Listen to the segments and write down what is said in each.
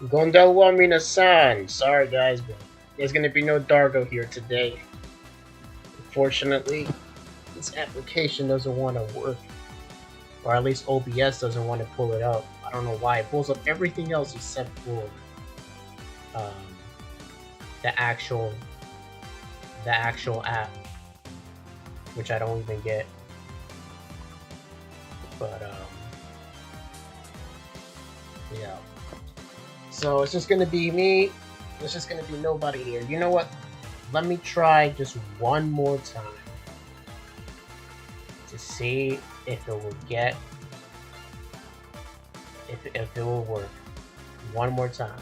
Gondelwa Minasan. Sorry guys, but there's gonna be no Dargo here today. Unfortunately, this application doesn't want to work. Or at least OBS doesn't want to pull it up. I don't know why. It pulls up everything else except for the actual app, which I don't even get. But yeah. So it's just gonna be me. It's just gonna be nobody here. You know what? Let me try just one more time to see if it will get, if it will work. One more time.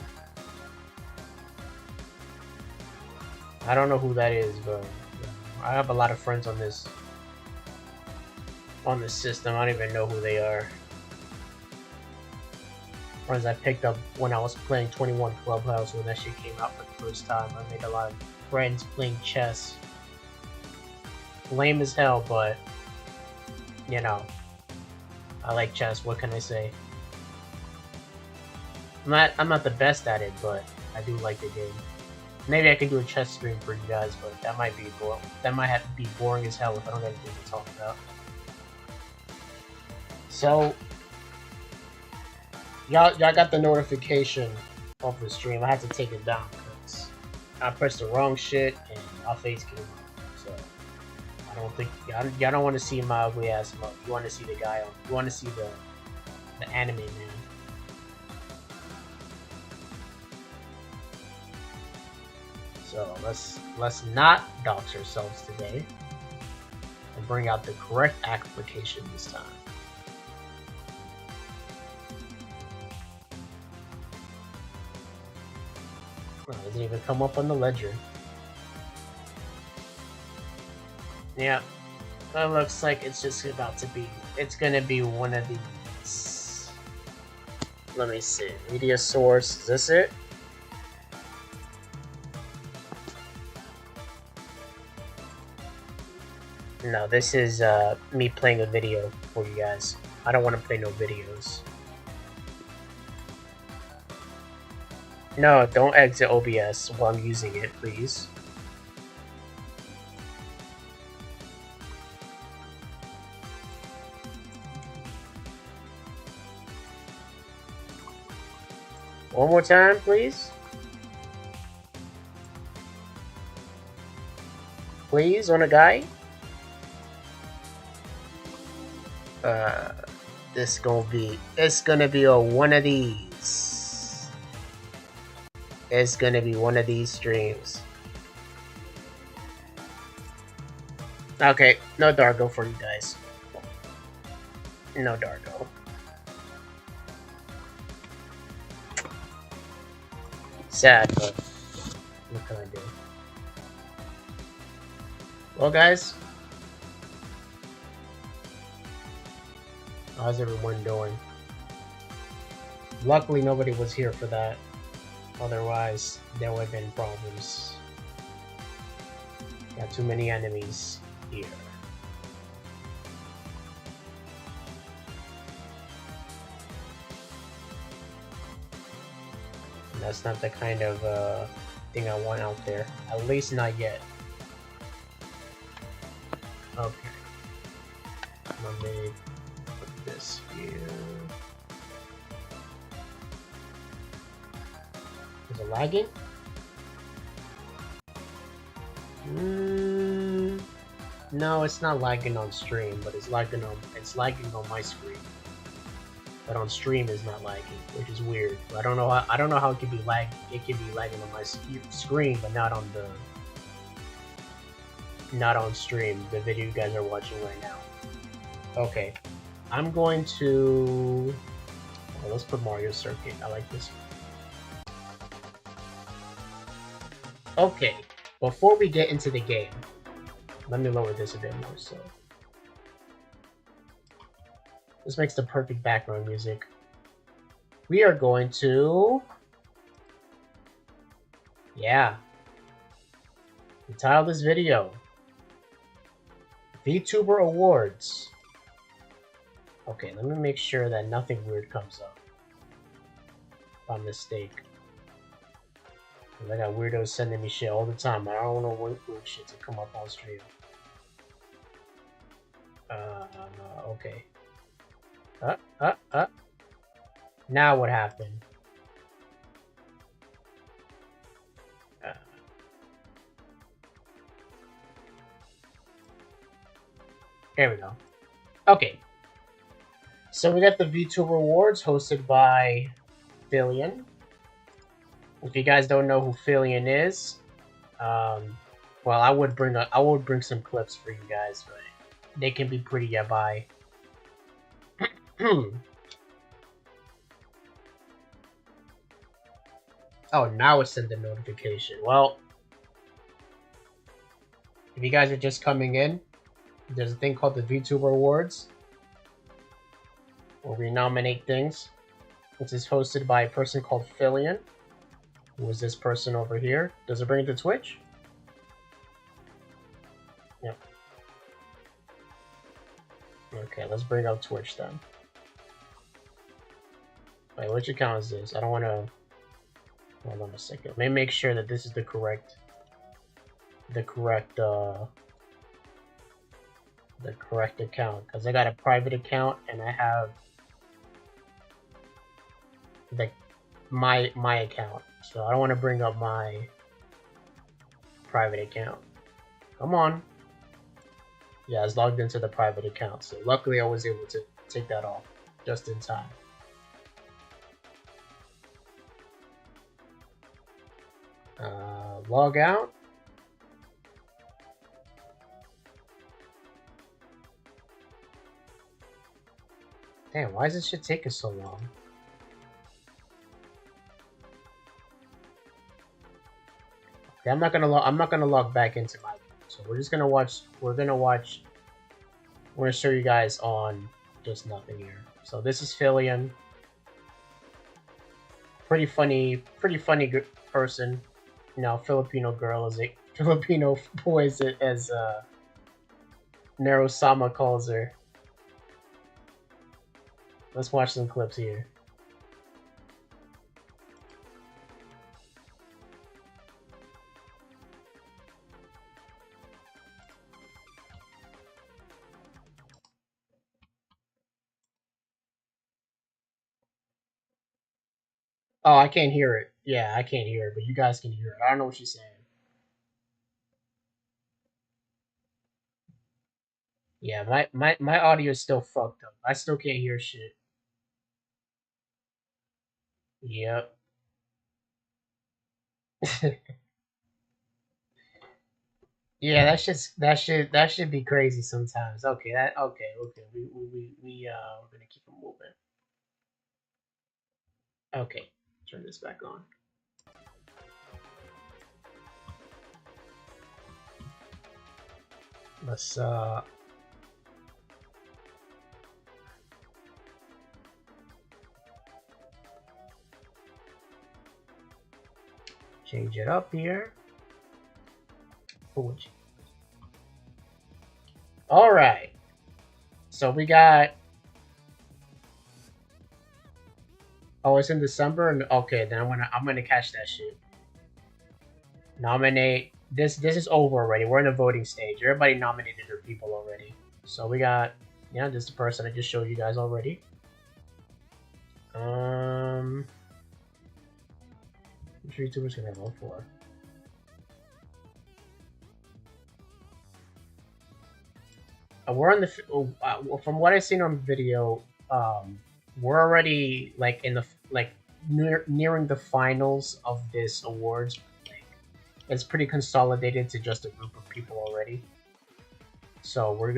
I don't know who that is, but I have a lot of friends on this system. I don't even know who they are. Friends I picked up when I was playing 21 Clubhouse when that shit came out for the first time. I made a lot of friends playing chess. Lame as hell, but you know, I like chess. What can I say? I'm not the best at it, but I do like the game. Maybe I can do a chess stream for you guys, but that might be boring. That might have to be boring as hell if I don't have anything to talk about. So, y'all got the notification of the stream. I had to take it down because I pressed the wrong shit and my face came up. So, I don't think y'all don't want to see my ugly ass mug. You want to see the guy on. You want to see the anime man. So let's not dox ourselves today and bring out the correct application this time. Oh, it doesn't even come up on the ledger. Yeah, it looks like it's just about to be. It's gonna be one of these. Let me see. Media source. Is this it? No, this is me playing a video for you guys. I don't want to play no videos. No, don't exit OBS while I'm using it, please. One more time, please. Please, on a guy. It's gonna be a one of these. It's gonna be one of these streams. Okay, no Dargo for you guys. No Dargo. Sad, but what can I do? Well, guys. How's everyone doing? Luckily, nobody was here for that. Otherwise, there would have been problems. Got too many enemies here. And that's not the kind of thing I want out there. At least not yet. Okay. Let me put this here. Is it lagging? No, it's not lagging on stream, but it's lagging on my screen. But on stream it's not lagging, which is weird. I don't know how it could be lagging. It could be lagging on my screen, but not on stream. The video you guys are watching right now. Okay, I'm going to. Oh, let's put Mario Circuit. I like this one. Okay, before we get into the game, let me lower this a bit more. So this makes the perfect background music. We are going to, the title of this video, VTuber Awards. Okay, let me make sure that nothing weird comes up by mistake. I got weirdos sending me shit all the time. I don't know what weird shit to come up on stream. Okay. Now what happened? There we go. Okay. So we got the VTuber Awards hosted by Fillion. If you guys don't know who Fillion is, well, I would bring some clips for you guys, but they can be pretty yabai. Oh, now it sent the notification. Well, if you guys are just coming in, there's a thing called the VTuber Awards, where we nominate things. This is hosted by a person called Fillion. Who is this person over here? Does it bring it to Twitch? Yep. Okay, let's bring up Twitch then. Wait, which account is this? I don't want to... Hold on a second. Let me make sure that this is the correct account, because I got a private account and I have my account, so I don't want to bring up my private account. Come on. Yeah, I was logged into the private account, so luckily I was able to take that off just in time. Log out. Damn, why is this shit taking so long? Okay, I'm not gonna log back into my account. So we're just gonna watch. We're gonna show you guys on just nothing here. So this is Fillion. Pretty funny person. You know, Filipino girl is it? Filipino boy is it, as Narosama calls her. Let's watch some clips here. Oh, I can't hear it. Yeah, I can't hear it, but you guys can hear it. I don't know what she's saying. Yeah, my audio is still fucked up. I still can't hear shit. Yep. Yeah, that should be crazy sometimes. Okay, okay. We're gonna keep it moving. Okay, turn this back on. Let's change it up here. All right. So we got. Oh, it's in December, and okay, then I'm gonna catch that shit. Nominate. This is over already. We're in the voting stage. Everybody nominated their people already. So we got, yeah, this is the person I just showed you guys already. Which YouTuber's gonna vote for? We're on the. From what I've seen on video, we're already like in the nearing the finals of this awards. It's pretty consolidated to just a group of people already. So we're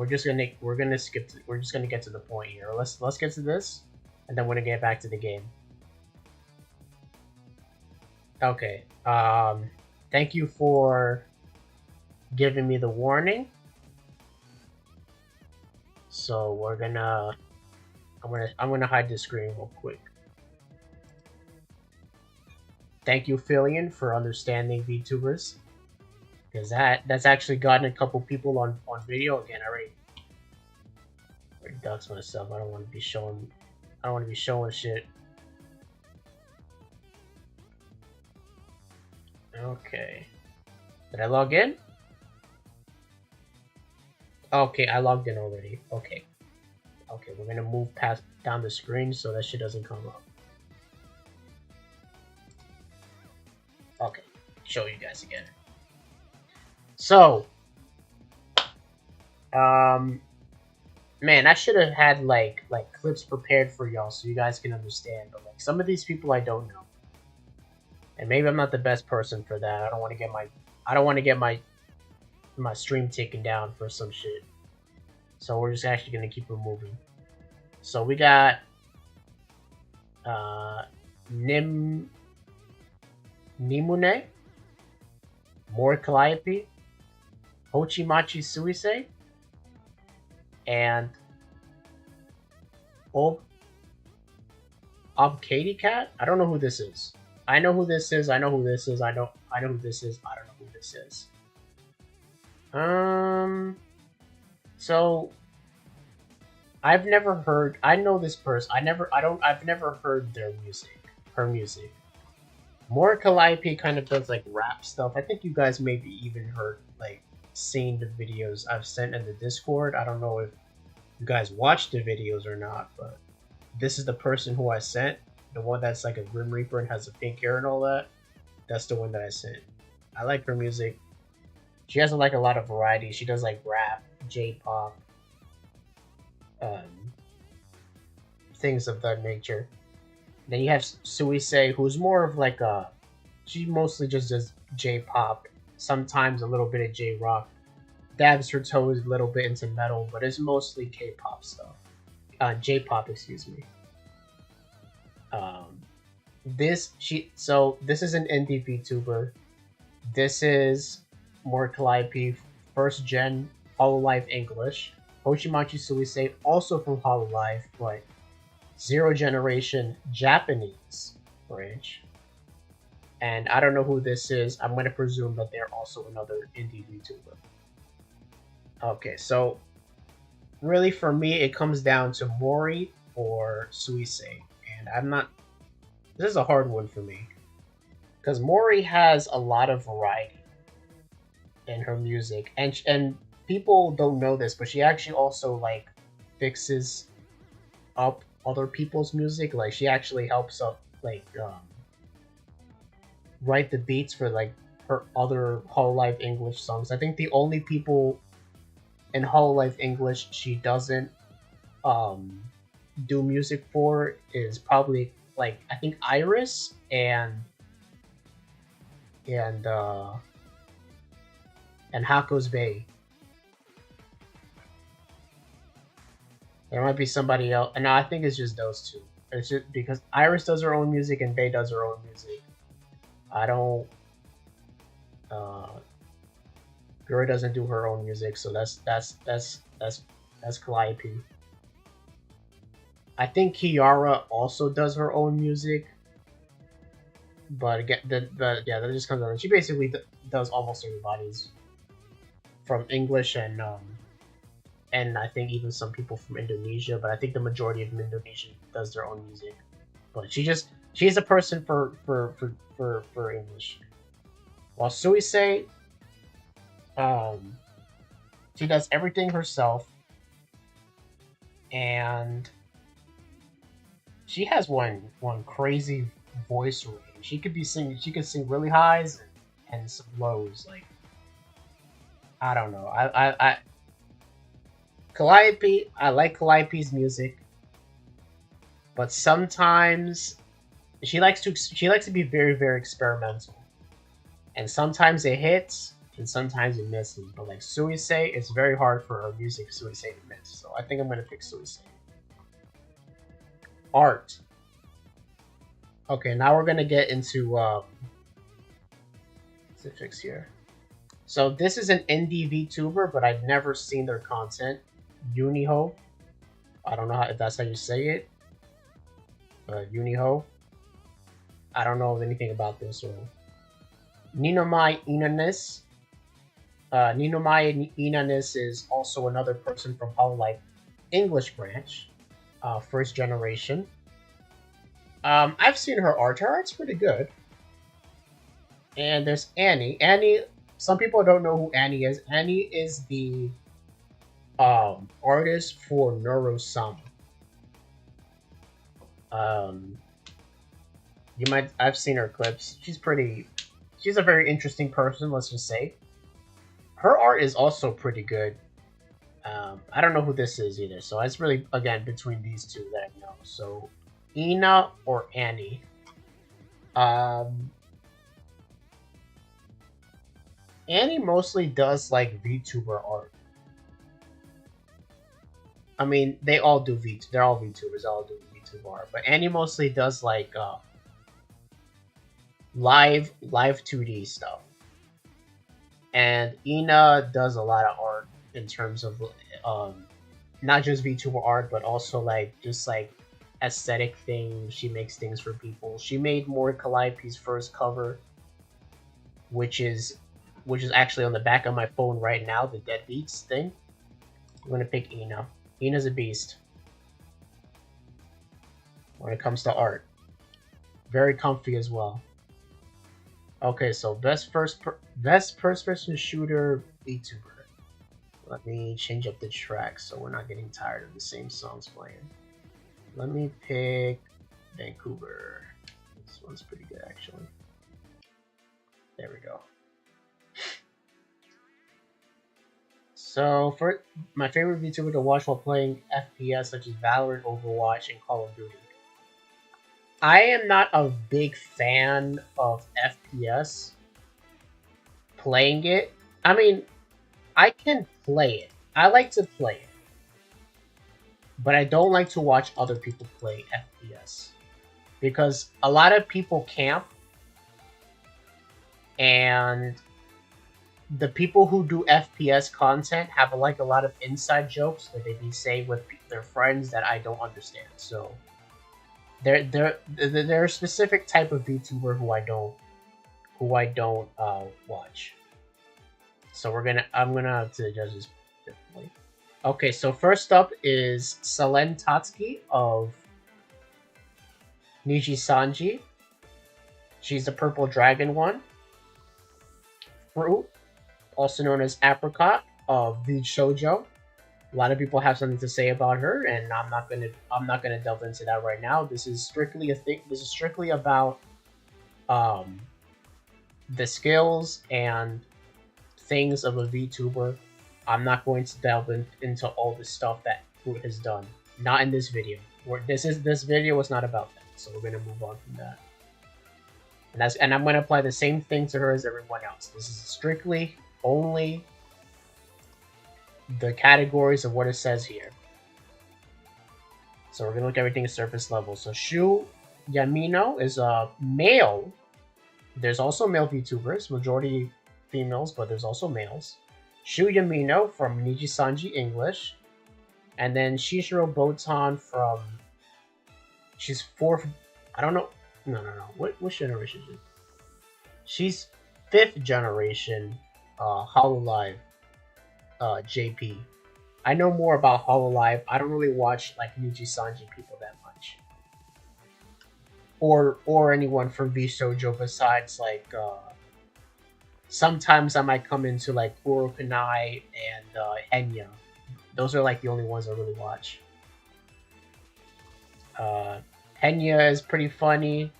just gonna get to the point here. Let's get to this, and then we're gonna get back to the game. Okay. Thank you for giving me the warning. So we're gonna. I'm gonna hide the screen real quick. Thank you, Fillion, for understanding VTubers, because that's actually gotten a couple people on video. Again, I already doxed myself. I don't want to be showing shit. Okay. Did I log in? Okay, I logged in already. Okay. Okay, we're gonna move past down the screen so that shit doesn't come up. Okay, show you guys again. So, man, I should have had like clips prepared for y'all so you guys can understand. But like some of these people I don't know, and maybe I'm not the best person for that. I don't want to get my stream taken down for some shit. So we're just actually gonna keep it moving. So we got Nimune, More Calliope, Hochimachi Suisei, and Katie Cat. I don't know who this is. I know who this is. I know who this is. I know who this is. I don't know who this is. So I've never heard. I know this person. I've never heard their music. Her music. More Calliope kind of does like rap stuff. I think you guys maybe even heard like seen the videos I've sent in the Discord. I don't know if you guys watched the videos or not, but this is the person who I sent. The one that's like a Grim Reaper and has a pink hair and all that. That's the one that I sent. I like her music. She has like a lot of variety. She does like rap, J-pop, things of that nature. Then you have Suisei, who's more of like she mostly just does J-pop, sometimes a little bit of J-rock, dabs her toes a little bit into metal, but it's mostly K-pop stuff. J-pop, excuse me. This is an indie VTuber. This is More Calliope, first gen Hololive English. Hochimachi Suisei, also from Hololive, but Zero Generation Japanese branch. And I don't know who this is. I'm going to presume that they're also another indie VTuber. Okay, so really for me, it comes down to Mori or Suisei. And this is a hard one for me. Because Mori has a lot of variety in her music. And people don't know this, but she actually also like fixes up other people's music. Like she actually helps up like write the beats for like her other Hololive English songs. I think the only people in Hololive English she doesn't do music for is probably like I think Iris and Hako's Bay. There might be somebody else, and no, I think it's just those two. It's just because Iris does her own music and Bay does her own music. I don't. Gura doesn't do her own music, so that's Calliope. I think Kiara also does her own music, but again, that just comes out. She basically does almost everybody's, from English and I think even some people from Indonesia, but I think the majority of Indonesia does their own music. But she's a person for English. While Suisei, she does everything herself, and she has one crazy voice range. She could sing really highs and some lows. Like I don't know. Calliope, I like Calliope's music, but sometimes she likes to be very, very experimental, and sometimes it hits and sometimes it misses. But like Suisei, it's very hard for her music Suisei to miss. So I think I'm gonna pick Suisei. Art. Okay, now we're gonna get into specifics here. So this is an indie VTuber, but I've never seen their content. Uniho. I don't know if that's how you say it. Uniho. I don't know anything about this one. Ninomai Inanis. Ninomai Inanis is also another person from Hololive English branch. First generation. I've seen her art. Her art's pretty good. And there's Annie. Annie. Some people don't know who Annie is. Annie is the artist for Neurosama. Um, you might I've seen her clips. She's a very interesting person. Let's just say her art is also pretty good. I don't know who this is either, so it's really again between these two that I know. So Ina or Annie. Um, Annie mostly does like VTuber art. I mean, they all do V. They're all VTubers. They all do VTuber art, but Annie mostly does like live 2D stuff, and Ina does a lot of art in terms of um, not just VTuber art, but also like just like aesthetic things. She makes things for people. She made more Calliope's first cover, which is actually on the back of my phone right now, the Deadbeats thing. I'm gonna pick Ina. Ina's a beast when it comes to art. Very comfy as well. Okay, so best first person shooter VTuber. Let me change up the track so we're not getting tired of the same songs playing. Let me pick Vancouver. This one's pretty good actually. There we go. So for my favorite VTuber to watch while playing FPS such as Valorant, Overwatch, and Call of Duty. I am not a big fan of FPS. Playing it, I mean, I can play it. I like to play it, but I don't like to watch other people play FPS because a lot of people camp, and the people who do FPS content have like a lot of inside jokes that they be saying with their friends that I don't understand. So they're a specific type of VTuber who I don't watch. So I'm gonna have to judge this differently. Okay, so first up is Selen Tatsuki of Niji Sanji. She's the purple dragon one. Fruit, also known as Apricot of the Shoujo. A lot of people have something to say about her, and I'm not gonna delve into that right now. This is strictly about the skills and things of a VTuber. I'm not going to delve into all the stuff that Fruit has done. Not in this video. This video was not about that, so we're gonna move on from that. And I'm gonna apply the same thing to her as everyone else. This is strictly only the categories of what it says here. So we're gonna look at everything at surface level. So Shu Yamino is a male. There's also male VTubers, majority females, but there's also males. Shu Yamino from Niji Sanji English, and then Shishiro Botan from. She's fourth. I don't know. No. What generation is she? She's 5th generation Hololive JP. I know more about Hololive. I don't really watch like Niji Sanji people that much, or anyone from V Shoujo besides like. Sometimes I might come into like Urokanai and Henya. Those are like the only ones I really watch. Henya is pretty funny,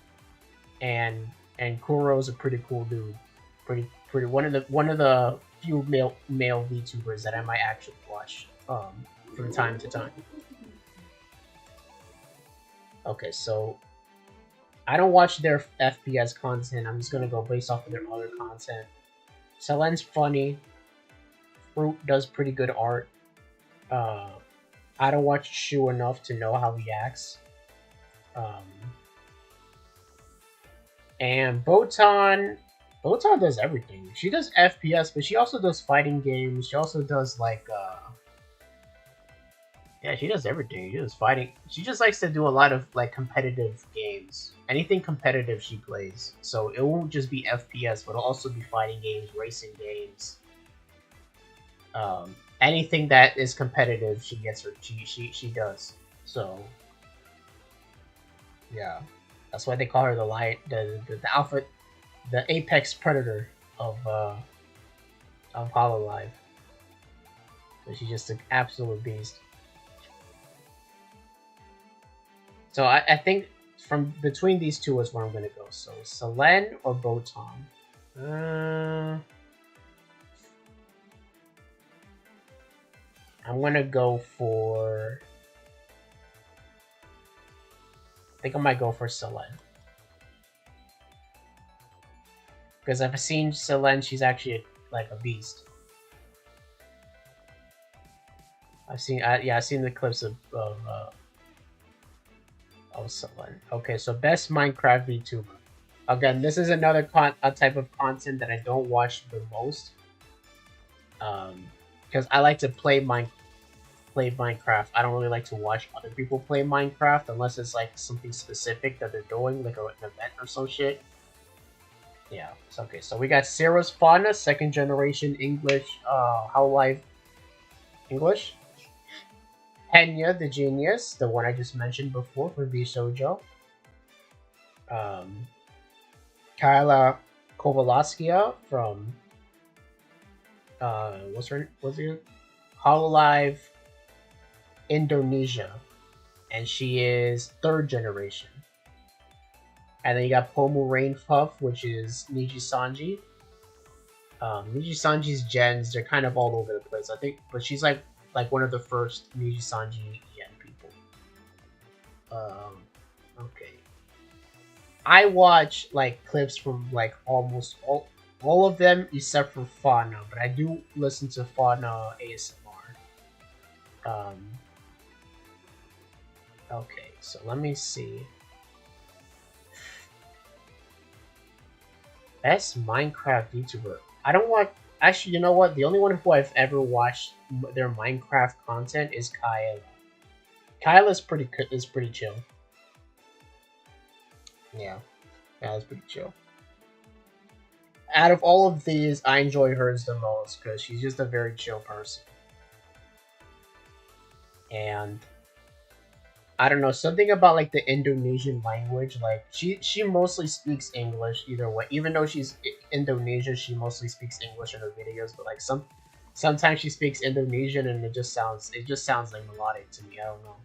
and Kuro's a pretty cool dude. Pretty one of the few male VTubers that I might actually watch from time to time. Okay, so I don't watch their FPS content. I'm just gonna go based off of their other content. Selen's funny. Fruit does pretty good art. I don't watch Shu enough to know how he acts. And Botan does everything. She does FPS, but she also does fighting games. She also does like yeah, she does everything. She does fighting. She just likes to do a lot of like competitive games. Anything competitive she plays. So it won't just be FPS, but it'll also be fighting games, racing games. Anything that is competitive, she gets her. She does. So yeah, that's why they call her the lion, the the apex predator of Hololive. So she's just an absolute beast. So I think from between these two is where I'm gonna go. So Selene or Botan. I'm gonna go for. I think I might go for Selene. Because I've seen Selene, she's actually like a beast. I've seen the clips of Selene. Okay, so best Minecraft VTuber. Again, this is another a type of content that I don't watch the most. Because I like to play Minecraft. I don't really like to watch other people play Minecraft unless it's like something specific that they're doing, like an event or some shit. Yeah, it's okay. So we got Sarah's Fauna, second generation English, Hololive English. Henya, the genius, the one I just mentioned before for VShojo. Kyla Kovalskia from what's her Hololive Indonesia, and she is third generation. And then you got Pomu Rainpuff, which is Niji Sanji. Niji Sanji's gens, they're kind of all over the place, I think, but she's like one of the first Niji Sanji gen people. Okay. I watch like clips from like almost all of them except for Fauna, but I do listen to Fauna ASMR. Okay, so let me see. Best Minecraft YouTuber. I don't watch. Actually, you know what? The only one who I've ever watched their Minecraft content is Kyla. Kyla's pretty chill. Yeah, that's pretty chill. Out of all of these, I enjoy hers the most because she's just a very chill person. And I don't know, something about like the Indonesian language, like she mostly speaks English either way. Even though she's Indonesian, she mostly speaks English in her videos, but like sometimes she speaks Indonesian and it just sounds like melodic to me. I don't know.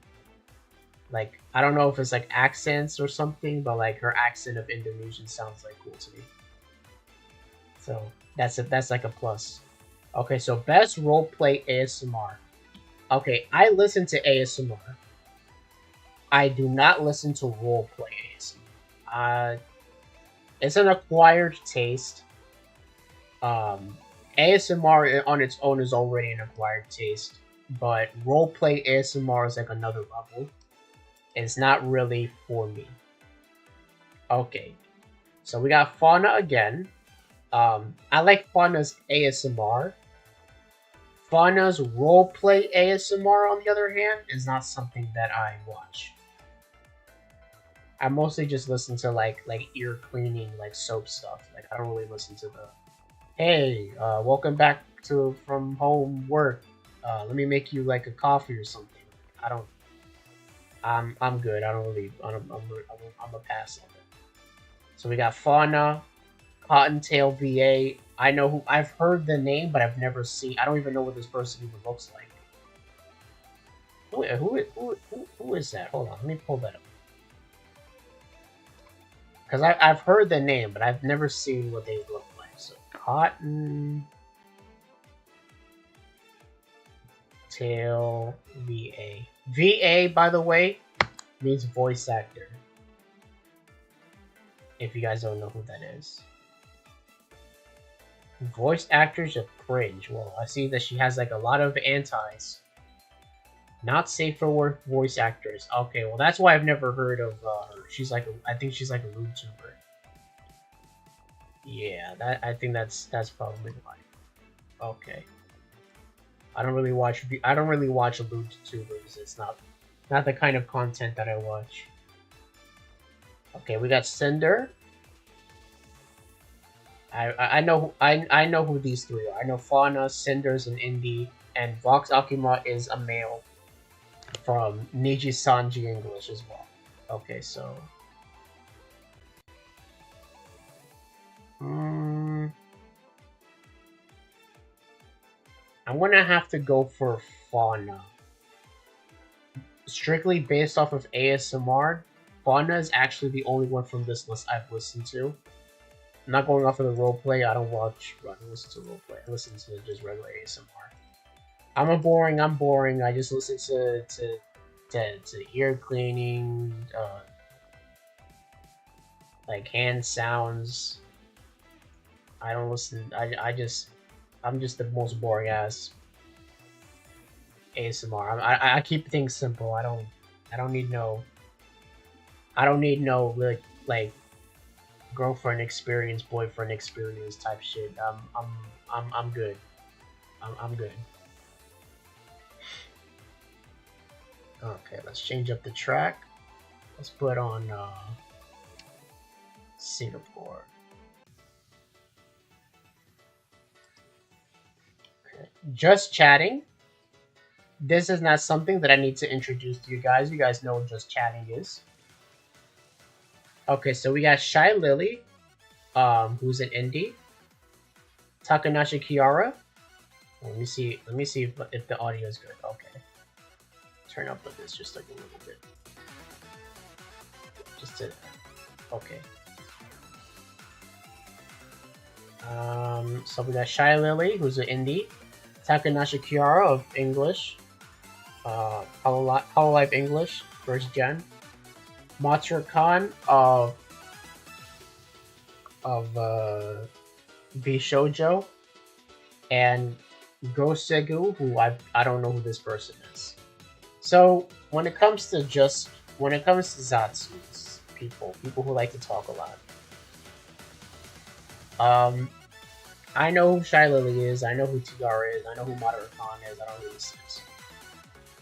Like I don't know if it's like accents or something, but like her accent of Indonesian sounds like cool to me. So that's like a plus. Okay, so best roleplay ASMR. Okay, I listen to ASMR. I do not listen to roleplay ASMR. It's an acquired taste. ASMR on its own is already an acquired taste, but roleplay ASMR is like another level. It's not really for me. Okay, so we got Fauna again. I like Fauna's ASMR. Fauna's roleplay ASMR, on the other hand, is not something that I watch. I mostly just listen to like ear cleaning, like soap stuff. Like I don't really listen to the, hey, welcome back from home work. Let me make you like a coffee or something. I don't. I'm good. I don't really. I'm a pass on it. So we got Fauna, Cottontail VA. I know who. I've heard the name, but I've never seen. I don't even know what this person even looks like. Who is that? Hold on, let me pull that up. Because I've heard the name, but I've never seen what they look like. So Cotton Tail VA. VA, by the way, means voice actor. If you guys don't know who that is. Voice actors are cringe. Well, I see that she has like a lot of antis. Not safe for work voice actors. Okay, well that's why I've never heard of her. She's like I think she's like a YouTuber. Yeah, I think that's probably why. Okay. I don't really watch YouTubers. It's not the kind of content that I watch. Okay, we got Cinder. I know who these three are. I know Fauna, Cinder's an indie, and Vox Akuma is a male from Niji Sanji English as well. Okay, so I'm gonna have to go for Fauna. Strictly based off of ASMR, Fauna is actually the only one from this list I've listened to. I'm not going off of the roleplay. I don't listen to roleplay. I listen to just regular ASMR. I'm boring. I just listen to ear cleaning, like hand sounds. I don't listen. I'm just the most boring ass ASMR. I keep things simple. I don't need no like girlfriend experience, boyfriend experience type shit. I'm good. I'm good. Okay, let's change up the track. Let's put on Singapore. Okay. Just chatting. This is not something that I need to introduce to you guys. You guys know what just chatting is. Okay, so we got Shy Lily, who's an indie. Takanashi Kiara. Let me see if the audio is good. Okay. Turn up with this just like a little bit. Just to okay. So we got Shy Lily, who's an indie. Takanashi Kiara of English. Hololive English, first gen. Matsura Khan of Bishoujo, and Gosegu, who I don't know who this person is. So when it comes to Zatsu's people who like to talk a lot, I know who Shy Lily is, I know who Tiara is, I know who Matsura Khan is, I don't know who this is.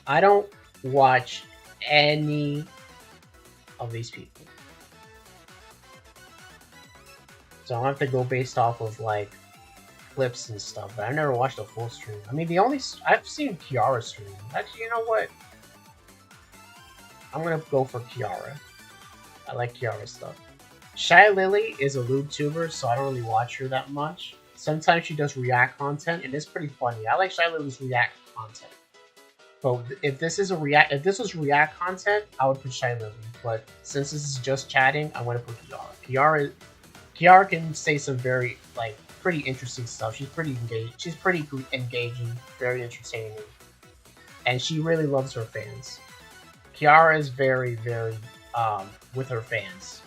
I don't watch any of these people. So I have to go based off of like clips and stuff, but I've never watched a full stream. I mean, I've seen Kiara stream. Actually, you know what? I'm gonna go for Kiara. I like Kiara stuff. Shy Lily is a LubeTuber, so I don't really watch her that much. Sometimes she does react content, and it's pretty funny. I like Shy Lily's react content. But if this was react content, I would put Shy Lily. But since this is just chatting, I want to put Kiara. Kiara can say some very pretty interesting stuff. She's pretty engaged. She's pretty engaging, very entertaining, and she really loves her fans. Kiara is very, very with her fans.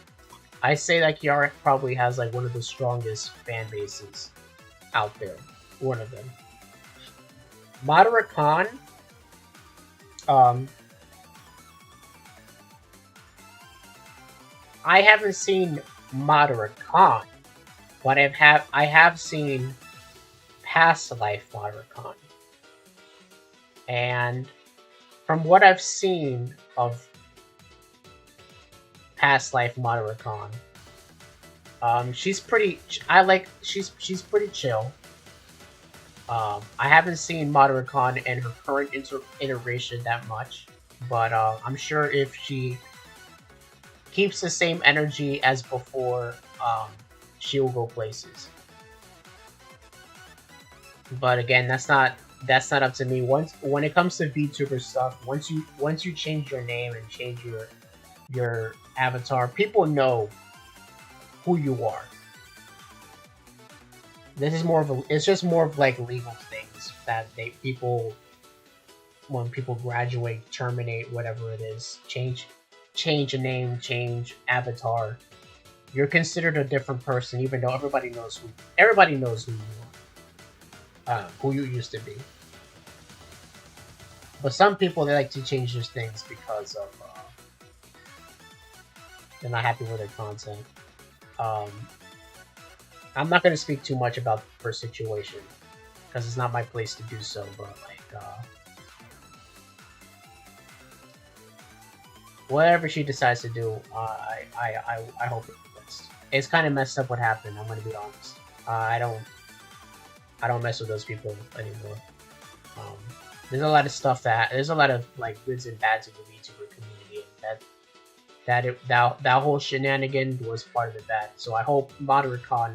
I say that Kiara probably has like one of the strongest fan bases out there. One of them. Matsura Khan. I haven't seen Matsura Khan, but I have seen Past Life Matsura Khan, and from what I've seen of Past Life Matsura Khan, she's pretty. She's pretty chill. I haven't seen Matsura Khan and her current iteration that much, but I'm sure if she keeps the same energy as before, she will go places. But again, that's not up to me. When it comes to VTuber stuff, once you change your name and change your avatar, people know who you are. This is it's just more of like legal things that when people graduate, terminate, whatever it is, change a name, change avatar, you're considered a different person, even though everybody knows who you are, who you used to be. But some people, they like to change those things because of they're not happy with their content. I'm not going to speak too much about her situation because it's not my place to do so, but whatever she decides to do, I hope it's the best. It's kind of messed up what happened. I'm going to be honest. I don't mess with those people anymore. There's a lot of stuff there's a lot of like goods and bads in the VTuber community, and that whole shenanigan was part of the bad. So I hope Matsura Khan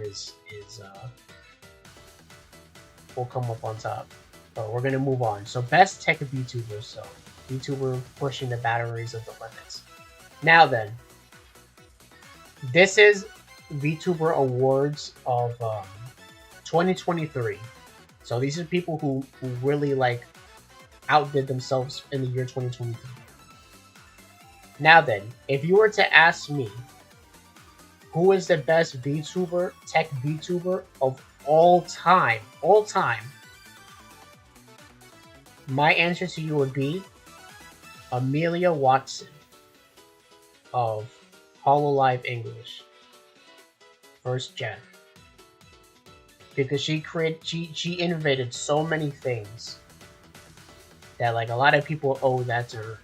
will come up on top. But we're gonna move on. So best tech VTuber. So VTuber pushing the boundaries of the limits. Now then, this is VTuber Awards of 2023. So these are people who really like outdid themselves in the year 2023. Now then, if you were to ask me who is the best VTuber, tech VTuber of all time, my answer to you would be Amelia Watson of HoloLive English, first gen, because she innovated so many things that like a lot of people owe that to her.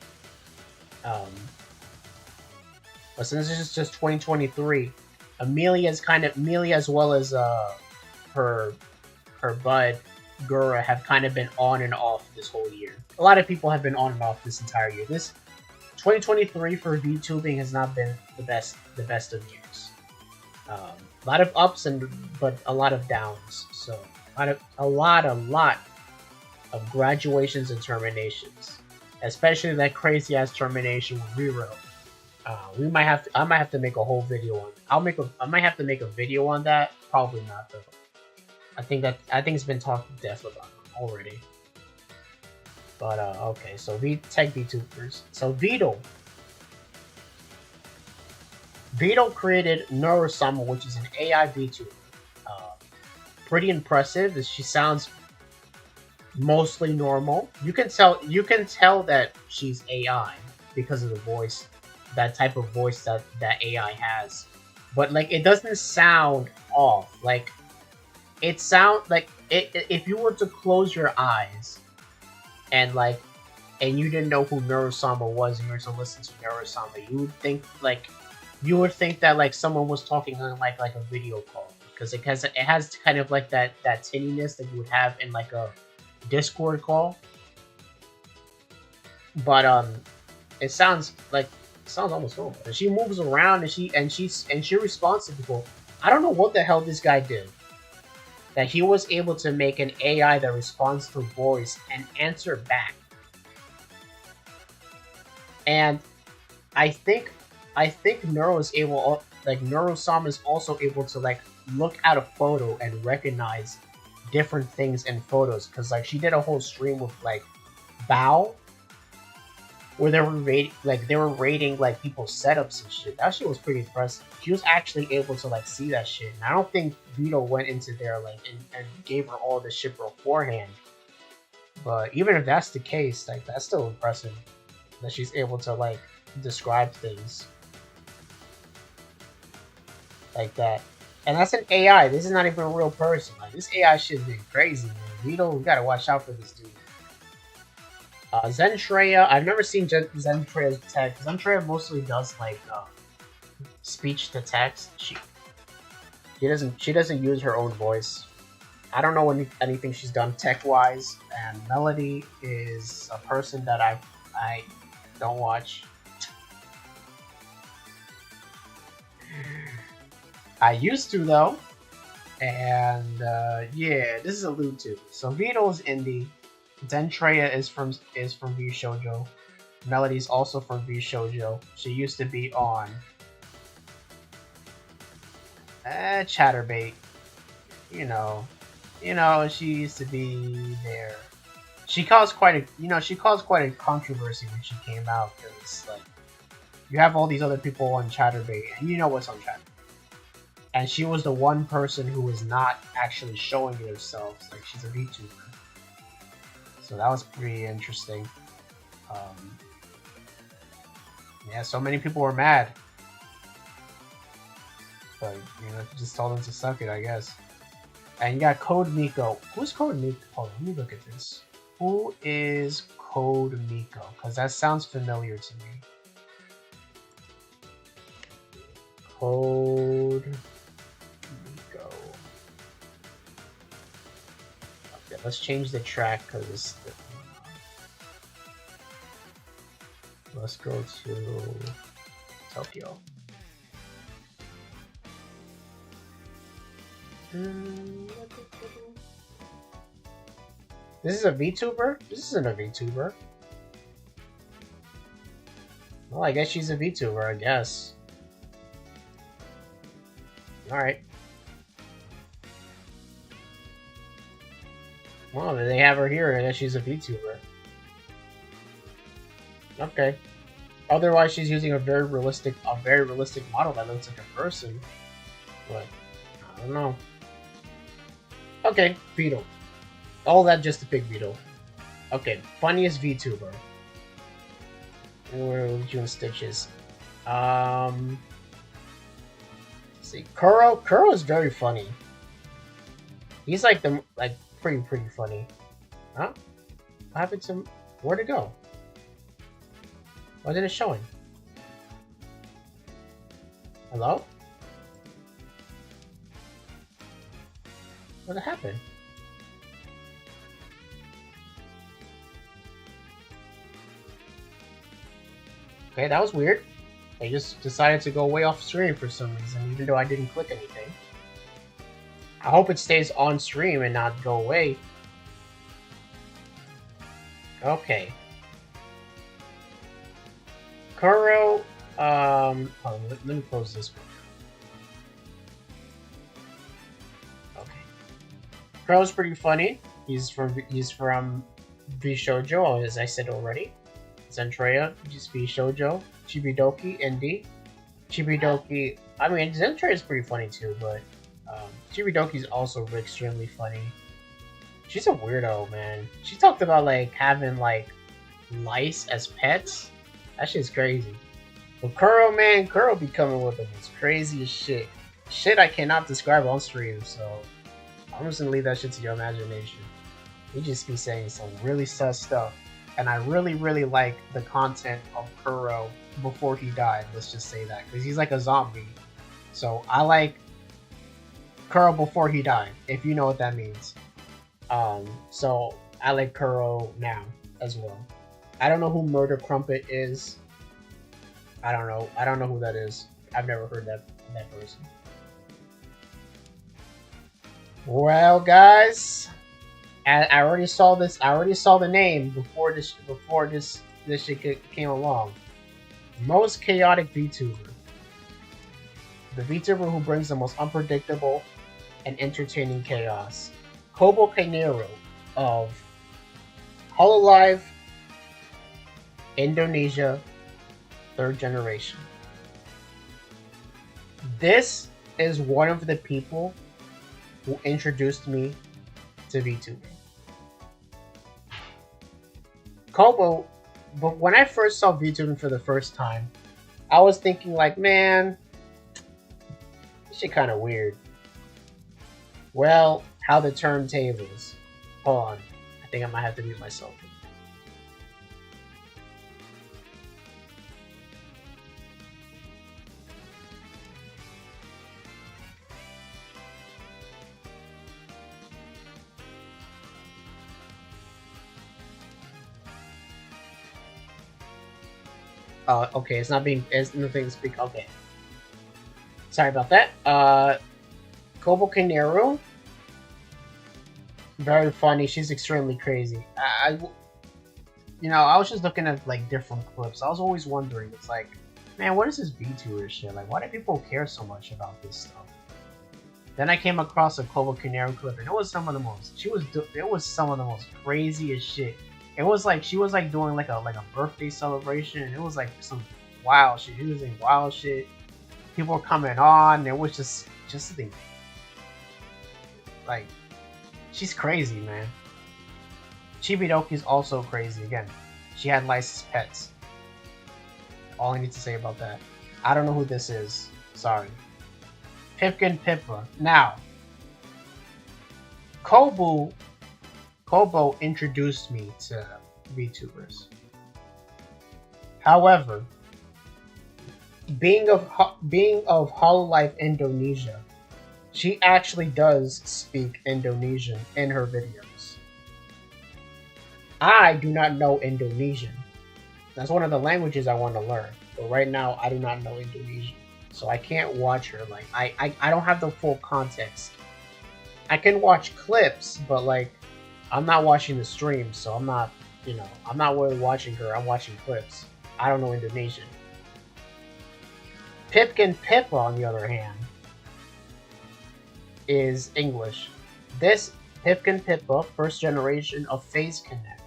But since this is just 2023, Amelia as well as her bud Gura have kind of been on and off this whole year. A lot of people have been on and off this entire year. This 2023 for VTubing has not been the best of years. A lot of ups but a lot of downs. So a lot of graduations and terminations, especially that crazy ass termination with Rero. I might have to make a whole video on. I might have to make a video on that. Probably not though. I think it's been talked to death about already. But okay, so tech VTubers. So Vito created Neurosama, which is an AI VTuber. Pretty impressive. She sounds mostly normal. You can tell that she's AI because of the voice, that type of voice that AI has. But like it doesn't sound off. Like it sounds like if you were to close your eyes and you didn't know who Neurosama was and you were to listen to Neurosama, you would think that like someone was talking on like a video call, because it has kind of like that tinniness that you would have in like a Discord call. But it sounds almost normal. And she moves around and she responds to people. I don't know what the hell this guy did, that he was able to make an AI that responds to voice and answer back. And I think Neurosama is also able to like look at a photo and recognize different things in photos, because like she did a whole stream with like Bao, where they were rating like people's setups and shit. That shit was pretty impressive. She was actually able to like see that shit. And I don't think Vito went into there like and gave her all the shit beforehand. But even if that's the case, like that's still impressive that she's able to like describe things like that. And that's an AI. This is not even a real person. Like this AI shit is crazy, man. Vito, we gotta watch out for this dude. Zentreya, I've never seen Zentreya's tech. Zentreya mostly does like speech to text. She doesn't use her own voice. I don't know anything she's done tech wise. And Melody is a person that I don't watch. I used to though, and yeah, this is a loot too. So Vito's indie. Zentreya is from V Shoujo. Melody's also from V Shoujo. She used to be on Chatterbait. You know, she used to be there. She caused quite a controversy when she came out, because like you have all these other people on Chatterbait, and you know what's on Chatterbait. And she was the one person who was not actually showing it herself. Like she's a VTuber. So that was pretty interesting. Yeah, so many people were mad. But, just told them to suck it, I guess. And you got Code Miko. Who's Code Miko? Hold on, let me look at this. Who is Code Miko? Because that sounds familiar to me. Code Miko. Okay, let's change the track because let's go to Tokyo. This is a VTuber? This isn't a VTuber. Well, I guess she's a VTuber, I guess. Alright. Well, they have her here, I guess she's a VTuber. Okay. Otherwise, she's using a very realistic model that looks like a person. But, I don't know. Okay, Beetle. All that just to pick Beetle. Okay, funniest VTuber. Where are we doing stitches? Let's see. Kuro is very funny. He's like pretty funny. Huh? What happened to him? Where'd it go? Why did it show him? Hello? What happened? Okay, that was weird. They just decided to go way off stream for some reason, even though I didn't click anything. I hope it stays on stream and not go away. Okay. Kuro, hold on, let me close this one. Okay. Kuro's pretty funny. He's from VShoujo, as I said already. Zentreya, just VShoujo. Chibidoki, Indie. Chibidoki, I mean, Zentreya is pretty funny too, but Chibidoki's also extremely funny. She's a weirdo, man. She talked about like having like lice as pets. That shit's crazy. But Kuro, man, Kuro be coming with the most craziest shit. Shit I cannot describe on stream, so I'm just gonna leave that shit to your imagination. He just be saying some really sus stuff. And I really like the content of Kuro before he died, let's just say that. Because he's like a zombie. So I like Kuro before he died, if you know what that means. So I like Kuro now as well. I don't know who Murder Crumpet is. I don't know who that is. I've never heard that person. Well, guys, I already saw this. I already saw the name before this shit came along. Most chaotic VTuber. The VTuber who brings the most unpredictable and entertaining chaos. Kobo Kanero of Hololive, Indonesia, 3rd generation. This is one of the people who introduced me to VTubing. Kobo, but when I first saw VTubing for the first time, I was thinking like, man, this shit kind of weird. Well, how the turntables. Hold on, I think I might have to mute myself. Okay, it's nothing to speak. Okay, sorry about that. Kobo Kanero, very funny. She's extremely crazy. I was just looking at like different clips. I was always wondering, it's like, man, what is this VTuber shit? Like, why do people care so much about this stuff? Then I came across a Kobo Kanero clip, and it was some of the most. It was some of the most craziest shit. It was like she was like doing like a birthday celebration, and it was like some wild shit. She was doing wild shit. People were coming on. And it was just like she's crazy, man. Chibidoki's also crazy. Again, she had licensed pets. All I need to say about that. I don't know who this is. Sorry. Pipkin Pippa. Now, Kobo introduced me to VTubers. However, being of Hololive Indonesia, she actually does speak Indonesian in her videos. I do not know Indonesian. That's one of the languages I want to learn. But right now, I do not know Indonesian. So I can't watch her. Like I don't have the full context. I can watch clips, but like I'm not watching the stream, so I'm not, I'm not really watching her. I'm watching clips. I don't know Indonesian. Pipkin Pippa, on the other hand, is English. This Pipkin Pippa, first generation of Phase Connect,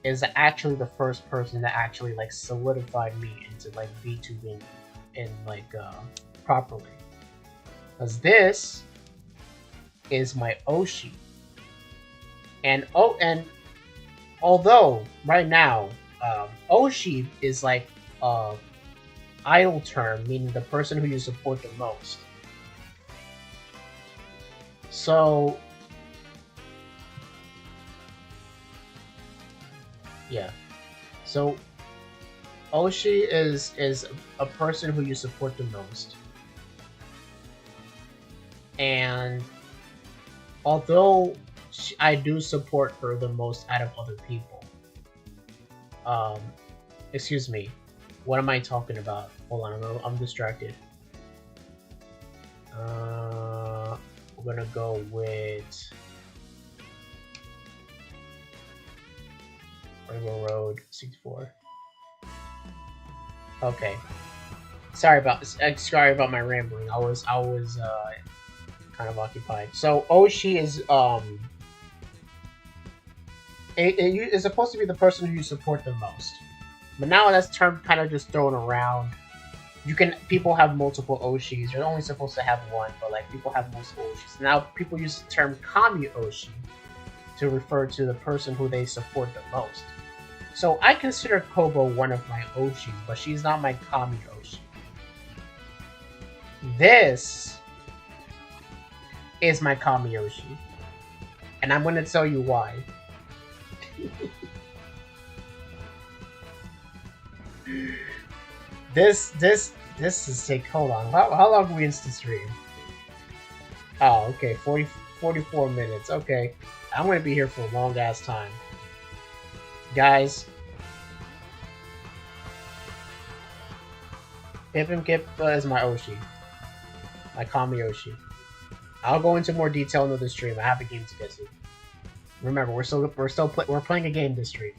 is actually the first person that actually like solidified me into like VTubing in like properly. Because this is my Oshi. And although right now Oshi is like idle term, meaning the person who you support the most. So yeah, so Oshi is a person who you support the most, and although I do support her the most out of other people, excuse me, what am I talking about? Hold on, I'm distracted. We're gonna go with Rainbow Road 64. Okay. Sorry about my rambling. I was kind of occupied. So Oshi is it is supposed to be the person who you support the most, but now that's term kind of just thrown around. People have multiple Oshis. You're only supposed to have one, but like people have multiple Oshis. Now people use the term Kami Oshi to refer to the person who they support the most. So I consider Kobo one of my Oshis, but she's not my Kami Oshi. This is my Kami Oshi, and I'm going to tell you why. This is take. Hold on. How long are we into the stream? Oh, okay. 44 minutes. Okay. I'm going to be here for a long ass time. Guys. Pippin Kippa is my Oshi. My Kami Oshi. I'll go into more detail in another stream. I have a game to get to. Remember, we're playing a game this stream.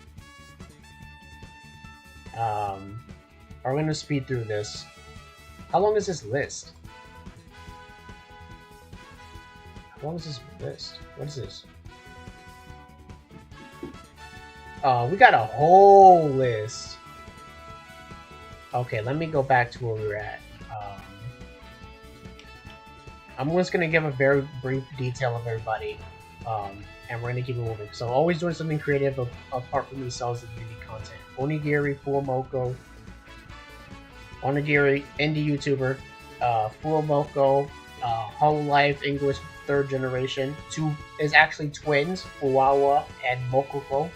We're gonna speed through this. How long is this list? How long is this list? What is this? We got a whole list. Okay, let me go back to where we were at. I'm just gonna give a very brief detail of everybody, and we're gonna keep it moving. So, always doing something creative apart from themselves and unique content. Onigiri, Fuomoko, Onigiri, indie YouTuber, Fuomoko, Hololive English 3rd generation. Is actually twins, Fuwawa and Mokoko.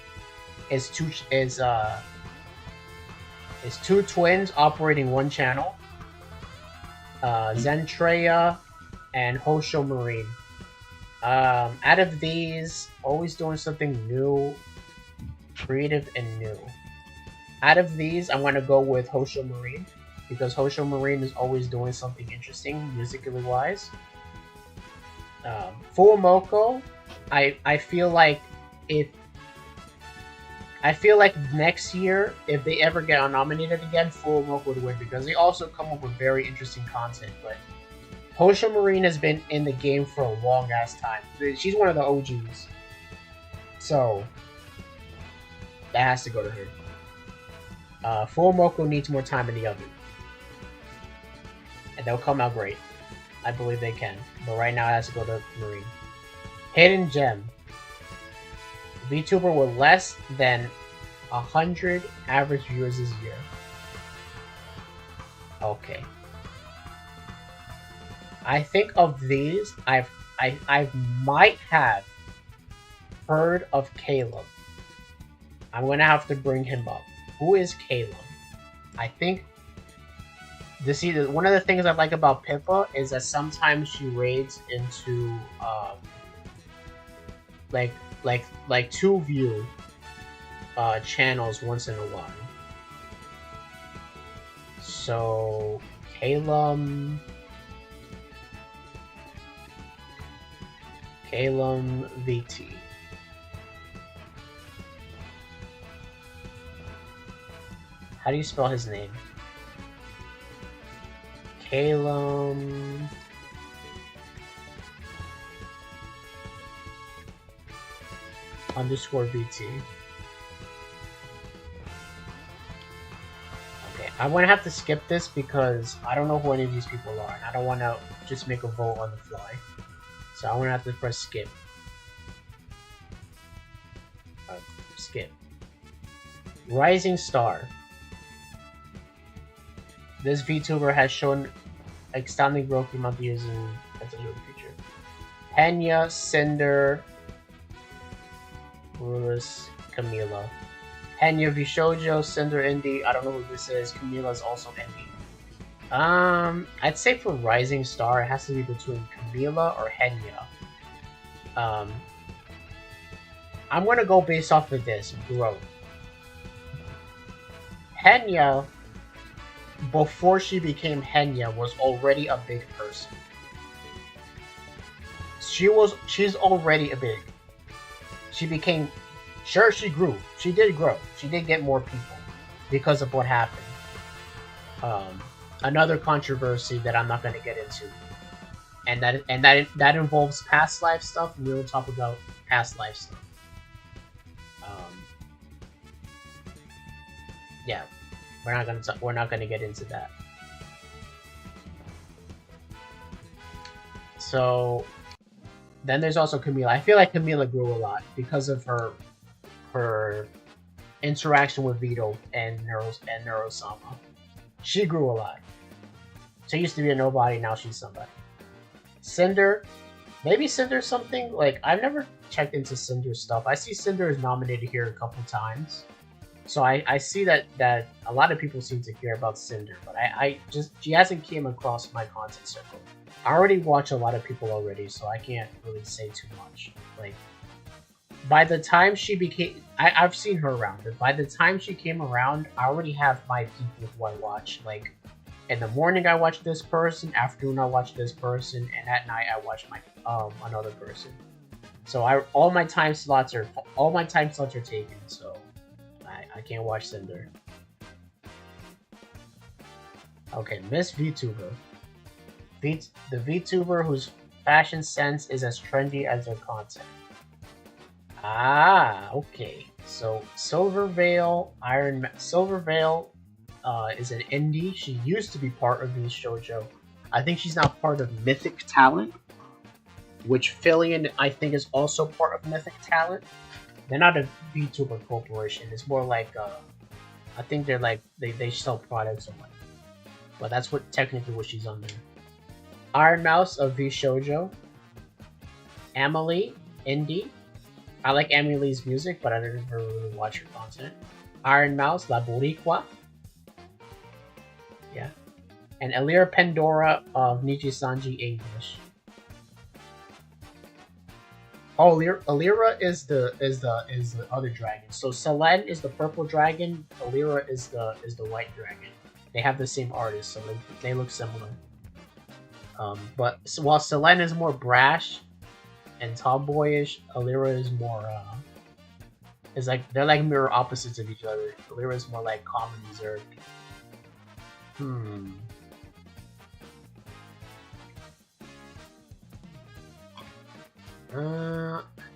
Is two twins operating one channel. Zentreya and Hosho Marine. Out of these, always doing something new, creative and new. Out of these, I'm gonna go with Hosho Marine, because Hosho Marine is always doing something interesting, musically wise. Fuomoko, I feel like next year, if they ever get nominated again, Fuomoko would win, because they also come up with very interesting content. But Hosho Marine has been in the game for a long ass time. She's one of the OGs, so that has to go to her. Fuomoko needs more time in the oven, and they'll come out great. I believe they can, but right now it has to go to Marine. Hidden Gem. VTuber with less than 100 average viewers this year. Okay. I think of these, I might have heard of Caleb. I'm gonna have to bring him up. Who is Caleb? I think one of the things I like about Pippa is that sometimes she raids into like 2 view channels once in a while. So Caleb Kalum VT. How do you spell his name? Kalum underscore VT. Okay, I'm gonna have to skip this because I don't know who any of these people are, and I don't want to just make a vote on the fly. So I'm gonna have to press skip. Skip. Rising Star. This VTuber has shown astounding growth amount of years in potential future. Henya, Cinder, Rulus, Camila. Henya Vishojo, Cinder Indie. I don't know who this is. Camila is also Indie. I'd say for Rising Star, it has to be between Camila or Henya. I'm gonna go based off of this growth. Henya, before she became Henya, was already a big person. She's already a big. She became, sure, she grew. She did grow. She did get more people because of what happened. Another controversy that I'm not going to get into, and that involves past life stuff. And we'll talk about past life stuff. Yeah, we're not gonna get into that. So then there's also Camila. I feel like Camila grew a lot because of her interaction with Vito and Neurosama. She grew a lot. She used to be a nobody, now she's somebody. Cinder, maybe Cinder's something. Like, I've never checked into Cinder's stuff. I see Cinder is nominated here a couple times. So I see that a lot of people seem to care about Cinder, but she hasn't came across my content circle. I already watch a lot of people already, so I can't really say too much. Like, by the time she became, I've seen her around, but by the time she came around, I already have my people who I watch. Like, in the morning I watch this person, afternoon I watch this person, and at night I watch my another person. So all my time slots are taken. So I can't watch Cinder. Okay, Miss VTuber. The VTuber whose fashion sense is as trendy as their content. Ah, okay. So Silverveil is an indie. She used to be part of Miss Shoujo. I think she's now part of Mythic Talent, which Fillion I think is also part of Mythic Talent. They're not a VTuber corporation. It's more like I think they're like they sell products or what. But that's what technically what she's under. Iron Mouse of V Shoujo. Amelie, indie. I like Amelie's music, but I never really watch her content. Iron Mouse, La Boricua. Yeah. And Elira Pandora of Nijisanji English. Oh, Elira is the other dragon. So Selene is the purple dragon. Elira is the white dragon. They have the same artist, so they look similar. But while Selene is more brash and tomboyish, Elira is more is like they're like mirror opposites of each other. Elira is more like calm and reserved.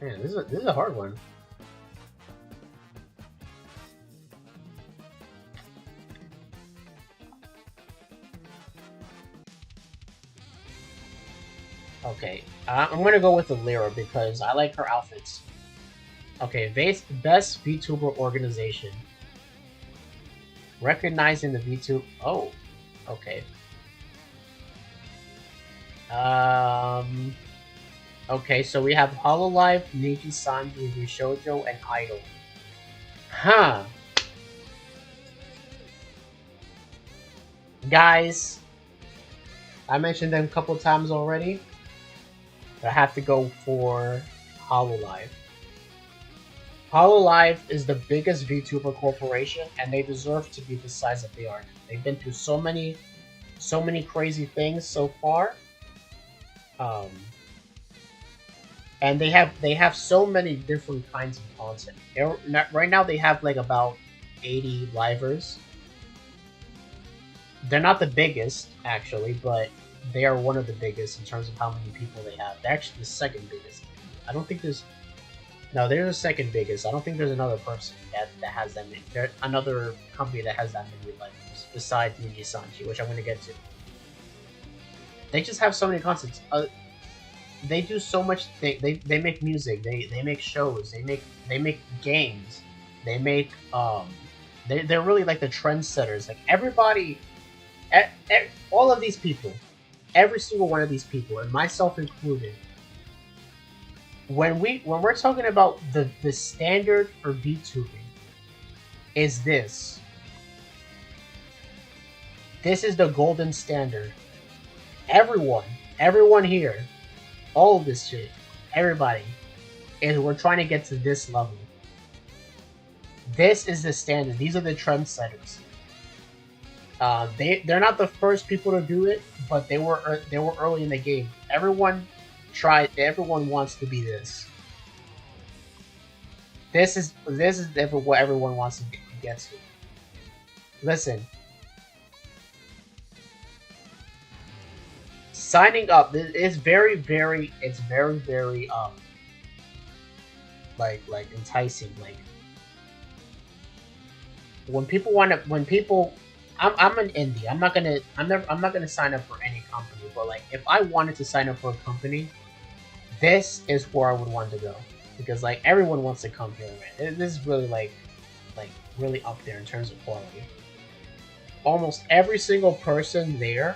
Man, this is a hard one. Okay, I'm gonna go with Elira because I like her outfits. Okay, best VTuber organization. Recognizing the VTuber. Oh, okay. Okay, so we have Hololive, Niji Sanji, Shoujo, and Idol. Huh. Guys, I mentioned them a couple times already. But I have to go for Hololive. Hololive is the biggest VTuber corporation, and they deserve to be the size that they are. They've been through so many crazy things so far. and they have so many different kinds of content. Right now they have like about 80 livers. They're not the biggest actually, but they are one of the biggest in terms of how many people they have. They're actually the second biggest. I don't think there's no, they're the second biggest. I don't think there's another person that has that many. There's another company that has that many livers besides Niji Sanji, which I'm gonna get to. They just have so many concepts. They do so much. They make music. They make shows. They make games. They make they're really like the trendsetters. Like everybody, all of these people, every single one of these people, and myself included. When we're talking about the standard for VTubing, is this. This is the golden standard. Everyone here, all of this shit, everybody, is we're trying to get to this level. This is the standard. These are the trendsetters. They're not the first people to do it, but they were early in the game. Everyone tried. Everyone wants to be this. This is what everyone wants to get to. Listen. Signing up is very like enticing. Like when people I'm an indie. I'm not gonna sign up for any company, but like if I wanted to sign up for a company, this is where I would want to go, because like everyone wants to come here, man. This is really like really up there in terms of quality. Almost every single person there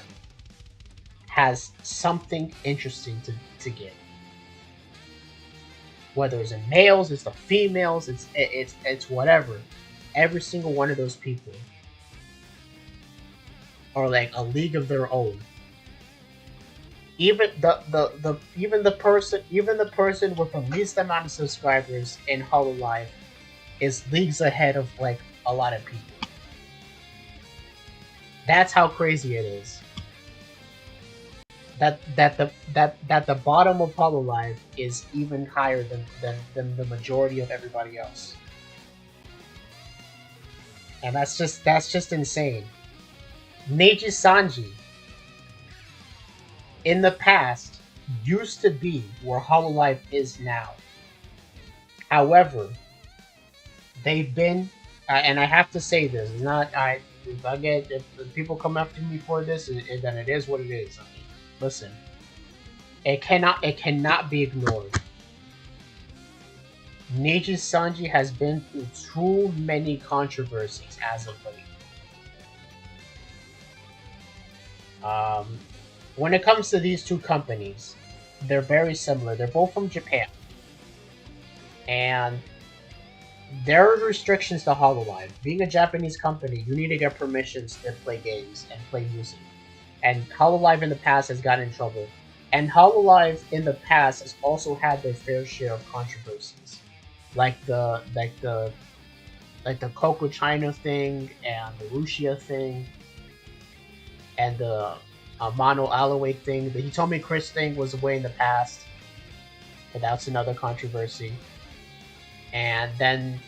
has something interesting to get. Whether it's the males, it's the females, it's whatever. Every single one of those people are like a league of their own. Even the person with the least amount of subscribers in Hololive is leagues ahead of like a lot of people. That's how crazy it is. That the bottom of Hololive is even higher than the majority of everybody else. And that's just insane. Neji Sanji in the past used to be where Hololive is now. However, they've been and I have to say this, it's not if people come after me for this, then it is what it is. I mean, listen, it cannot be ignored. Neji Sanji has been through too many controversies as of late. When it comes to these two companies, they're very similar. They're both from Japan, and there are restrictions to Hololive. Being a Japanese company, you need to get permissions to play games and play music. And Hololive in the past has gotten in trouble. And Hololive in the past has also had their fair share of controversies, like the Coco China thing and the Rushia thing and the Mono Alloway thing. The Hitomi Chris thing was way in the past, but that's another controversy. And then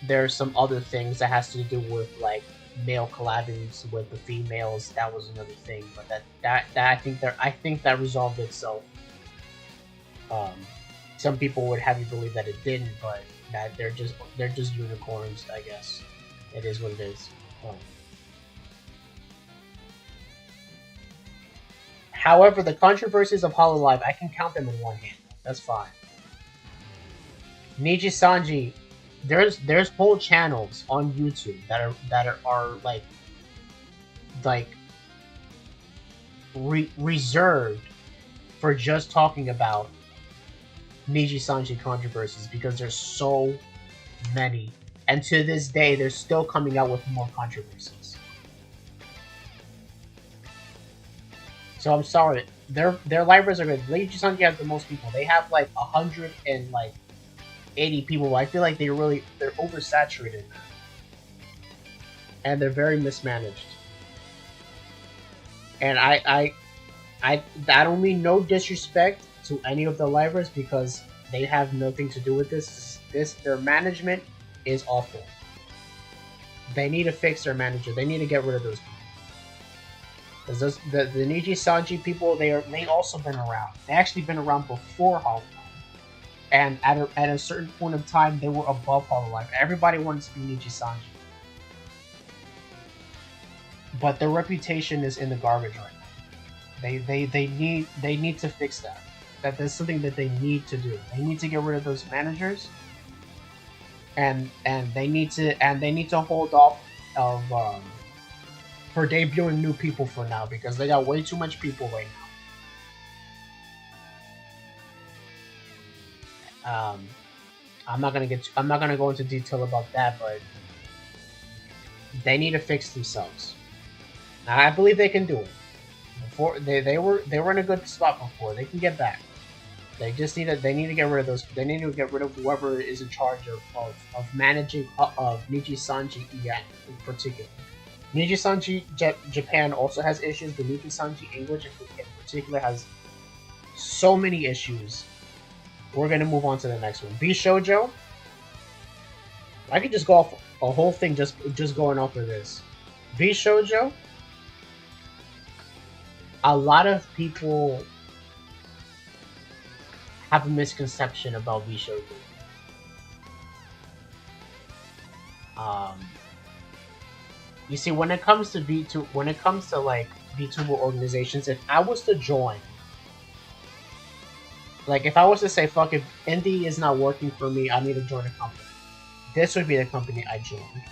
there's some other things that has to do with like male collabings with the females. That was another thing, but that I think that resolved itself. Some people would have you believe that it didn't, but that they're just unicorns, I guess. It is what it is. However, the controversies of Hololive, I can count them in one hand. That's fine. Neji Sanji, there's whole channels on YouTube that are reserved for just talking about Neji Sanji controversies, because there's so many, and to this day they're still coming out with more controversies. So I'm sorry, their libraries are good. Neji Sanji has the most people. They have like 180 people. I feel like they're oversaturated, and they're very mismanaged. And I don't mean no disrespect to any of the libraries because they have nothing to do with this. Their management is awful. They need to fix their manager. They need to get rid of those people. Because the Niji Sanji people, they also been around. They actually been around before Hololive. And at a certain point of time, they were above Hololive. Everybody wanted to be Niji Sanji. But their reputation is in the garbage right now. They need to fix that. That's something that they need to do. They need to get rid of those managers. And they need to hold off of for debuting new people for now because they got way too much people right now. I'm not gonna go into detail about that, but they need to fix themselves. Now, I believe they can do it. Before they were in a good spot before. They can get back. They need to get rid of those. They need to get rid of whoever is in charge of managing of Niji Sanji in particular. Niji Sanji Japan also has issues, but Niji Sanji English in particular has so many issues. We're gonna move on to the next one. VShojo. I could just go off a whole thing just going off of this. VShojo. A lot of people have a misconception about VShojo. You see, when it comes to like VTuber organizations, if I was to join, like if I was to say, fuck it, indie is not working for me, I need to join a company. This would be the company I join.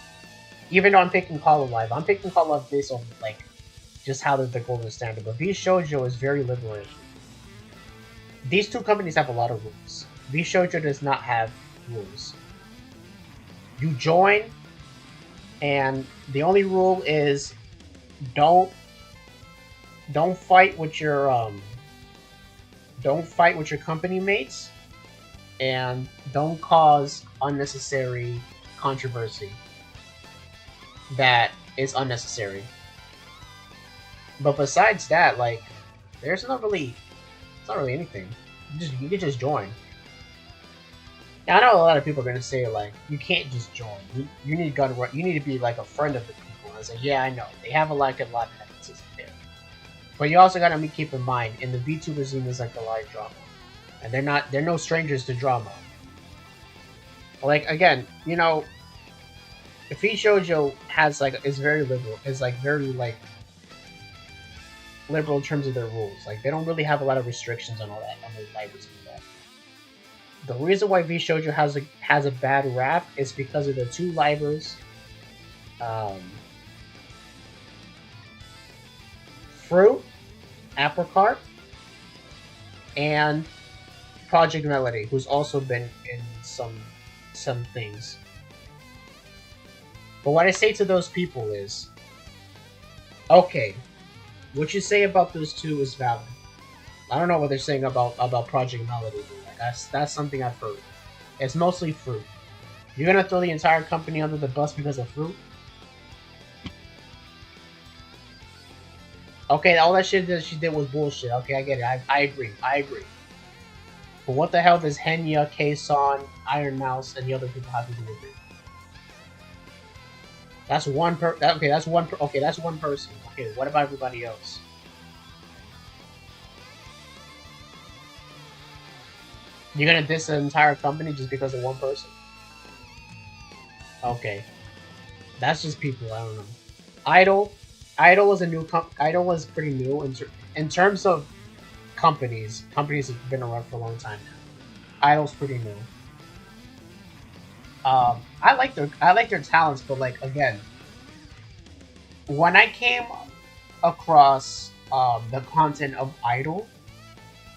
Even though I'm picking Hololive, I'm picking Hololive based on like just how the golden standard. But VShojo is very liberating. These two companies have a lot of rules. VShojo does not have rules. You join, and the only rule is don't fight with your company mates, and don't cause unnecessary controversy that is unnecessary. But besides that, like, it's not really anything. You can just join. Now, I know a lot of people are gonna say like you can't just join. You need to be like a friend of the people. I say, yeah, I know they have a lot of nepotism there, but you also gotta keep in mind in the VTuber scene there's like a lot of drama, and they're no strangers to drama. Like again, you know, if VShojo is very liberal, is like very like liberal in terms of their rules. Like they don't really have a lot of restrictions on all that on the libraries and that. The reason why VShojo has a bad rap is because of the two libraries, Fruit, Apricot, and Project Melody, who's also been in some things. But what I say to those people is, okay, what you say about those two is valid. I don't know what they're saying about Project Melody. Like that's something I've heard. It's mostly Fruit. You're gonna throw the entire company under the bus because of Fruit? Okay, all that shit that she did was bullshit. Okay, I get it. I agree. But what the hell does Henya, K-Son, Iron Mouse, and the other people have to do with it? That's one person. Okay, what about everybody else? You're gonna diss an entire company just because of one person? Okay, that's just people. I don't know. Idol was a new Idol was pretty new in terms of companies. Companies have been around for a long time now. Idol's pretty new. I like their talents, but like again, when I came across the content of Idol,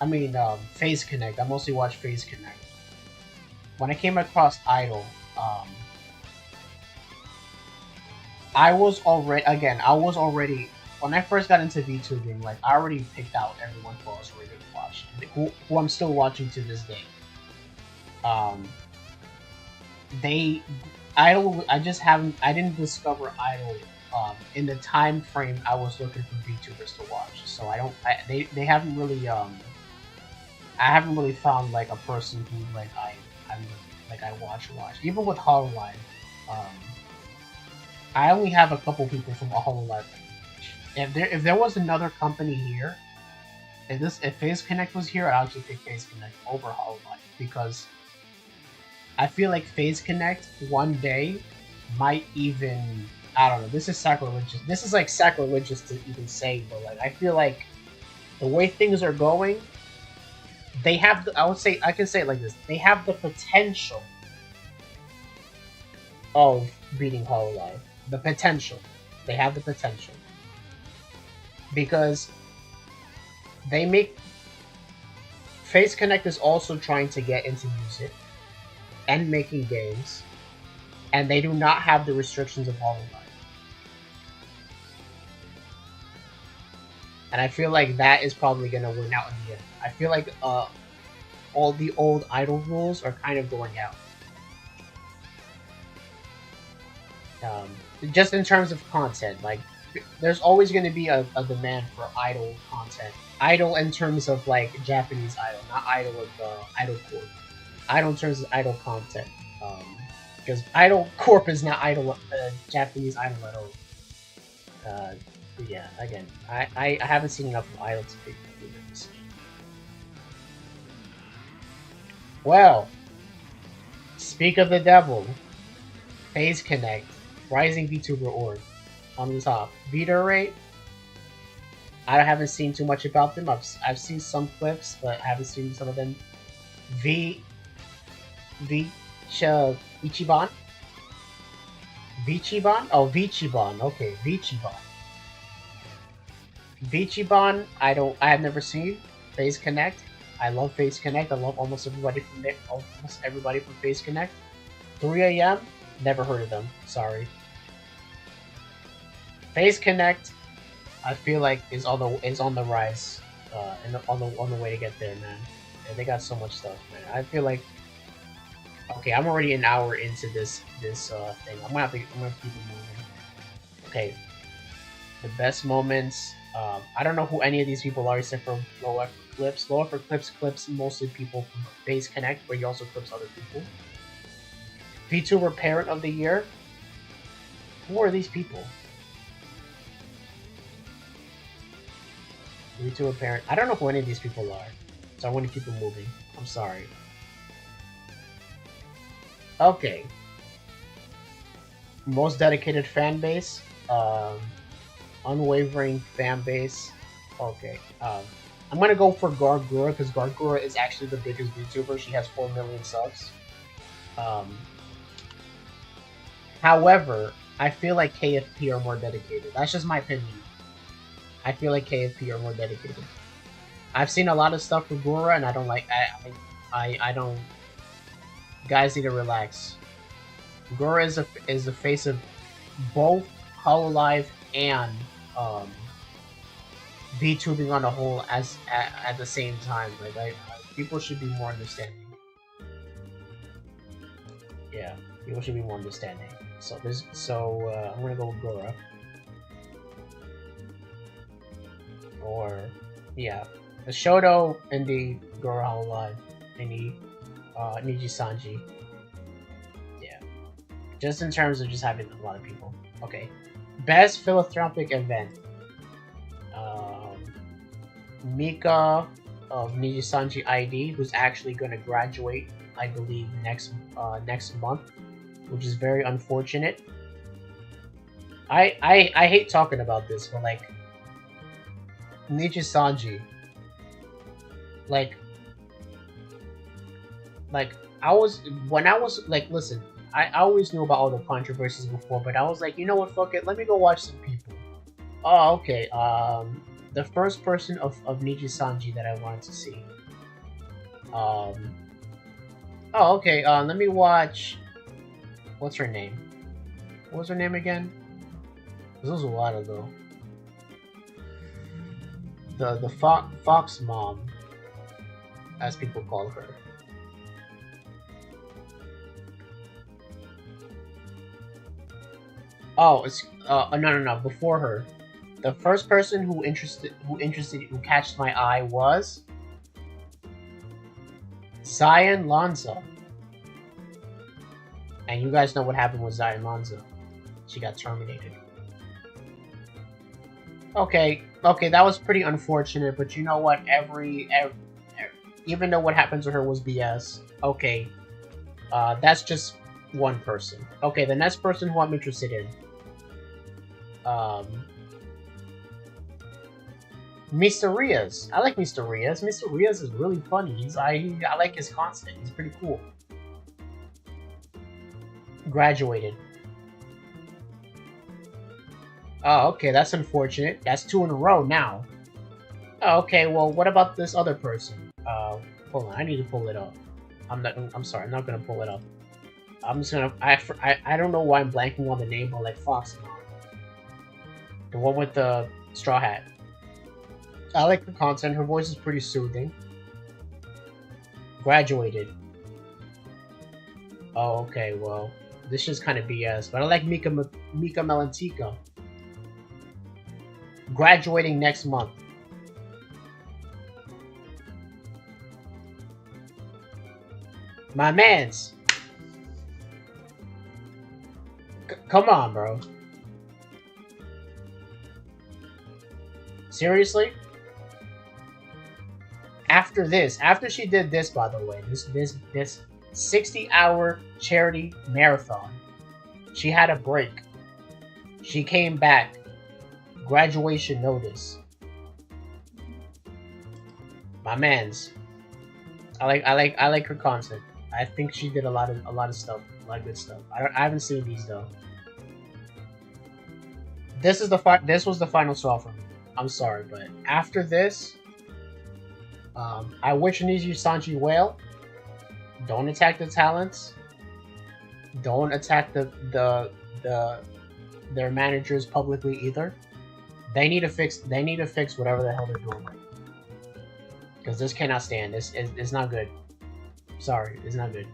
I mean Phase Connect. I mostly watch Phase Connect. When I came across Idol, I was already when I first got into VTubing, like I already picked out everyone who I was ready to watch, who I'm still watching to this day. I didn't discover Idol in the time frame I was looking for VTubers to watch, so they haven't really I haven't really found like a person who like I watch. Even with Hololive, um, I only have a couple people from a Hololive. If there was another company here, if Phase Connect was here, I'd actually pick Phase Connect over Hololive because I feel like Phase Connect one day might even, I don't know. This is sacrilegious. This is like sacrilegious to even say, but like I feel like the way things are going, they have. I can say it like this: they have the potential of beating Hololive. The potential. They have the potential because they make. Phase Connect is also trying to get into music and making games, and they do not have the restrictions of Hololive. And I feel like that is probably going to win out in the end. I feel like all the old idol rules are kind of going out. Just in terms of content, like there's always going to be a demand for idol content. Idol in terms of like Japanese idol, not idol of idol corp. Idol in terms of idol content. Because idol corp is not idol Japanese idol at all. Yeah, again, I haven't seen enough of idol to pick this. Well, speak of the devil, Phase Connect, Rising VTuber Org, on the top. Viewer rate, I haven't seen too much about them. I've seen some clips, but I haven't seen some of them. Ichiban? Vichiban? Oh, Vichiban. Okay, Vichiban. Vichiban, I have never seen. Phase Connect. I love Phase Connect. I love almost everybody from there. Almost everybody from Phase Connect. 3 AM, never heard of them. Sorry. Phase Connect, I feel like is on the rise, and on the way to get there, man. And they got so much stuff, man. I feel like, okay, I'm already an hour into this thing. I'm gonna keep it moving. Okay, the best moments. I don't know who any of these people are except for Lower for Clips. Lower for Clips mostly people from Phase Connect, but he also clips other people. VTuber Parent of the Year. Who are these people? VTuber Parent. I don't know who any of these people are, so I want to keep it moving. I'm sorry. Okay. Most dedicated fan base. Unwavering fan base. Okay. I'm gonna go for Gargura because Gargura is actually the biggest VTuber. She has 4 million subs. However, I feel like KFP are more dedicated. That's just my opinion. I feel like KFP are more dedicated. I've seen a lot of stuff with Gura, and I don't like. I don't. Guys need to relax. Gura is the face of both Hololive and VTubing on a whole at the same time. Like people should be more understanding. Yeah, people should be more understanding. So I'm gonna go with Gura. Or yeah, the Shoto and the Gura Hololive and the Niji Sanji. Yeah, just in terms of just having a lot of people. Okay, best philanthropic event. Mika of Niji Sanji ID, who's actually going to graduate, I believe, next month, which is very unfortunate. I hate talking about this, but like Niji Sanji, like I was listen, I always knew about all the controversies before, but I was like, you know what, fuck it, let me go watch some people. Oh, okay. The first person of Niji Sanji that I wanted to see. Oh, okay. Let me watch. What's her name? What was her name again? This was a while ago. The Fox Mom, as people call her. Oh, it's no. Before her, the first person who catched my eye was Zion Lonzo. And you guys know what happened with Zion Lonzo. She got terminated. Okay, that was pretty unfortunate, but you know what? Even though what happened to her was BS, okay, that's just one person. Okay, the next person who I'm interested in, Mr. Riaz. I like Mr. Riaz. Mr. Riaz is really funny. I like his content. He's pretty cool. Graduated. Oh, okay, that's unfortunate. That's 2 in a row now. Oh, okay, well, what about this other person? Hold on, I need to pull it up. I'm sorry, I'm not gonna pull it up. I'm just gonna, I don't know why I'm blanking on the name, but like Fox Mom. The one with the straw hat. I like her content, her voice is pretty soothing. Graduated. Oh, okay, well, this is kind of BS, but I like Mika Melantica. Graduating next month. My mans. Come on, bro. Seriously? After she did this, by the way, this 60-hour charity marathon, she had a break. She came back. Graduation notice. My mans. I like her content. I think she did a lot of stuff, a lot of good stuff. I haven't seen these though. This was the final straw for me. I'm sorry, but after this, I wish Niji Sanji well. Don't attack the talents. Don't attack their managers publicly either. They need to fix whatever the hell they're doing right. Because this cannot stand. It's not good. Sorry, it's not good.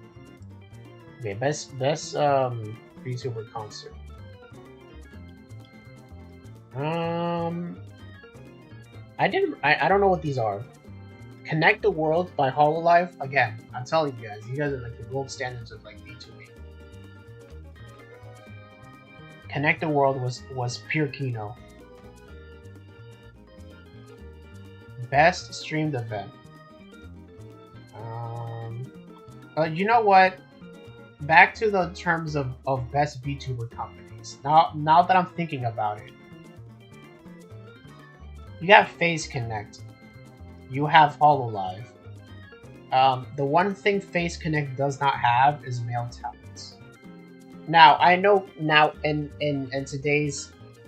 Okay, best VTuber concert. I don't know what these are. Connect the World by Hololive. Again, I'm telling you guys are like the gold standards of like VTubing. Connect the World was pure Kino. Best streamed event. You know what? Back to the terms of best VTuber companies. Now that I'm thinking about it, you have Phase Connect. You have Hololive. The one thing Phase Connect does not have is male talents. Now I know in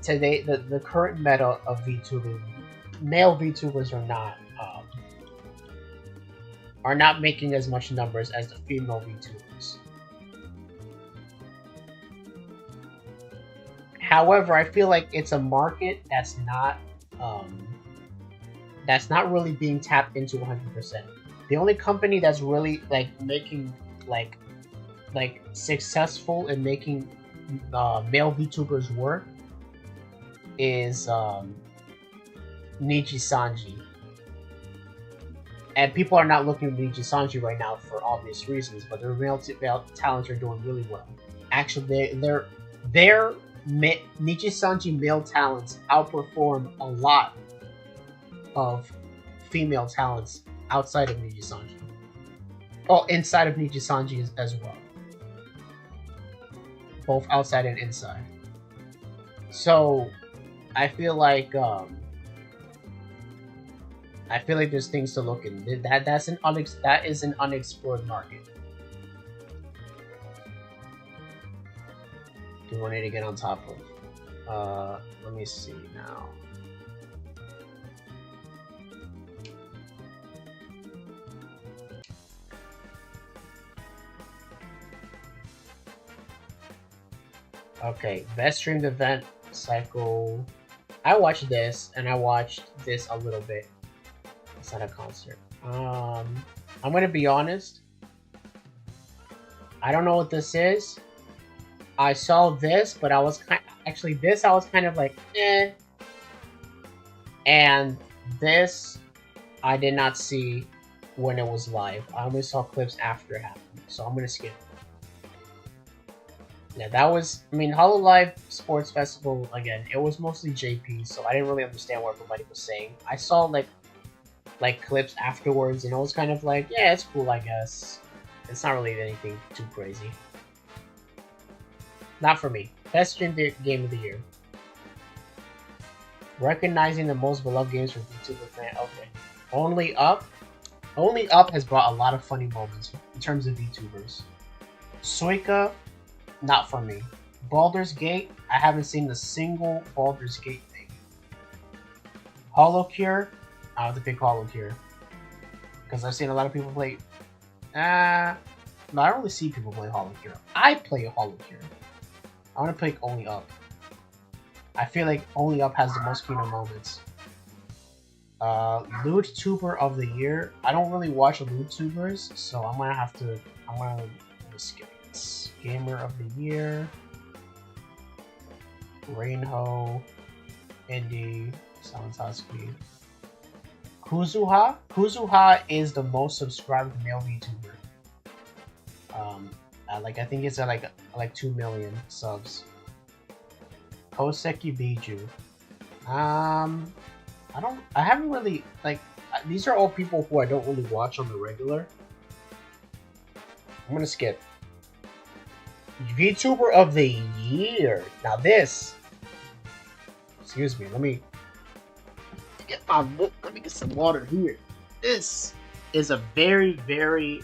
the current meta of VTubing, male VTubers are not making as much numbers as the female VTubers. However, I feel like it's a market that's not really being tapped into 100%. The only company that's really like making like successful in making male VTubers work is Niji Sanji. And people are not looking at Niji Sanji right now for obvious reasons, but their male talents are doing really well. Actually, their Niji Sanji male talents outperform a lot of female talents outside of Niji Sanji. Oh, inside of Niji Sanji as well. Both outside and inside. So, I feel like there's things to look in. That is an unexplored market. Do you want it to get on top of? Let me see now. Okay, best streamed event cycle. I watched this and I watched this a little bit. It's not a concert. I'm gonna be honest. I don't know what this is. I saw this, but I was kind of like, eh. And this, I did not see when it was live. I only saw clips after it happened, so I'm gonna skip. Yeah, that was. I mean, Hololive Sports Festival again. It was mostly JP, so I didn't really understand what everybody was saying. I saw like clips afterwards, and I was kind of like, yeah, it's cool, I guess. It's not really anything too crazy. Not for me. Best stream game of the year. Recognizing the most beloved games from VTuber fan. Okay. Only Up. Only Up has brought a lot of funny moments in terms of VTubers. Suika, not for me. Baldur's Gate, I haven't seen a single Baldur's Gate thing. Holocure, I have to pick Holocure. Because I've seen a lot of people play. No, I don't really see people play Holocure. I play Holocure. I want to pick Only Up. I feel like Only Up has the most keynote moments. LewdTuber of the year. I don't really watch LewdTubers, so I'm gonna have to. I'm gonna skip it. Gamer of the year. Rainho, Indy, Salantaski. Kuzuha. Kuzuha is the most subscribed male VTuber. I think it's at like 2 million subs. Koseki Biju. I haven't really these are all people who I don't really watch on the regular. I'm gonna skip. VTuber of the year. Now this. Excuse me. Let me get some water here. This is a very, very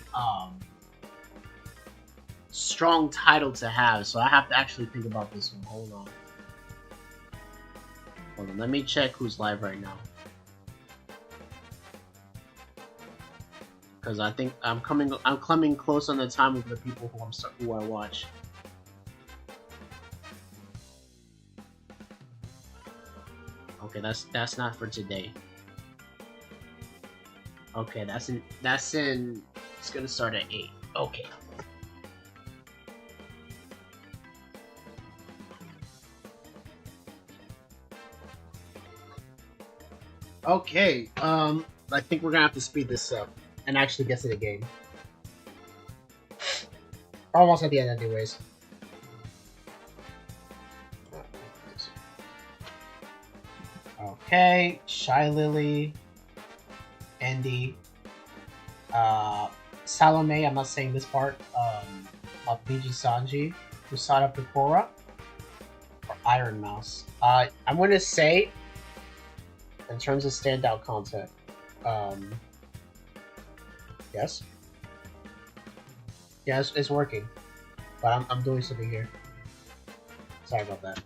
strong title to have, so I have to actually think about this one. Hold on. Let me check who's live right now. Because I think I'm coming close on the time with the people who I watch. Okay, that's not for today. Okay, that's in it's gonna start at 8. Okay. Okay, I think we're gonna have to speed this up and actually get to the game. Almost at the end anyways. Okay, Shy Lily, Andy, Salome, I'm not saying this part, Biji Sanji, Usada Picora, or Iron Mouse. I'm gonna say, in terms of standout content, yes. Yeah, it's working. But I'm doing something here. Sorry about that.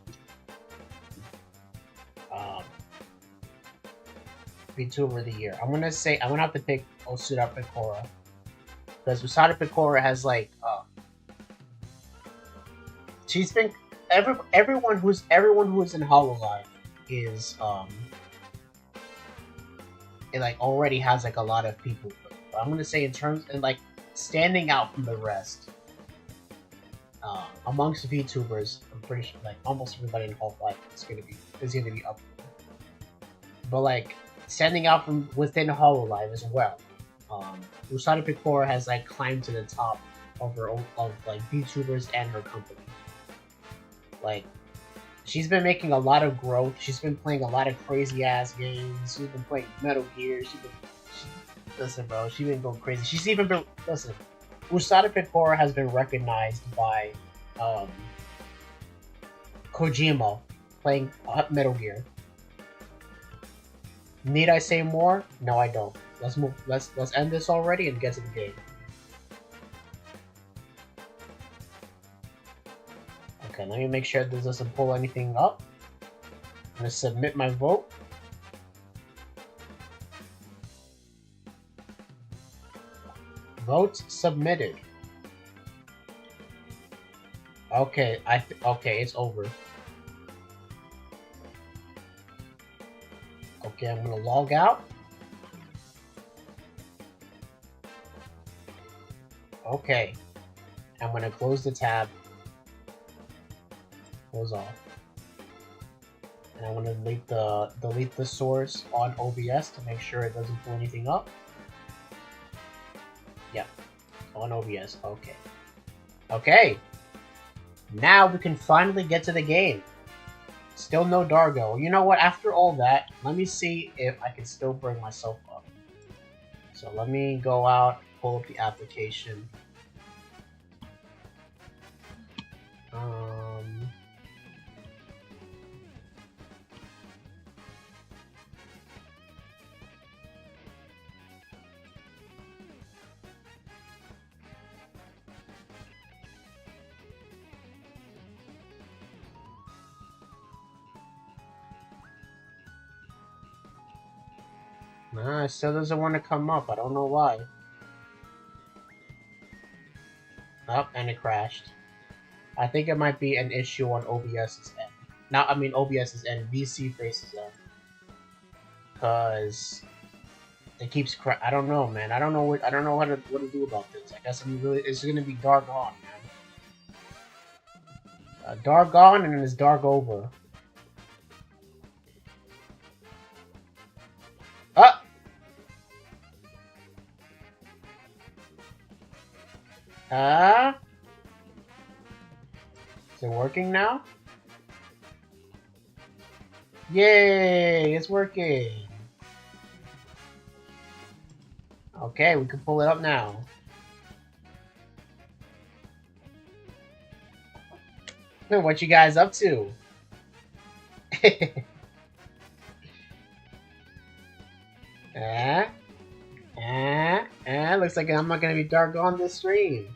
VTuber of the year. I'm gonna have to pick Usada Picora. Because Usada Picora has she's been everyone who's in Hololive is it already has a lot of people. But I'm gonna say in terms and standing out from the rest amongst VTubers, I'm pretty sure almost everybody in Hololive is gonna be up. But standing out from within Hololive as well, Usada Picora has climbed to the top of VTubers and her company. She's been making a lot of growth. She's been playing a lot of crazy ass games. She's been playing Metal Gear. Listen, bro. She's been going crazy. She's even been Usada Picora has been recognized by Kojima playing Metal Gear. Need I say more? No, I don't. Let's move. Let's end this already and get to the game. Okay, let me make sure this doesn't pull anything up. I'm gonna submit my vote. Vote submitted. Okay, okay, it's over. Okay, I'm gonna log out. Okay, I'm gonna close the tab. Close off. And I'm gonna delete the source on OBS to make sure it doesn't pull anything up. Yep. On OBS. Okay. Okay. Now we can finally get to the game. Still no Dargo. You know what? After all that, let me see if I can still bring myself up. So let me go out, pull up the application. Nah, it still doesn't want to come up. I don't know why. Oh, and it crashed. I think it might be an issue on OBS's end. Now, I mean OBS's end, VC Face's end. Cause it keeps I don't know, man. I don't know what to do about this. I guess it's gonna be Dargone, man. Dargone and then it's Dark over. Ah! Is it working now? Yay! It's working! Okay, we can pull it up now. What you guys up to? Looks like I'm not gonna be dark on this stream.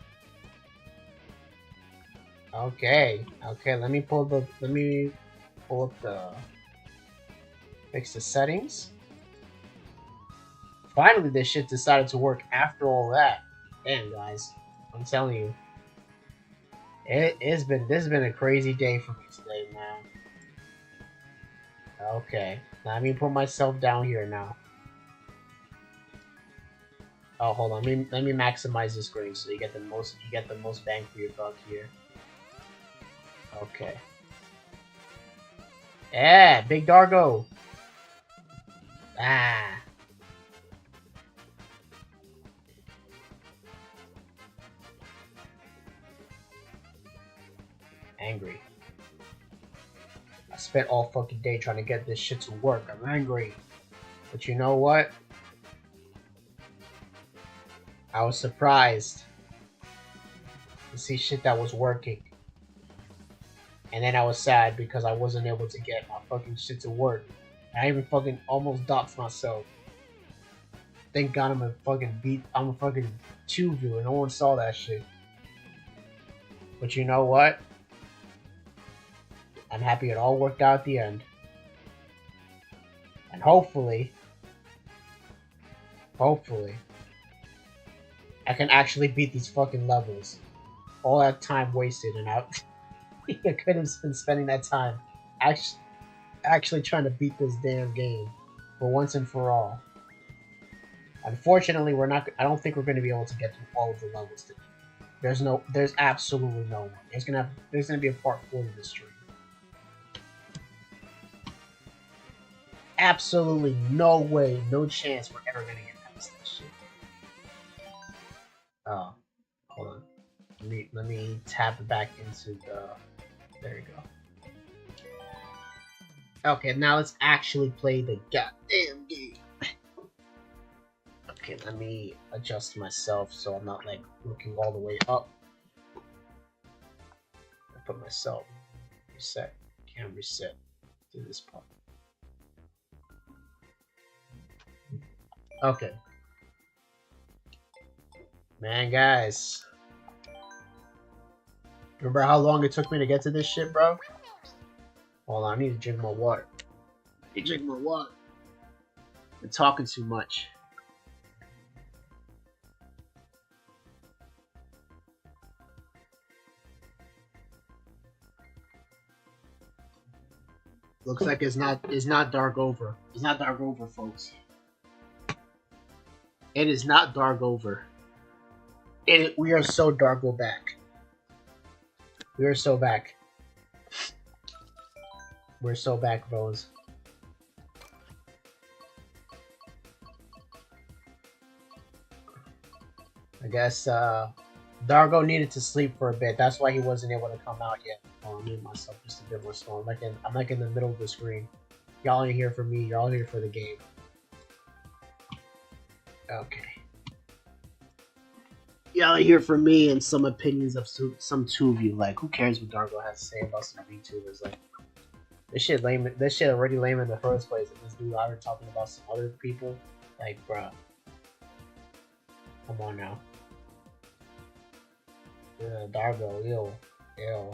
Okay, let me pull up the fix the settings. Finally, this shit decided to work after all that. Damn, guys, I'm telling you, this has been a crazy day for me today, man. Okay, let me put myself down here now. Oh, hold on. Let me maximize the screen so you get the most bang for your buck here. Okay. Yeah, big Dargo. Ah. Angry. I spent all fucking day trying to get this shit to work. I'm angry. But you know what? I was surprised to see shit that was working. And then I was sad because I wasn't able to get my fucking shit to work. I even fucking almost doxed myself. Thank God I'm a fucking tuber. No one saw that shit. But you know what? I'm happy it all worked out at the end. And hopefully, I can actually beat these fucking levels. All that time wasted and I could have been spending that time actually trying to beat this damn game for once and for all. Unfortunately, I don't think we're going to be able to get through all of the levels today. There's absolutely no one. There's gonna be a part 4 of this stream. Absolutely no way, no chance we're ever gonna get past that shit. Oh, hold on. Let me tap back into the. There you go. Okay, now let's actually play the goddamn game. Okay, let me adjust myself so I'm not like looking all the way up. I put myself reset. Can't reset to this part. Okay. Man, guys. Remember how long it took me to get to this shit, bro? Hold on, I need to drink more water. I need to drink more water. I'm talking too much. Looks like it's not dark over. It's not dark over, folks. It is not dark over. We are so Dargo back. We are so back. We're so back, bros. I guess Dargo needed to sleep for a bit. That's why he wasn't able to come out yet. Oh, I made myself just a bit more small. I'm like in the middle of the screen. Y'all ain't here for me. Y'all here for the game. Okay. Y'all here for me and some opinions of some two of you. Like, who cares what Dargo has to say about some VTubers? Like, this shit lame. This shit already lame in the first place. And this dude out here talking about some other people. Like, bruh. Come on now. Yeah, Dargo, ew.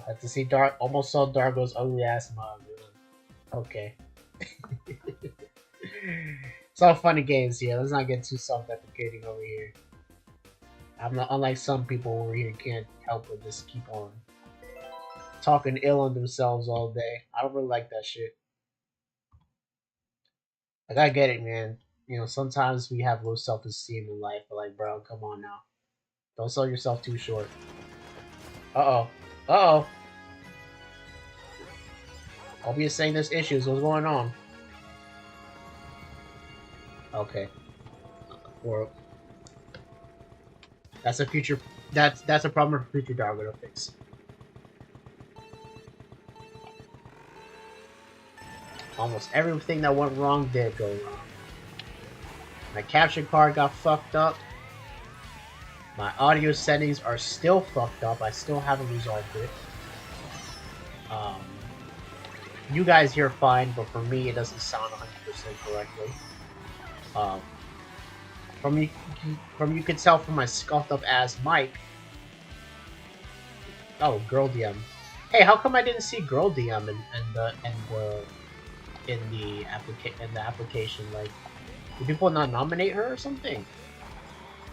Had to see almost saw Dargo's ugly ass mug. Okay. It's all fun and games here. Let's not get too self-deprecating over here. I'm not unlike some people over here can't help but just keep on talking ill on themselves all day. I don't really like that shit. Like, I get it, man. You know, sometimes we have low self-esteem in life, but like, bro, come on now. Don't sell yourself too short. Uh-oh. Uh-oh. Albeit saying there's issues. What's going on? Okay. Or that's a future. That's a problem for future Dargo to fix. Almost everything that went wrong did go wrong. My capture card got fucked up. My audio settings are still fucked up. I still haven't resolved it. You guys hear fine, but for me, it doesn't sound 100% correctly. From you can tell from my scuffed up ass mic. Oh, girl DM. Hey, how come I didn't see girl DM in the application? Like, do people not nominate her or something?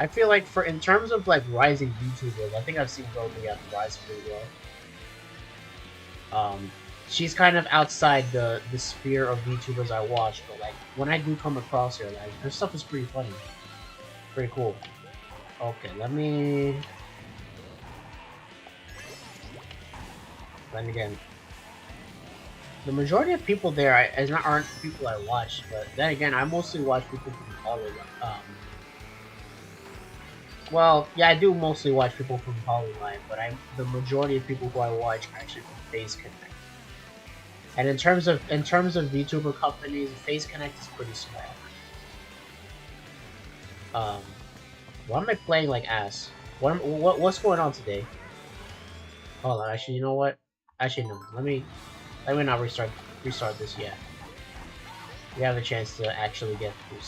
I feel like in terms of like rising YouTubers, I think I've seen girl DM rise pretty well. She's kind of outside the sphere of VTubers I watch, but like when I do come across her, like her stuff is pretty funny, pretty cool. Okay, let me. Then again, the majority of people there aren't people I watch, but then again, I mostly watch people from college. Well, yeah, I do mostly watch people from Polyline, but the majority of people who I watch are actually from Face Connect. And in terms of VTuber companies, Face Connect is pretty small. Why am I playing like ass? What's going on today? Hold on, actually, you know what? Actually, no. Let me not restart this yet. We have a chance to actually get through.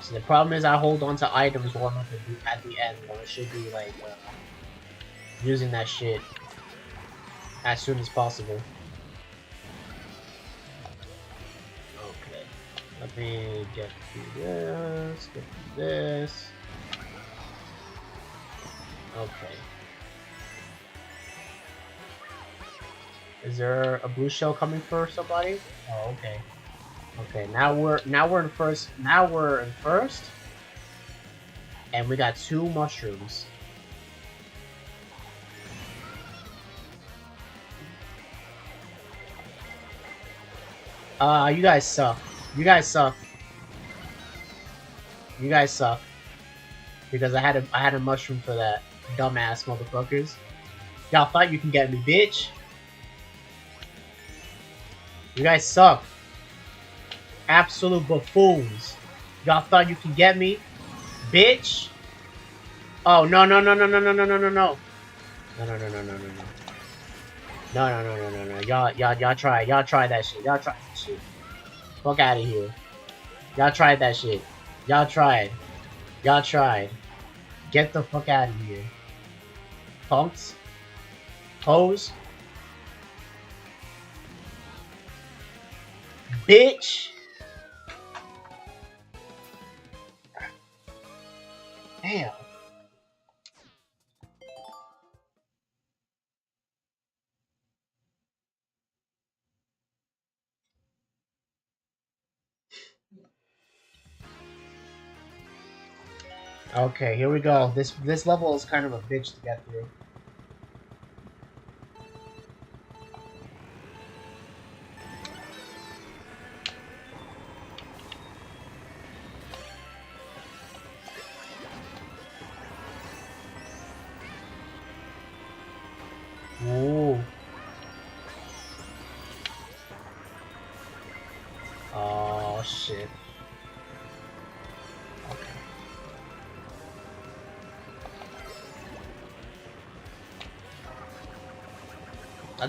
So the problem is I hold on to items while I'm at the end when I should be like using that shit as soon as possible. Okay, let me get through this. Get through this. Okay. Is there a blue shell coming for somebody? Oh, okay. Okay, now we're in first. Now we're in first, and we got 2 mushrooms. You guys suck. You guys suck. You guys suck. Because I had a mushroom for that, dumbass motherfuckers. Y'all thought you can get me, bitch. You guys suck. Absolute buffoons. Y'all thought you can get me, bitch. Oh no. No. Y'all try that shit. Fuck out of here. Y'all tried that shit. Y'all tried. Get the fuck out of here. Punks. Hoes. Bitch. Damn. Okay, here we go. This level is kind of a bitch to get through.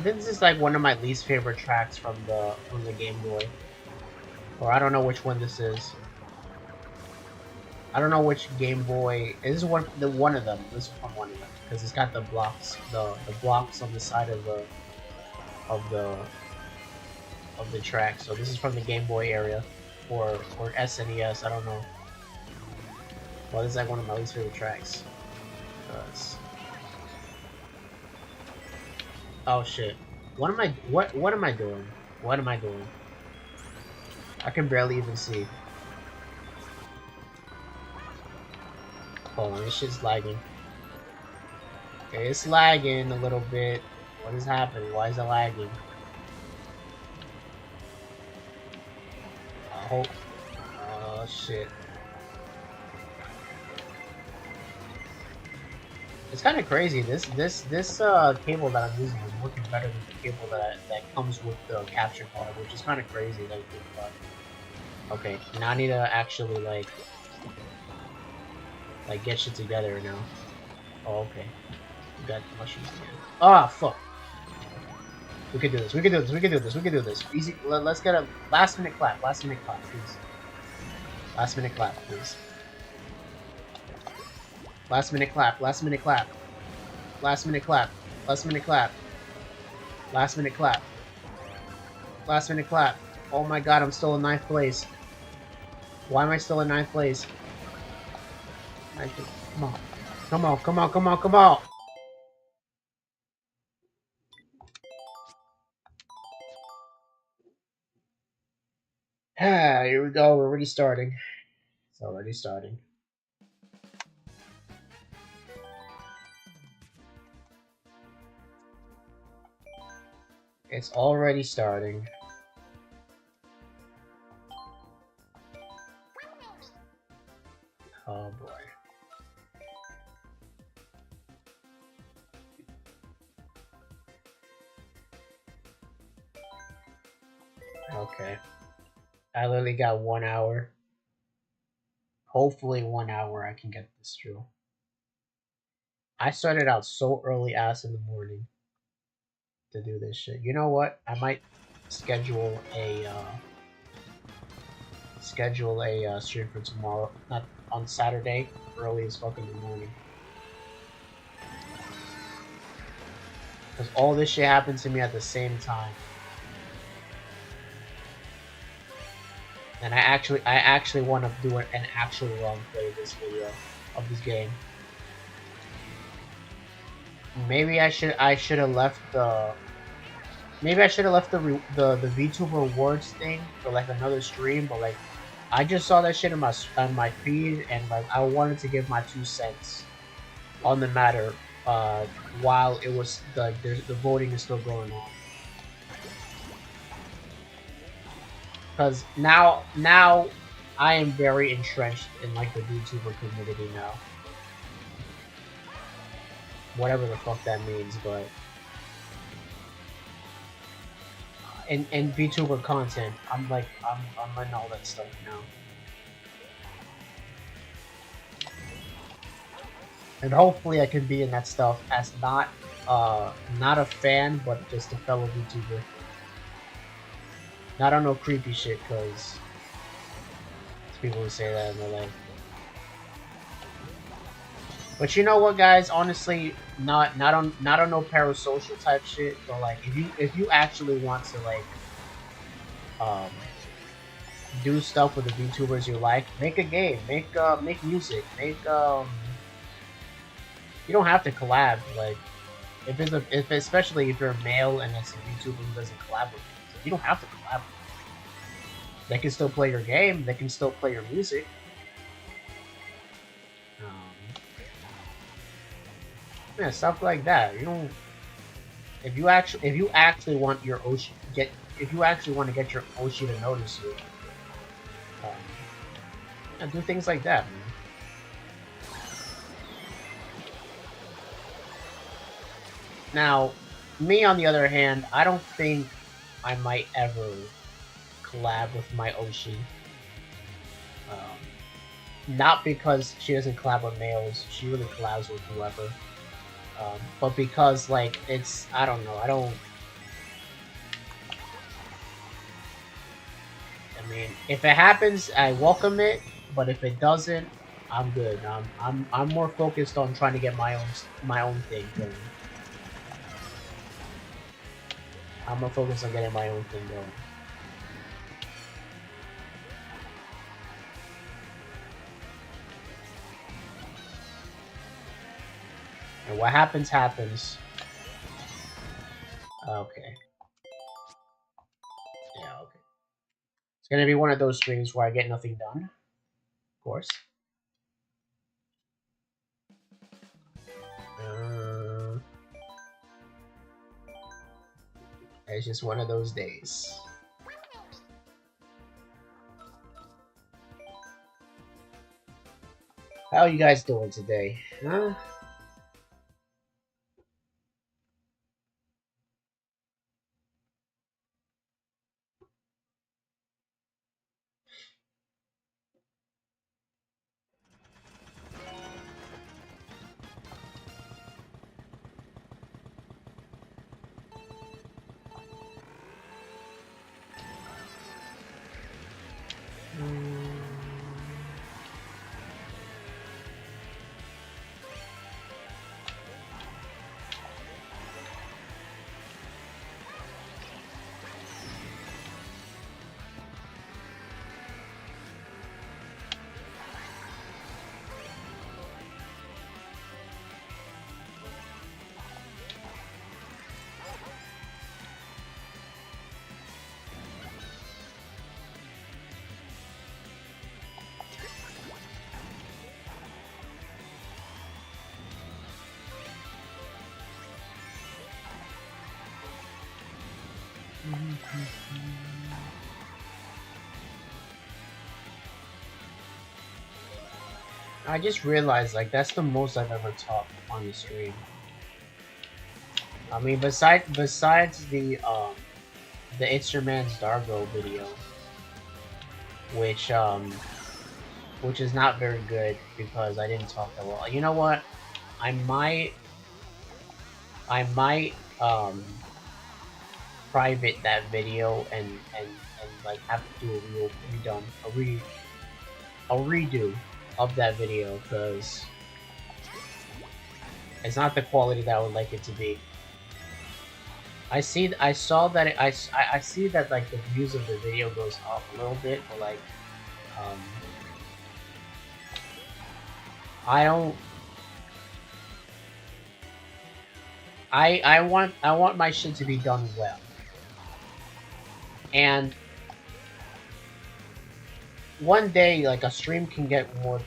This is like one of my least favorite tracks from the Game Boy. Or I don't know which one this is. I don't know which Game Boy. This is one of them. This is from one of them because it's got the blocks, the blocks on the side of the track. So this is from the Game Boy area, or SNES. I don't know. Well, this is like one of my least favorite tracks. Oh shit! What am I doing? What am I doing? I can barely even see. Hold on, this shit's lagging. Okay, it's lagging a little bit. What is happening? Why is it lagging? I hope. Oh shit. It's kind of crazy. This cable that I'm using is working better than the cable that comes with the capture card, which is kind of crazy that you think about it. Okay, now I need to actually like get shit together now. Oh, okay. We got mushrooms again. Ah, fuck. We can do this. We can do this. We can do this. We can do this. Easy. Let's get a last minute clap. Last minute clap, please. Last minute clap, please. Last minute clap. Last minute clap. Last minute clap. Last minute clap. Last minute clap. Last minute clap. Oh my god, I'm still in 9th place. Why am I still in 9th place? Come on. Come on, come on, come on, come on! Ah, here we go. We're already starting. It's already starting. It's already starting. Oh boy. Okay. I literally got 1 hour. Hopefully 1 hour I can get this through. I started out so early ass in the morning to do this shit. You know what? I might schedule a stream for tomorrow. Not on Saturday, early as fuck in the morning. Because all this shit happened to me at the same time. And I actually want to do an actual long play of this video of this game. Maybe I should have left the the VTuber awards thing for like another stream, but like I just saw that shit on my feed, and like I wanted to give my 2 cents on the matter while it was the voting is still going on. Because now I am very entrenched in like the VTuber community now. Whatever the fuck that means, but in VTuber content, I'm in all that stuff now. And hopefully I can be in that stuff as not a fan, but just a fellow VTuber. Not on no creepy shit, because people who say that in their life. But you know what, guys? Honestly, not on no parasocial type shit. But like, if you actually want to like do stuff with the VTubers you like, make a game, make music, make You don't have to collab. Like, especially if you're a male and it's a VTuber who doesn't collab with you, you don't have to collab. They can still play your game. They can still play your music. Yeah, stuff like that. You don't. If you actually want your Oshi if you actually want to get your Oshi to notice you, yeah, do things like that, man. Now, me on the other hand, I don't think I might ever collab with my Oshi. Not because she doesn't collab with males, she really collabs with whoever. But because like I don't know, I mean, if it happens, I welcome it. But if it doesn't, I'm good. I'm more focused on trying to get my own thing going. I'm more focused on getting my own thing going. And what happens, happens. Okay. Yeah, okay. It's gonna be one of those streams where I get nothing done. Of course. It's just one of those days. How are you guys doing today? Huh? I just realized, like, that's the most I've ever talked on the stream. I mean, besides the Instruments Dargo video, which is not very good because I didn't talk that well. You know what? I might private that video and like have to do a redo of that video because it's not the quality that I would like it to be. I see that like the views of the video goes up a little bit, but like I want my shit to be done well. And one day, like, a stream can get more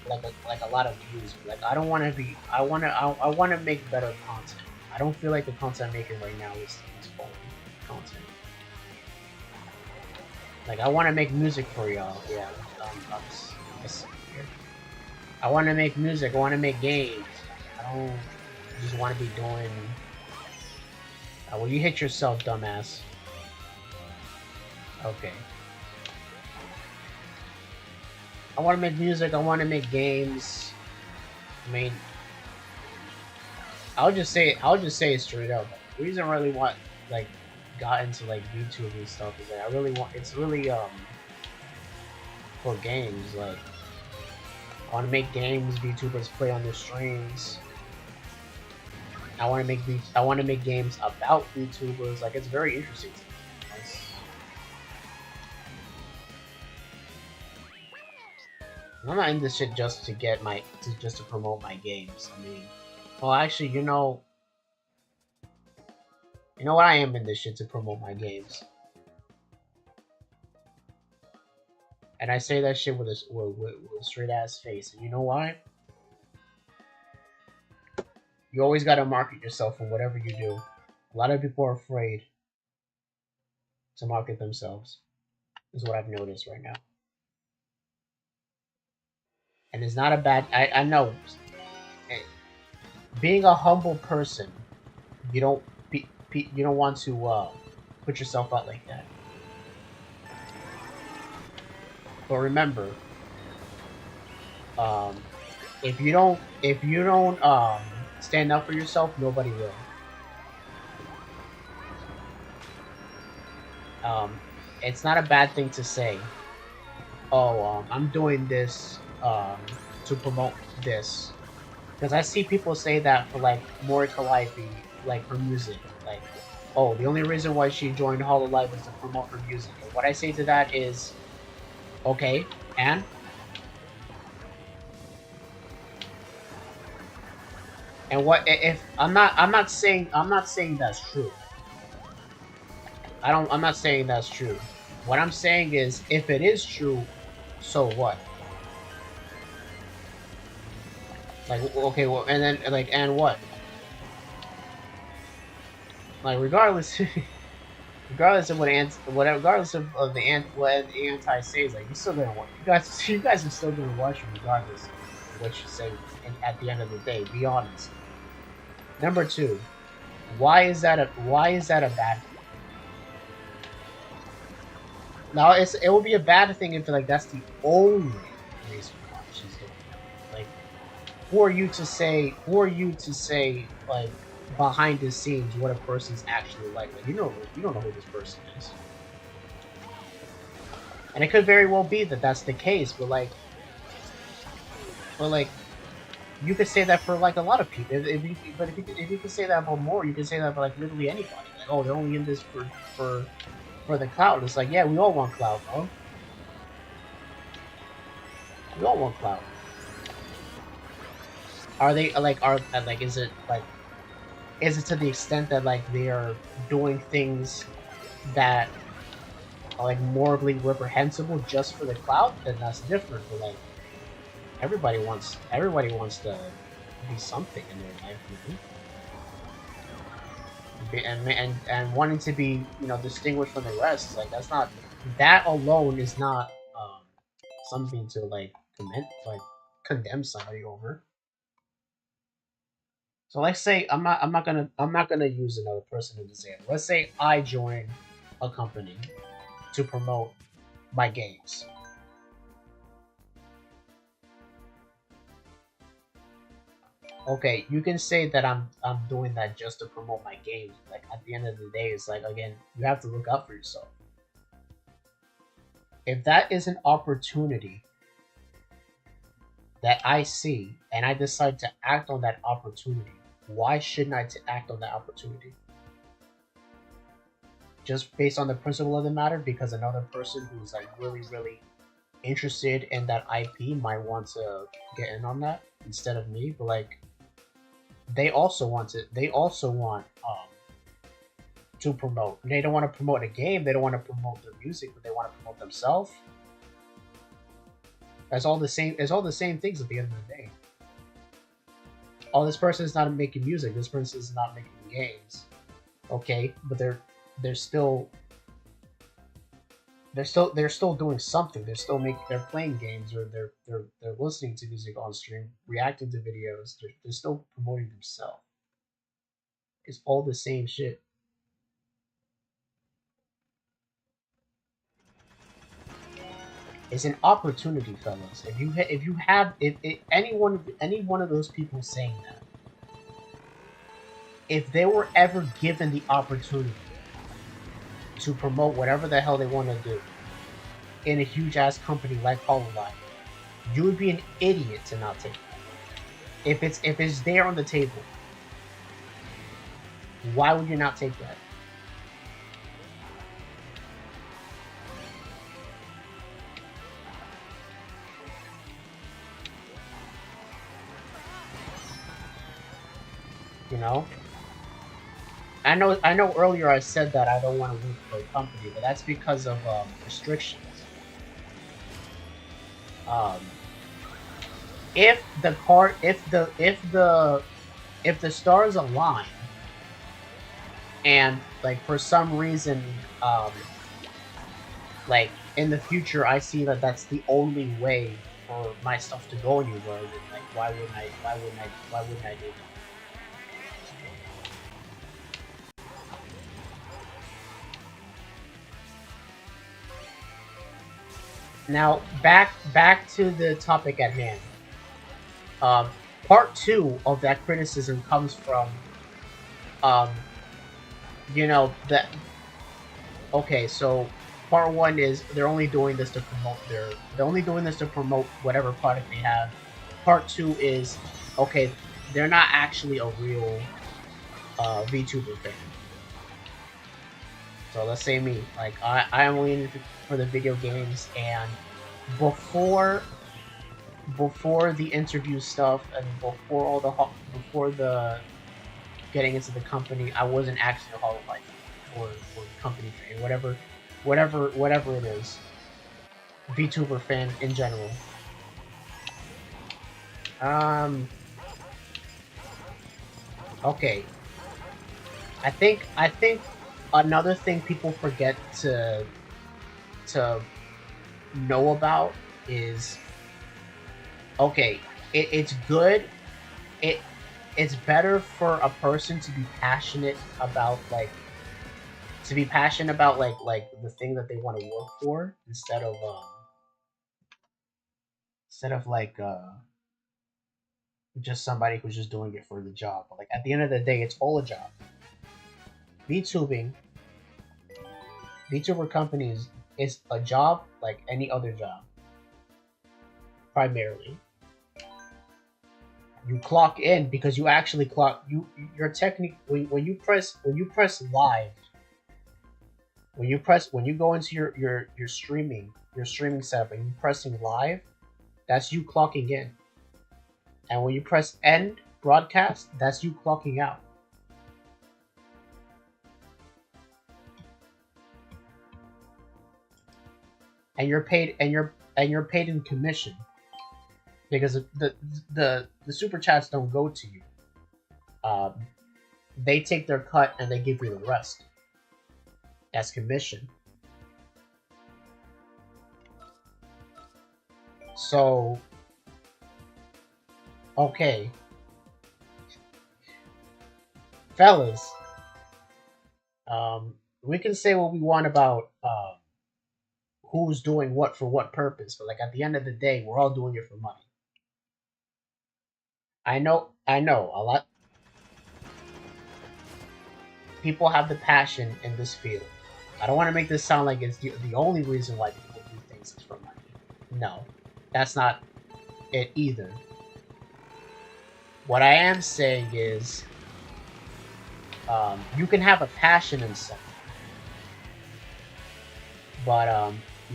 like a lot of views. Like, I don't want to be. I want to make better content. I don't feel like the content I'm making right now is quality content. Like, I want to make music for y'all. Yeah. I want to make music. I want to make games. I don't just want to be doing. Well, you hit yourself, dumbass. Okay. I want to make music. I want to make games. I mean, I'll just say it straight up. The reason I really got into like YouTube and stuff is that I really want. It's really for games. Like, I want to make games VTubers play on their streams. I want to make games about VTubers. Like, it's very interesting to me. I'm not in this shit just to get just to promote my games. I mean, well, actually, you know what? I am in this shit to promote my games, and I say that shit with a straight ass face. And you know why? You always gotta market yourself in whatever you do. A lot of people are afraid to market themselves. Is what I've noticed right now. And it's not a bad. I know. Being a humble person, you don't want to put yourself out like that. But remember, if you don't stand up for yourself, nobody will. It's not a bad thing to say. oh, I'm doing this to promote this. Because I see people say that for like Mori Calliope, like her music. Like, oh, the only reason why she joined Hololive was to promote her music. And what I say to that is, okay, and what if I'm not saying that's true. I'm not saying that's true. What I'm saying is, if it is true, so what? Like, okay, well, and then like, and what? Like, regardless, regardless of regardless of what the anti says, like, you still gonna watch. You guys are still gonna watch regardless of what you say. And at the end of the day, be honest. Number two, why is that a bad thing? Now, it will be a bad thing if like that's the only reason why she's doing it. Like, for you to say like behind the scenes what a person's actually like you don't know who this person is, and it could very well be that that's the case, but like you could say that for like a lot of people. If you could say that about more, you could say that for like literally anybody. Like, oh, they're only in this for the clout. It's like, yeah, we all want clout, bro. We all want clout. Are they like is it to the extent that like they are doing things that are like morally reprehensible just for the clout? Then that's different. But like everybody wants to be something in their life, and wanting to be distinguished from the rest. Like that alone is not something to like condemn somebody over. So let's say I'm not gonna use another person as an example. Let's say I join a company to promote my games. Okay, you can say that I'm doing that just to promote my games. Like at the end of the day, it's like, again, you have to look out for yourself. If that is an opportunity that I see and I decide to act on that opportunity, why shouldn't I act on that opportunity? Just based on the principle of the matter, because another person who's like really interested in that IP might want to get in on that instead of me, but like they also want to promote. They don't want to promote a game, they don't want to promote their music, but they want to promote themselves. It's all the same things at the end of the day. Oh, this person is not making music, this person is not making games. Okay, but they're still doing something. They're playing games, or they're listening to music on stream, reacting to videos. They're still promoting themselves. It's all the same shit. It's an opportunity, fellas. If any one of those people saying that, if they were ever given the opportunity to promote whatever the hell they want to do in a huge ass company like Hololive, you would be an idiot to not take it. If it's there on the table, why would you not take that? You know? I know earlier I said that I don't want to work for a company, but that's because of restrictions. Um, if the part if the stars align, and like for some reason, like in the future, I see that that's the only way for my stuff to go anywhere, then like why wouldn't I do that? Now back to the topic at hand. Um, Part two of that criticism comes from um, that. Okay, so part one is they're only doing this to promote whatever product they have. Part two is, okay, they're not actually a real VTuber fan. So let's say me, like I am only in it for the video games, and before the interview stuff and before the getting into the company, I wasn't actually a Hollow Life or company fan, whatever it is, VTuber fan in general. Okay. I think another thing people forget to know about is, okay, it's good. It's better for a person to be passionate about like the thing that they want to work for instead of just somebody who's just doing it for the job. But like at the end of the day, it's all a job. VTubing, VTuber companies is a job like any other job. Primarily, you clock in because you actually clock. Your technique when you press live. When you go into your streaming setup and you pressing live, that's you clocking in. And when you press end broadcast, that's you clocking out. And you're paid in commission. Because the super chats don't go to you. They take their cut and they give you the rest. That's commission. So, okay, fellas, we can say what we want about who's doing what for what purpose, but like at the end of the day, we're all doing it for money. I know, a lot people have the passion in this field. I don't want to make this sound like it's the only reason why people do things is for money. No, that's not it either. What I am saying is, you can have a passion in something, but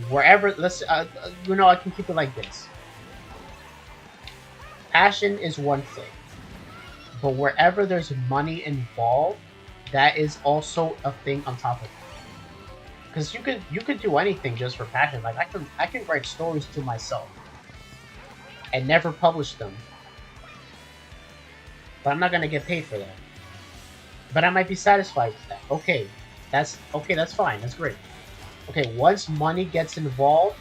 wherever I can keep it like this. Passion is one thing, but wherever there's money involved, that is also a thing on top of it. Because you could do anything just for passion. Like I can write stories to myself and never publish them, but I'm not gonna get paid for that. But I might be satisfied with that. Okay, that's fine. That's great. Okay, once money gets involved,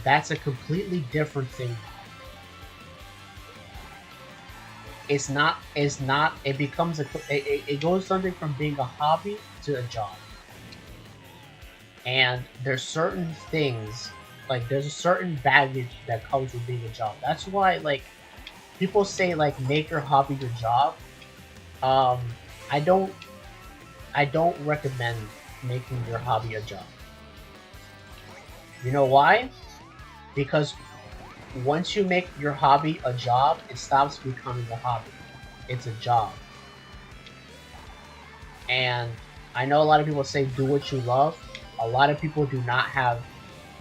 that's a completely different thing. It becomes it goes something from being a hobby to a job. And there's certain things, like there's a certain baggage that comes with being a job. That's why like people say like make your hobby your job. I don't recommend making your hobby a job. You know why? Because once you make your hobby a job, it stops becoming a hobby. It's a job. And I know a lot of people say do what you love. A lot of people do not have.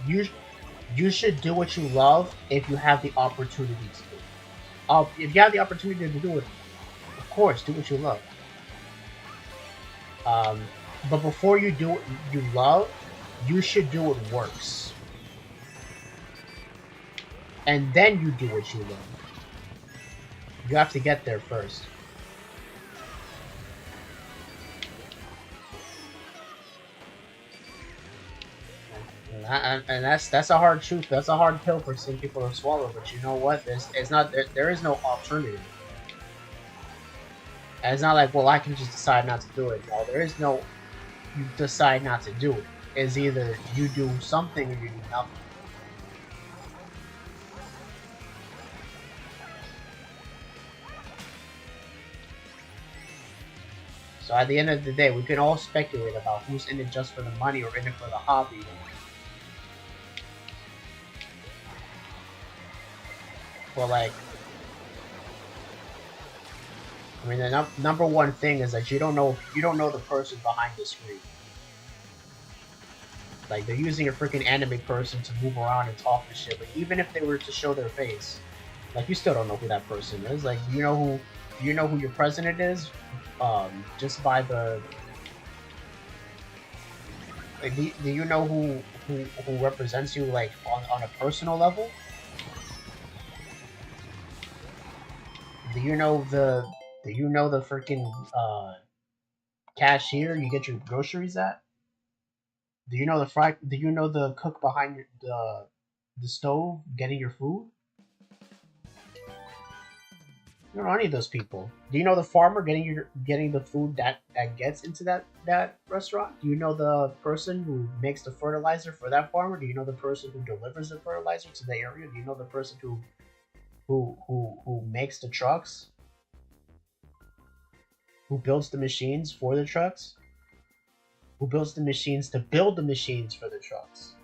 You should do what you love if you have the opportunity to do it. If you have the opportunity to do it, of course, do what you love. But before you do what you love, you should do what works. And then you do what you love. You have to get there first. And that's a hard truth. That's a hard pill for some people to swallow. But you know what? There is no alternative. And it's not like, well, I can just decide not to do it. No, there is no. You decide not to do it. It's either you do something or you do nothing. So at the end of the day, we can all speculate about who's in it just for the money or in it for the hobby. But like, I mean, the number one thing is that you don't know the person behind the screen. Like, they're using a freaking anime person to move around and talk and shit. But even if they were to show their face, like, you still don't know who that person is. Like, do you know who your president is? Just by the, like, do you know who represents you, like, on a personal level? Do you know the freaking cashier you get your groceries at? Do you know the cook behind the stove getting your food? You don't know any of those people. Do you know the farmer getting the food that gets into that restaurant? Do you know the person who makes the fertilizer for that farmer? Do you know the person who delivers the fertilizer to the area? Do you know the person who makes the trucks? Who builds the machines for the trucks? Who builds the machines to build the machines for the trucks?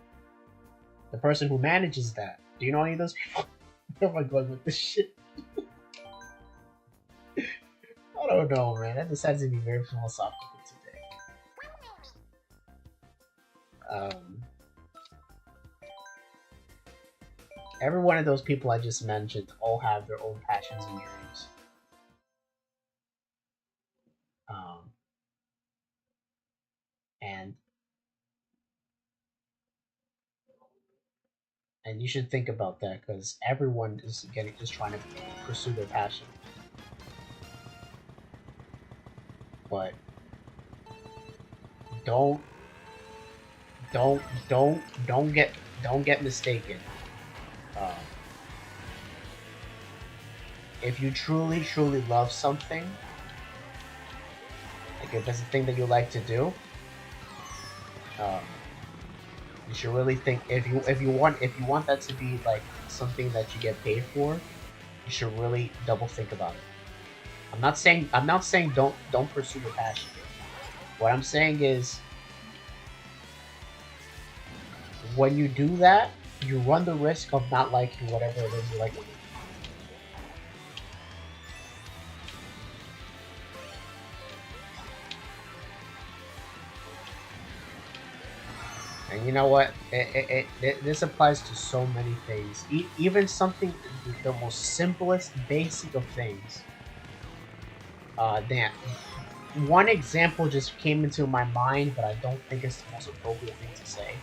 The person who manages that. Do you know any of those people? Where am I going with this shit? I don't know, man. That decides to be very philosophical today. Every one of those people I just mentioned all have their own passions and dreams. And you should think about that, because everyone is just trying to pursue their passion. But don't get mistaken. If you truly love something, like if it's a thing that you like to do, you should really think, if you want that to be like something that you get paid for, you should really double think about it. I'm not saying don't pursue your passion. What I'm saying is, when you do that, you run the risk of not liking whatever it is you like to do. And you know what? This applies to so many things. Even something, the most simplest, basic of things. Damn. One example just came into my mind, but I don't think it's the most appropriate thing to say.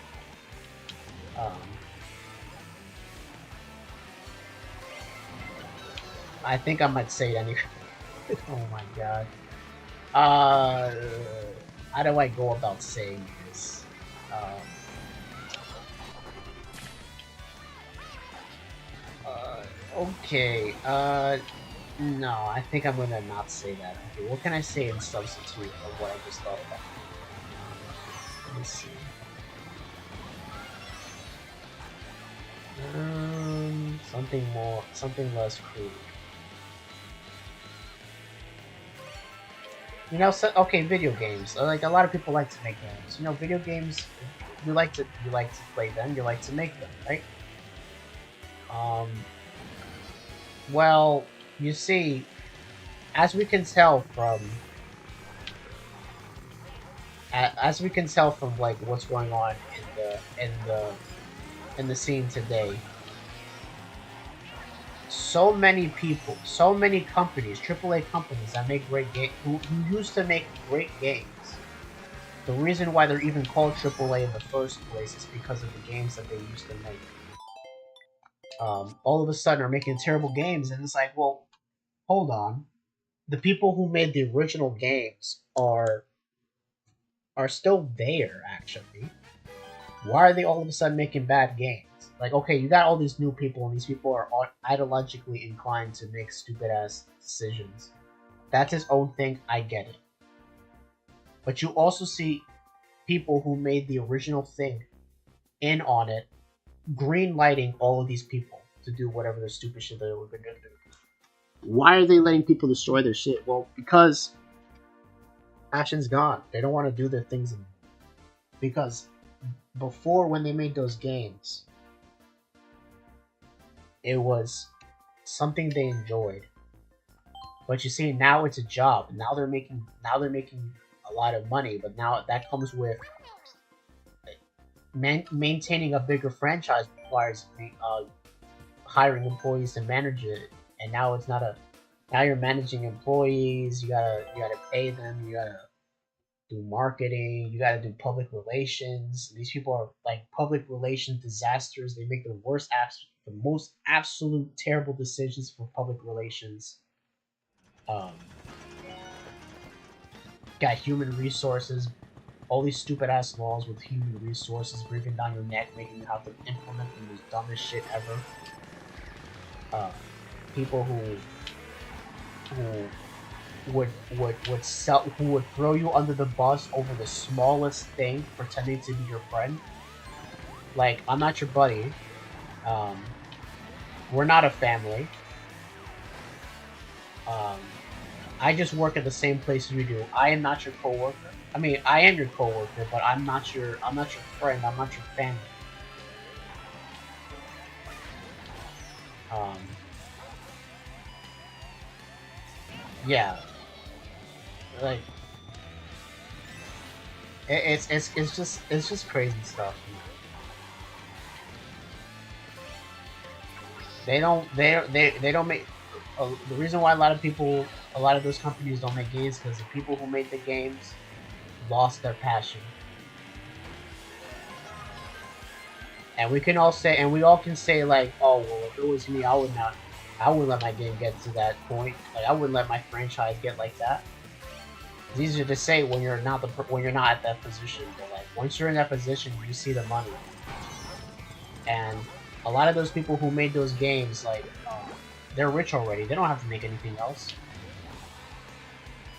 I think I might say it anyway. Oh my god. How do I go about saying this? Okay, no, I think I'm gonna not say that. Okay, what can I say in substitute of what I just thought about? Let me see. Something less crude. You know, okay, video games. Like, a lot of people like to make games. You know, video games, you like to play them, you like to make them, right? Well, you see, as we can tell from like what's going on in the scene today, so many people, so many companies, AAA companies that make great games, who used to make great games. The reason why they're even called AAA in the first place is because of the games that they used to make. All of a sudden are making terrible games, and it's like, well, hold on. The people who made the original games are still there, actually. Why are they all of a sudden making bad games? Like, okay, you got all these new people, and these people are ideologically inclined to make stupid-ass decisions. That's his own thing, I get it. But you also see people who made the original thing in on it, green lighting all of these people to do whatever the stupid shit they were gonna do. Why are they letting people destroy their shit? Well, because Passion's gone. They don't want to do their things anymore. Because before, when they made those games, it was something they enjoyed. But you see, now it's a job. Now they're making a lot of money. But now that comes with maintaining a bigger franchise requires hiring employees to manage it. And now it's not a. Now you're managing employees. You gotta pay them. You gotta do marketing. You gotta do public relations. These people are like public relations disasters. They make the most absolute terrible decisions for public relations. Got human resources, all these stupid ass laws with human resources breathing down your neck, making you have to implement the most dumbest shit ever. People who would throw you under the bus over the smallest thing, pretending to be your friend. Like, I'm not your buddy. We're not a family. I just work at the same place you do. I am not your coworker. I mean, I am your coworker, but I'm not your friend. I'm not your family. Yeah, like it's just crazy stuff. They don't make the reason why a lot of those companies don't make games because the people who made the games lost their passion. And we all can say like, oh well, if it was me, I wouldn't let my game get to that point. Like I wouldn't let my franchise get like that. It's easier to say when you're not at that position, but like once you're in that position, you see the money. And a lot of those people who made those games, like they're rich already. They don't have to make anything else.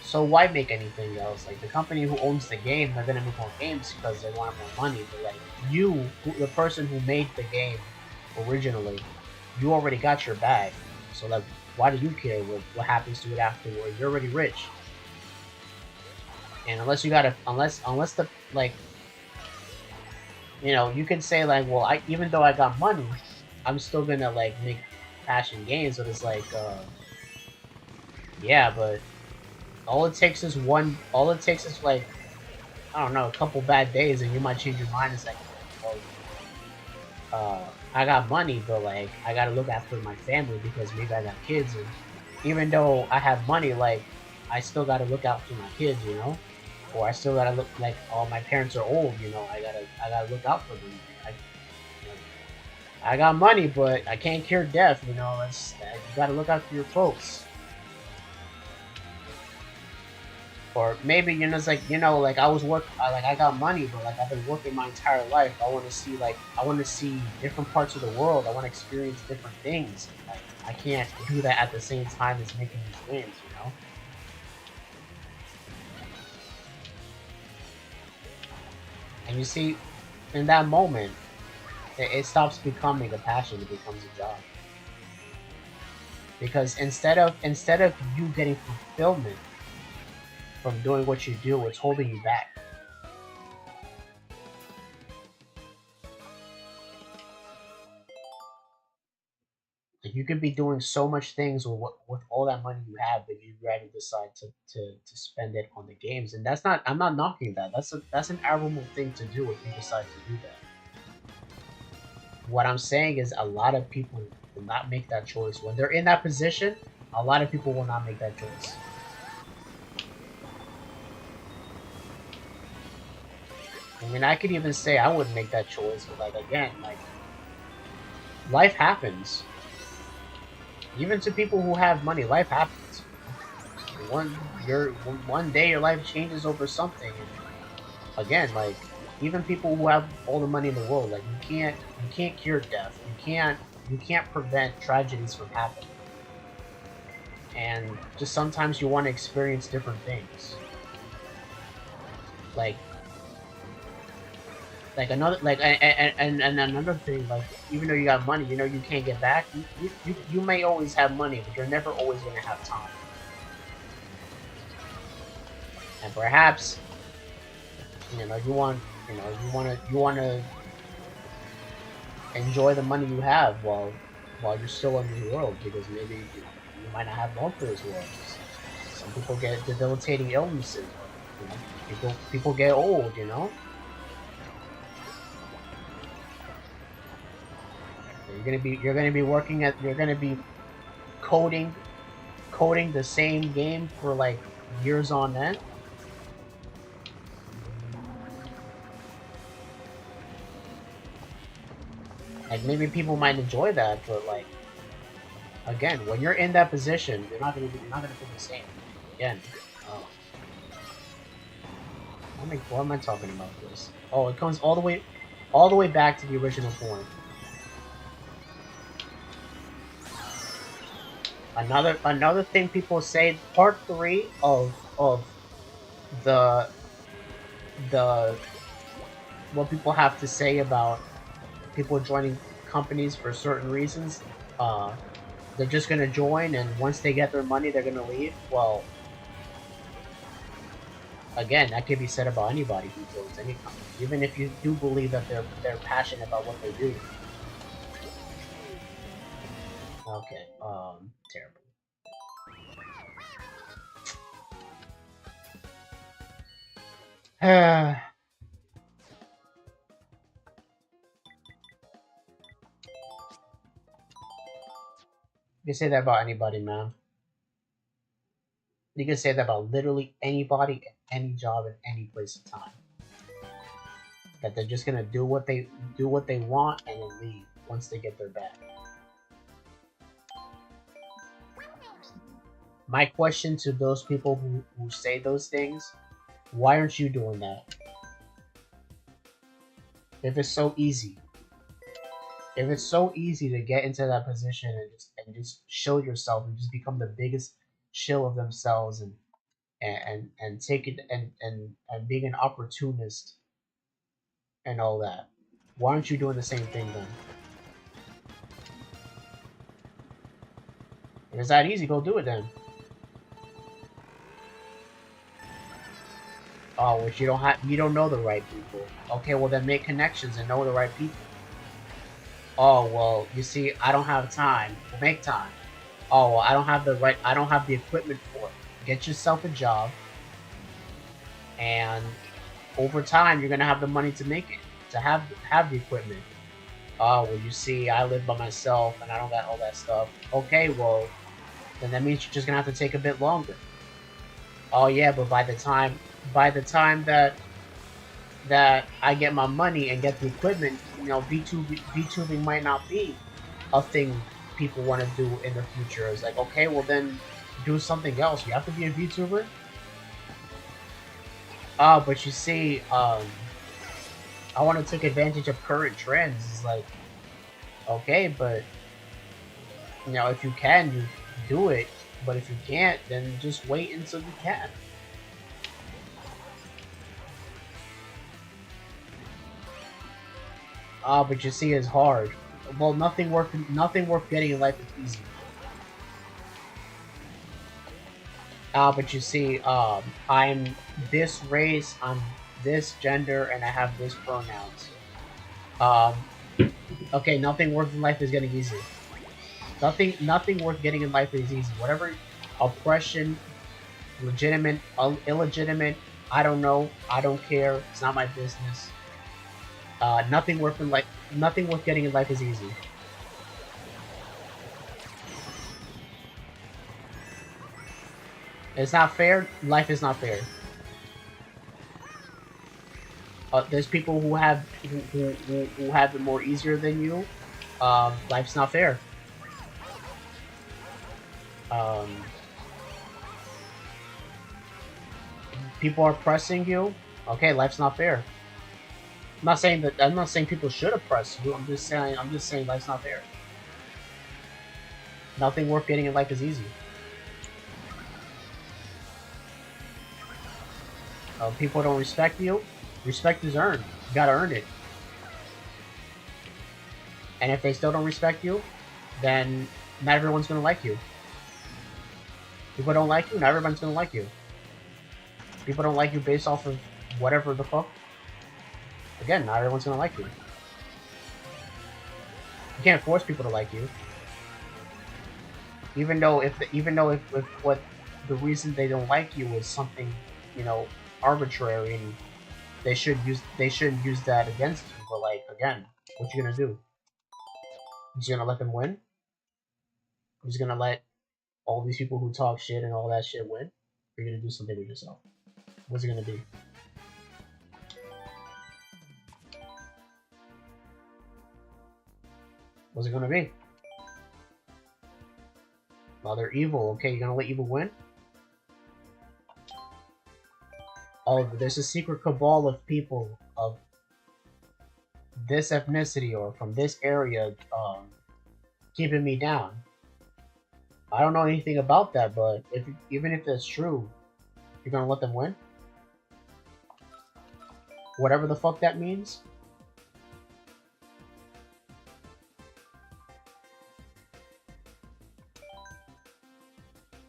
So why make anything else? Like the company who owns the game, they're gonna make more games because they want more money. But like you, the person who made the game originally, you already got your bag. So like, why do you care what happens to it afterward? You're already rich. And unless the like, you know, you can say like, well, even though I got money, I'm still gonna like make passion games. But it's like, yeah, but all it takes is like, I don't know, a couple bad days, and you might change your mind and say, well, I got money, but like I gotta look after my family because maybe I got kids, and even though I have money, like I still gotta look after my kids, you know, or I still gotta look like, oh, my parents are old, you know, I gotta look out for them. I got money, but I can't cure death, you know. You gotta look out for your folks. Or maybe, you know, it's like, you know, like I got money, but like I've been working my entire life. I want to see different parts of the world. I want to experience different things. Like I can't do that at the same time as making these games, you know. And you see, in that moment, it stops becoming a passion. It becomes a job. Because instead of you getting fulfillment from doing what you do, it's holding you back. Like you could be doing so much things with all that money you have, but you'd rather decide to spend it on the games. And that's not, I'm not knocking that. That's an admirable thing to do if you decide to do that. What I'm saying is a lot of people will not make that choice. When they're in that position, a lot of people will not make that choice. I mean, I could even say I wouldn't make that choice, but like again, like life happens. Even to people who have money, life happens. One day your life changes over something. And again, like even people who have all the money in the world, like you can't cure death. You can't prevent tragedies from happening. And just sometimes you want to experience different things. Like another and another thing, like even though you got money, you know you can't get back. You may always have money, but you're never always gonna have time. and perhaps you want to enjoy the money you have while you're still in the world, because maybe you might not have long for this world. Some people get debilitating illnesses. People get old. You're gonna be coding the same game for like years on end. Like, maybe people might enjoy that, but like, again, when you're in that position, you're not gonna do the same. Again, what am I talking about this? Oh, it comes all the way back to the original point. Another thing people say, part 3 of the what people have to say about people joining companies for certain reasons. They're just gonna join, and once they get their money, they're gonna leave. Well, again, that could be said about anybody who joins any company, even if you do believe that they're passionate about what they do. Okay, terrible. You can say that about anybody, man. You can say that about literally anybody at any job at any place in time. That they're just gonna do what they want and then leave once they get their bag. My question to those people who say those things: why aren't you doing that? If it's so easy. If it's so easy to get into that position and just show yourself and just become the biggest shill of themselves and take it and being an opportunist and all that, why aren't you doing the same thing then? If it's that easy, go do it then. Oh, which you don't know the right people. Okay, well then make connections and know the right people. Oh, well, you see, I don't have time. Well, make time. Oh, well, I don't have the equipment for it. Get yourself a job, and over time, you're gonna have the money to make it, to have the equipment. Oh, well, you see, I live by myself, and I don't got all that stuff. Okay, well, then that means you're just gonna have to take a bit longer. Oh yeah, but by the time that I get my money and get the equipment, VTubing might not be a thing people want to do in the future. It's like, okay, well then do something else. You have to be a VTuber? But you see, I want to take advantage of current trends. It's like, okay, but if you can, you do it. But if you can't, then just wait until you can. But you see, it's hard. Well, nothing worth getting in life is easy. But you see, I'm this race, I'm this gender, and I have this pronouns. Okay, nothing worth in life is getting easy. Nothing worth getting in life is easy. Whatever oppression, legitimate, illegitimate, I don't know, I don't care, it's not my business. Nothing worth getting in life is easy. It's not fair. Life is not fair. There's people who have it more easier than you. Life's not fair. People are pressing you. Okay, life's not fair. I'm not saying people should oppress you. I'm just saying life's not fair. Nothing worth getting in life is easy. People don't respect you. Respect is earned. You gotta earn it. And if they still don't respect you, then not everyone's gonna like you. People don't like you, not everyone's gonna like you. People don't like you based off of whatever the fuck. Again, not everyone's gonna like you. You can't force people to like you. Even though if what the reason they don't like you is something, you know, arbitrary, and they shouldn't use that against you. But like, again, what you gonna do? You just gonna let them win? You just gonna let all these people who talk shit and all that shit win? Or you're gonna do something with yourself? What's it gonna be? What's it gonna be? Well, they're evil. Okay, you're gonna let evil win? Oh, there's a secret cabal of people of this ethnicity or from this area keeping me down. I don't know anything about that, but even if that's true, you're gonna let them win? Whatever the fuck that means?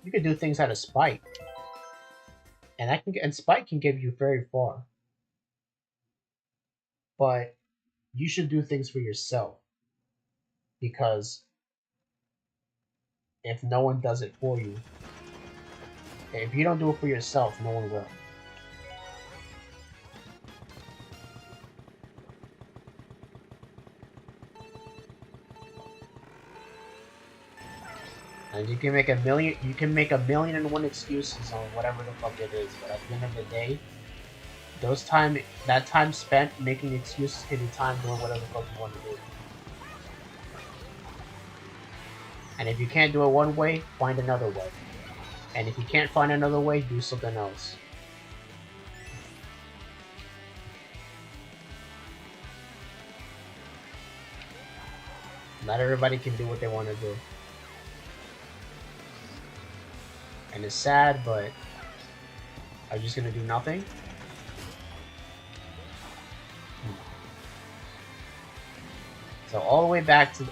You can do things out of spite. And spite can get you very far. But you should do things for yourself. Because if no one does it for you, if you don't do it for yourself, no one will. And you can make a million and one excuses on whatever the fuck it is, but at the end of the day, that time spent making excuses can be time doing whatever the fuck you want to do. And if you can't do it one way, find another way. And if you can't find another way, do something else. Not everybody can do what they want to do. And it's sad, but are you just gonna do nothing? So all the way back to the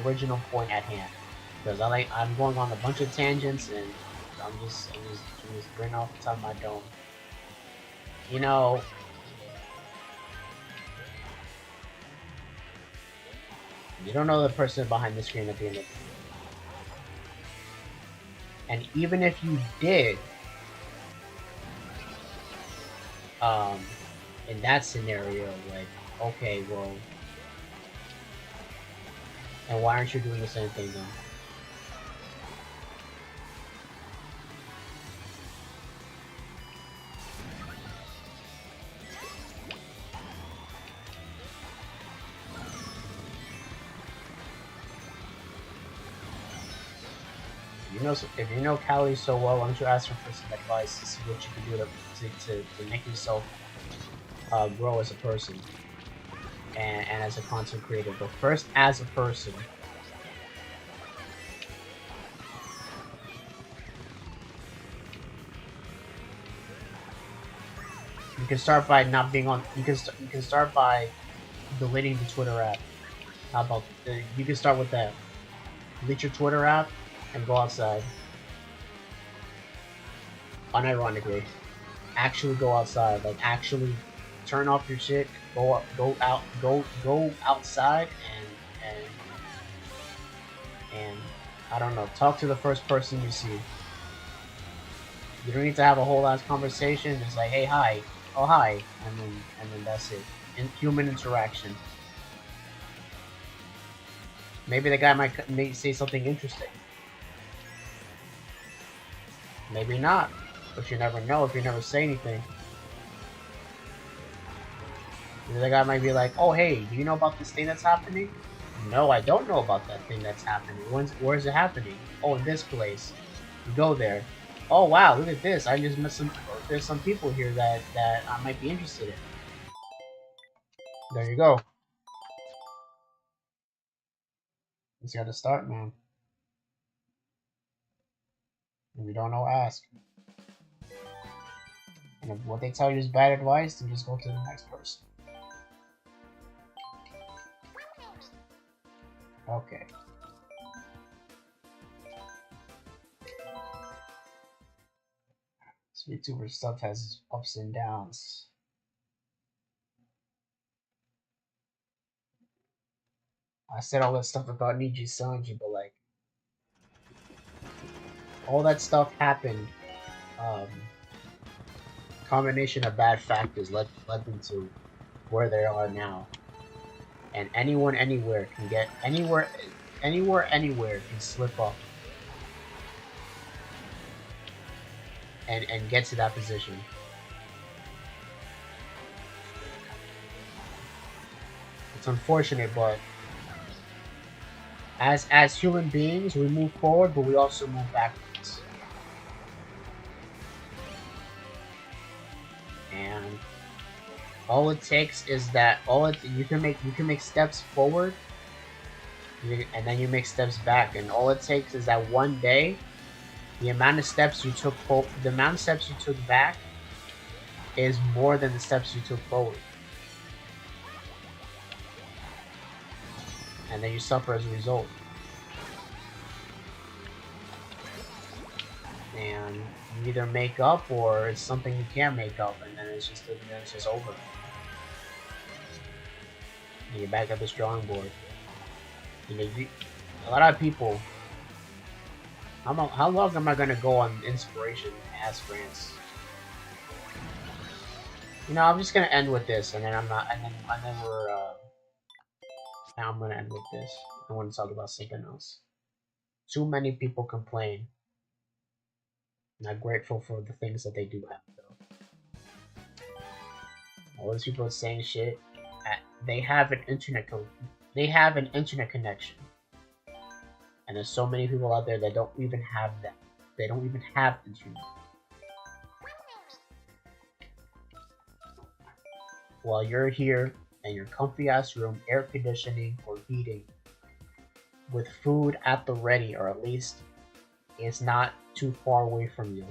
original point at hand, because I'm going on a bunch of tangents and I'm just bringing off the top of my dome. You know, you don't know the person behind the screen at the end of it. And even if you did, in that scenario, like, okay, well, and why aren't you doing the same thing then? If you know Callie so well, why don't you ask her for some advice to see what you can do to make yourself grow as a person and as a content creator. But first, as a person, you can start by not being on. You can start by deleting the Twitter app. How about you can start with that? Delete your Twitter app and go outside. Unironically, actually go outside. Like actually turn off your shit. Go outside and I don't know. Talk to the first person you see. You don't need to have a whole ass conversation. It's like, hey, hi, oh hi, and then that's it. Human interaction. Maybe the guy may say something interesting. Maybe not, but you never know if you never say anything. Maybe the guy might be like, oh hey, do you know about this thing that's happening? No, I don't know about that thing that's happening. Where is it happening? Oh, in this place. You go there. Oh wow, look at this. I just met there's some people here that I might be interested in. There you go. You just gotta start, man. If you don't know, ask. And if what they tell you is bad advice, then just go to the next person. Okay. YouTuber stuff has its ups and downs. I said all that stuff about Niji Sanji, but like all that stuff happened. Combination of bad factors led them to where they are now. And anyone anywhere can get anywhere can slip up and get to that position. It's unfortunate, but as human beings, we move forward, but we also move backwards. And all it takes is that you can make steps forward, and then you make steps back, and all it takes is that one day, the amount of steps you took back is more than the steps you took forward. And then you suffer as a result. And you either make up, or it's something you can't make up, and then it's just over. And you're back at the drawing board. You know, a lot of people. How long am I gonna go on inspiration ass rants? You know, I'm just gonna end with this, and then I'm not, and then we're. Now I'm gonna end with this. I want to talk about something else. Too many people complain. Not grateful for the things that they do have, though. All these people are saying shit. They have an internet connection, and there's so many people out there that don't even have that. They don't even have internet. While you're here in your comfy ass room, air conditioning or heating, with food at the ready, or at least it's not too far away from you.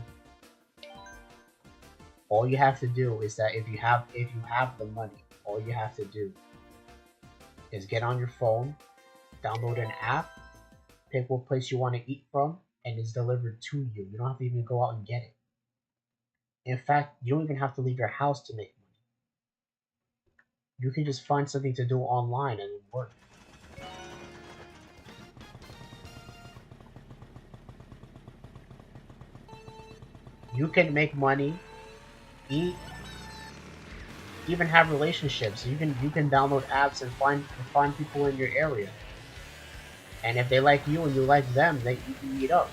All you have to do is that if you have the money, all you have to do is get on your phone, download an app, pick what place you want to eat from, and it's delivered to you. You don't have to even go out and get it. In fact, you don't even have to leave your house to make money. You can just find something to do online and it'll work. You can make money, eat, even have relationships. You can download apps and find people in your area. And if they like you and you like them, you can meet up.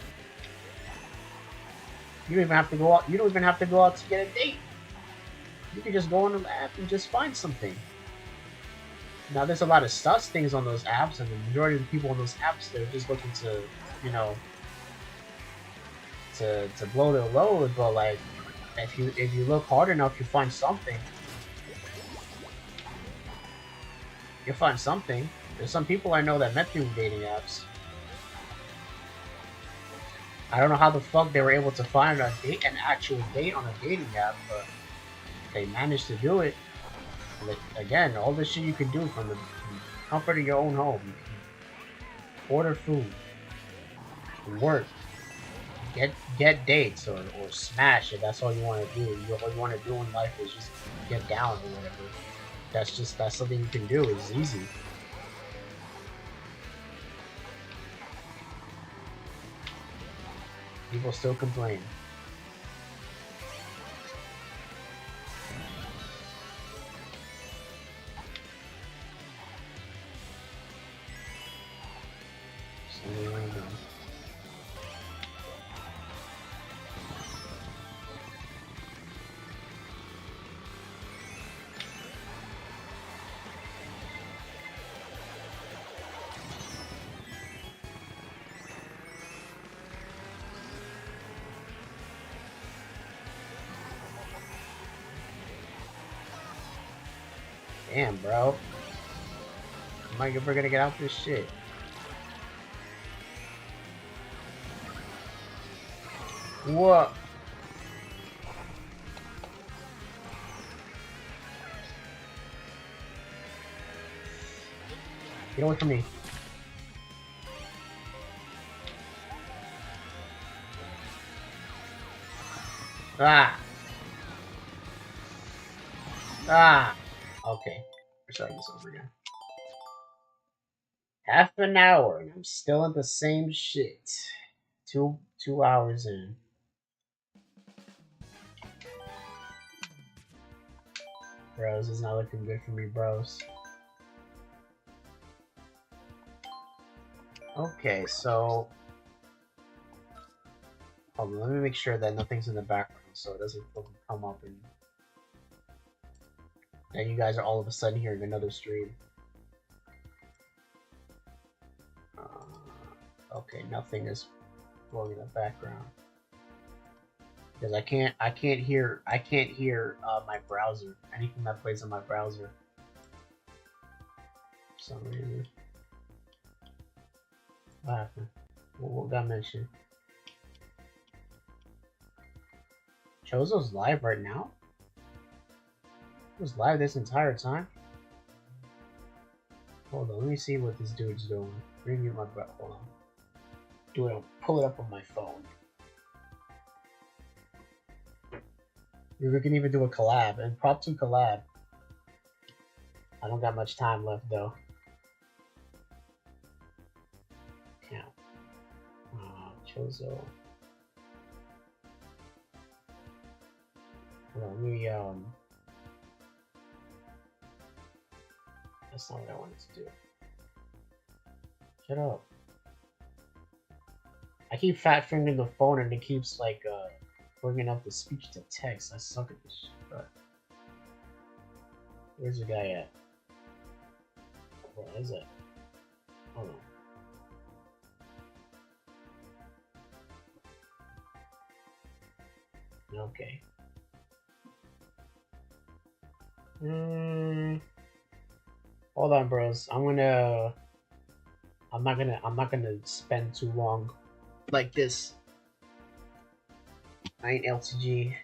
You don't even have to go out. You don't even have to go out to get a date. You can just go on an app and just find something. Now, there's a lot of sus things on those apps, and the majority of the people on those apps, they're just looking to, you know, to blow their load. But like, if you look hard enough, you find something. You'll find something. There's some people I know that met through dating apps. I don't know how the fuck they were able to find an actual date on a dating app, but they managed to do it. Again, all this shit you can do from the comfort of your own home. You can order food, work, get dates, or smash if that's all you want to do. All you want to do in life is just get down or whatever. That's something you can do. It's easy. People still complain. Damn, bro. Am I ever gonna get out this shit? What? Get away from me. Ah! Ah! Okay. We're starting this over again. Half an hour, and I'm still in the same shit. Two hours in. Bros, it's not looking good for me, bros. Okay, so... Hold on, let me make sure that nothing's in the background so it doesn't come up and you guys are all of a sudden hearing another stream. Okay, nothing is going in the background. Because I can't hear my browser. Anything that plays on my browser. For some reason. What happened? What got mentioned? Chozo's live right now? He was live this entire time? Hold on, let me see what this dude's doing. Review my breath. Hold on. I'll pull it up on my phone. We can even do a collab, and prop 2 collab. I don't got much time left though. Count. Chozo. Hold on, let me that's not what I wanted to do. Shut up. I keep fat fingering the phone and it keeps like bringing up the speech to text. I suck at this shit, but where's the guy at? What is it? Hold on. Okay. Hold on, bros. I'm not gonna spend too long like this. I ain't LTG.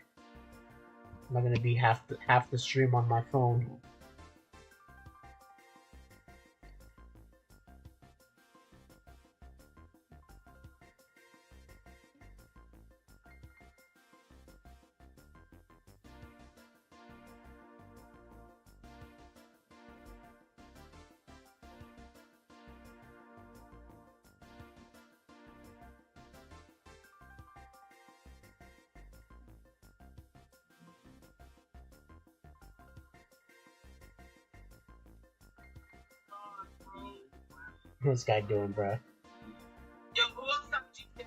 I'm not gonna be half the stream on my phone. What's this guy doing, bro? Yo, who else got GTA?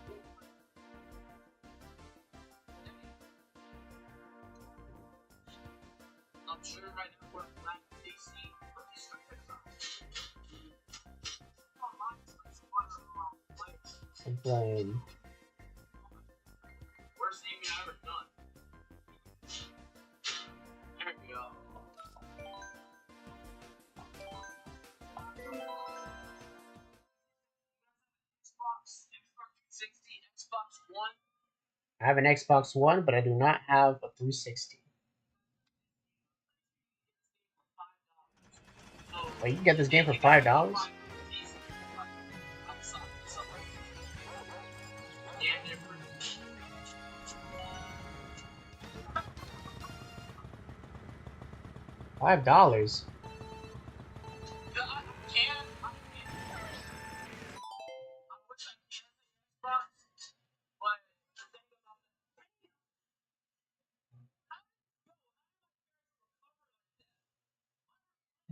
I'm sure right now we're playing backseat, but these I'm playing. Worst thing I ever done. There we go. Xbox 360, Xbox One. I have an Xbox One, but I do not have a 360. Wait, you can get this game for $5? $5?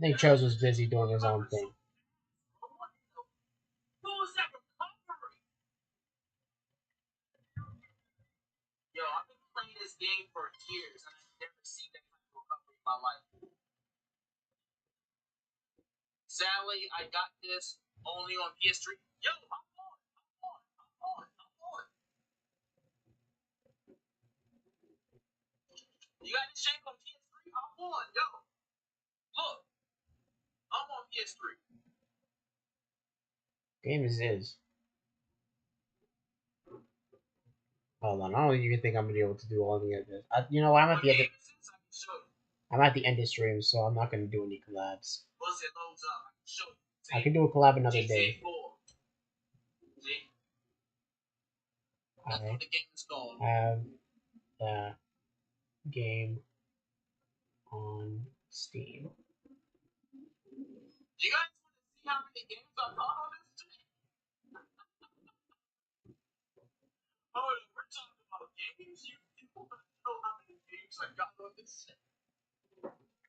I think Chose was busy doing his own thing. Yo, I've been playing this game for years and I've never seen that kind of recovery in my life. Sadly, I got this only on PS3. Yo, I'm on. You got this shape on PS3? I'm on. Yo, look, I'm on PS3. Game is his. Hold on, I don't even think I'm gonna be able to do all the others. You know what? I'm at the end. I'm at the end of stream, so I'm not gonna do any collabs. Once it loads up, I can show you. See? I can do a collab another day. See? That's what the game is called. I have game on Steam. Do you guys want to see how many games I bought on this stream? Oh, we're talking about games. You want to know how many games I got on this stream?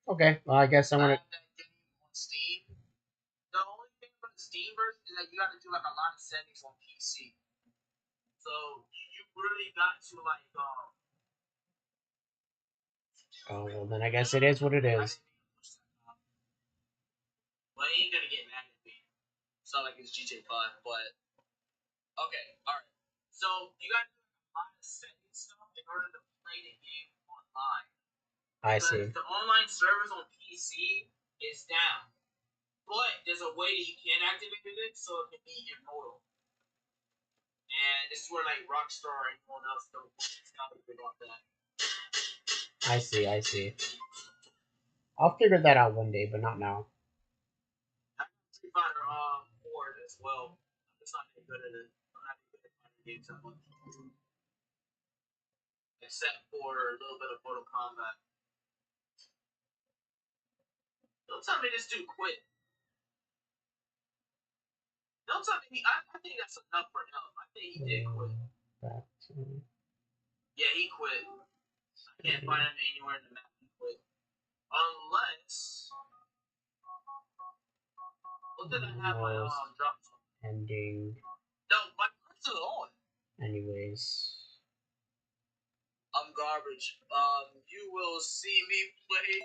Okay, well, I guess I'm gonna. That game on Steam. The only thing about the Steam version is that you got to do like a lot of settings on PC. So you really got to like Oh well, then I guess it is what it is. Well, he ain't gonna get mad at me. It's not like it's GTA 5, but okay, alright. So you got to do a lot of setting stuff in order to play the game online. I see. Because the online servers on PC is down. But there's a way that you can activate it so it can be immortal. And this is where like Rockstar and everyone else don't tell you about that. I see. I see. I'll figure that out one day, but not now. Street Fighter 4 as well. I'm just not that good at it. I'm not good at fighting games that much. Except for a little bit of Mortal Kombat. Don't tell me this dude quit. Don't tell me I think that's enough for him. I think he did quit. Back to... Yeah, he quit. I can't find him anywhere in the map. He quit. Unless. What did I have my drop? Ending. No, my clips are on. Anyways. I'm garbage. You will see me play.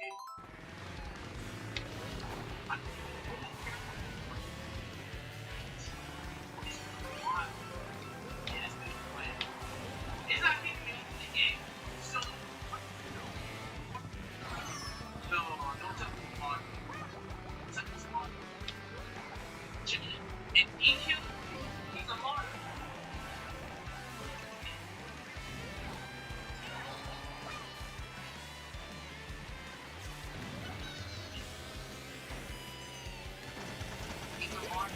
Is that even the game? So, no, don't tell me on. Tell me on. And EQ, he's a martyr. He's a martyr.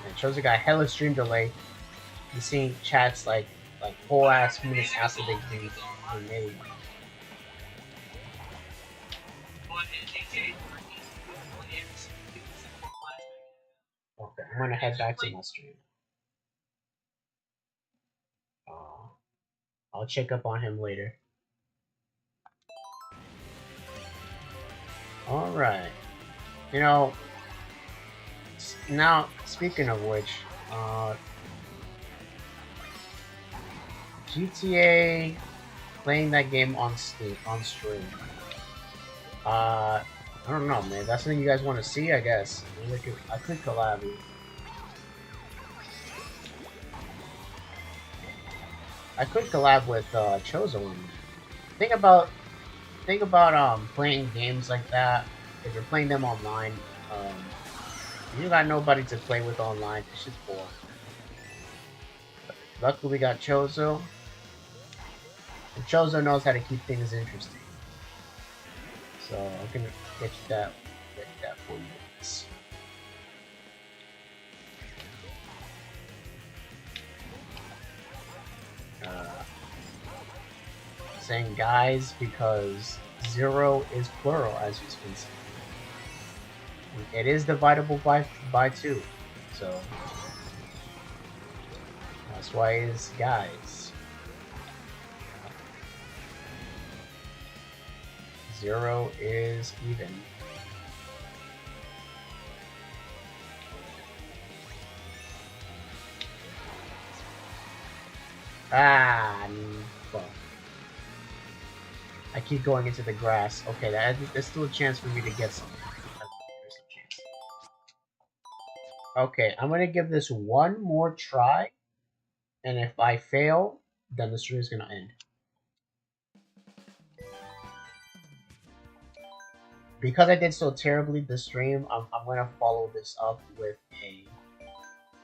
It shows a guy hella stream delay. You seeing chats like whole ass minutes after they made. Okay, I'm gonna head back to my stream. I'll check up on him later. Alright. You know, now, speaking of which, GTA, playing that game on stream. I don't know, man. That's something you guys want to see, I guess. I could collab. I could collab with Chozo. Think about playing games like that. If you're playing them online, you got nobody to play with online. It's just boring. Luckily, we got Chozo. And Chozo knows how to keep things interesting. So I'm gonna get that for you guys. Saying guys because 0 is plural, as you can see. It is divisible by 2, so that's why it's guys. 0 is even. Fuck. I keep going into the grass. Okay, there's still a chance for me to get something. There's a chance. Okay, I'm gonna give this one more try, and if I fail, then the stream is gonna end. Because I did so terribly this stream, I'm gonna follow this up with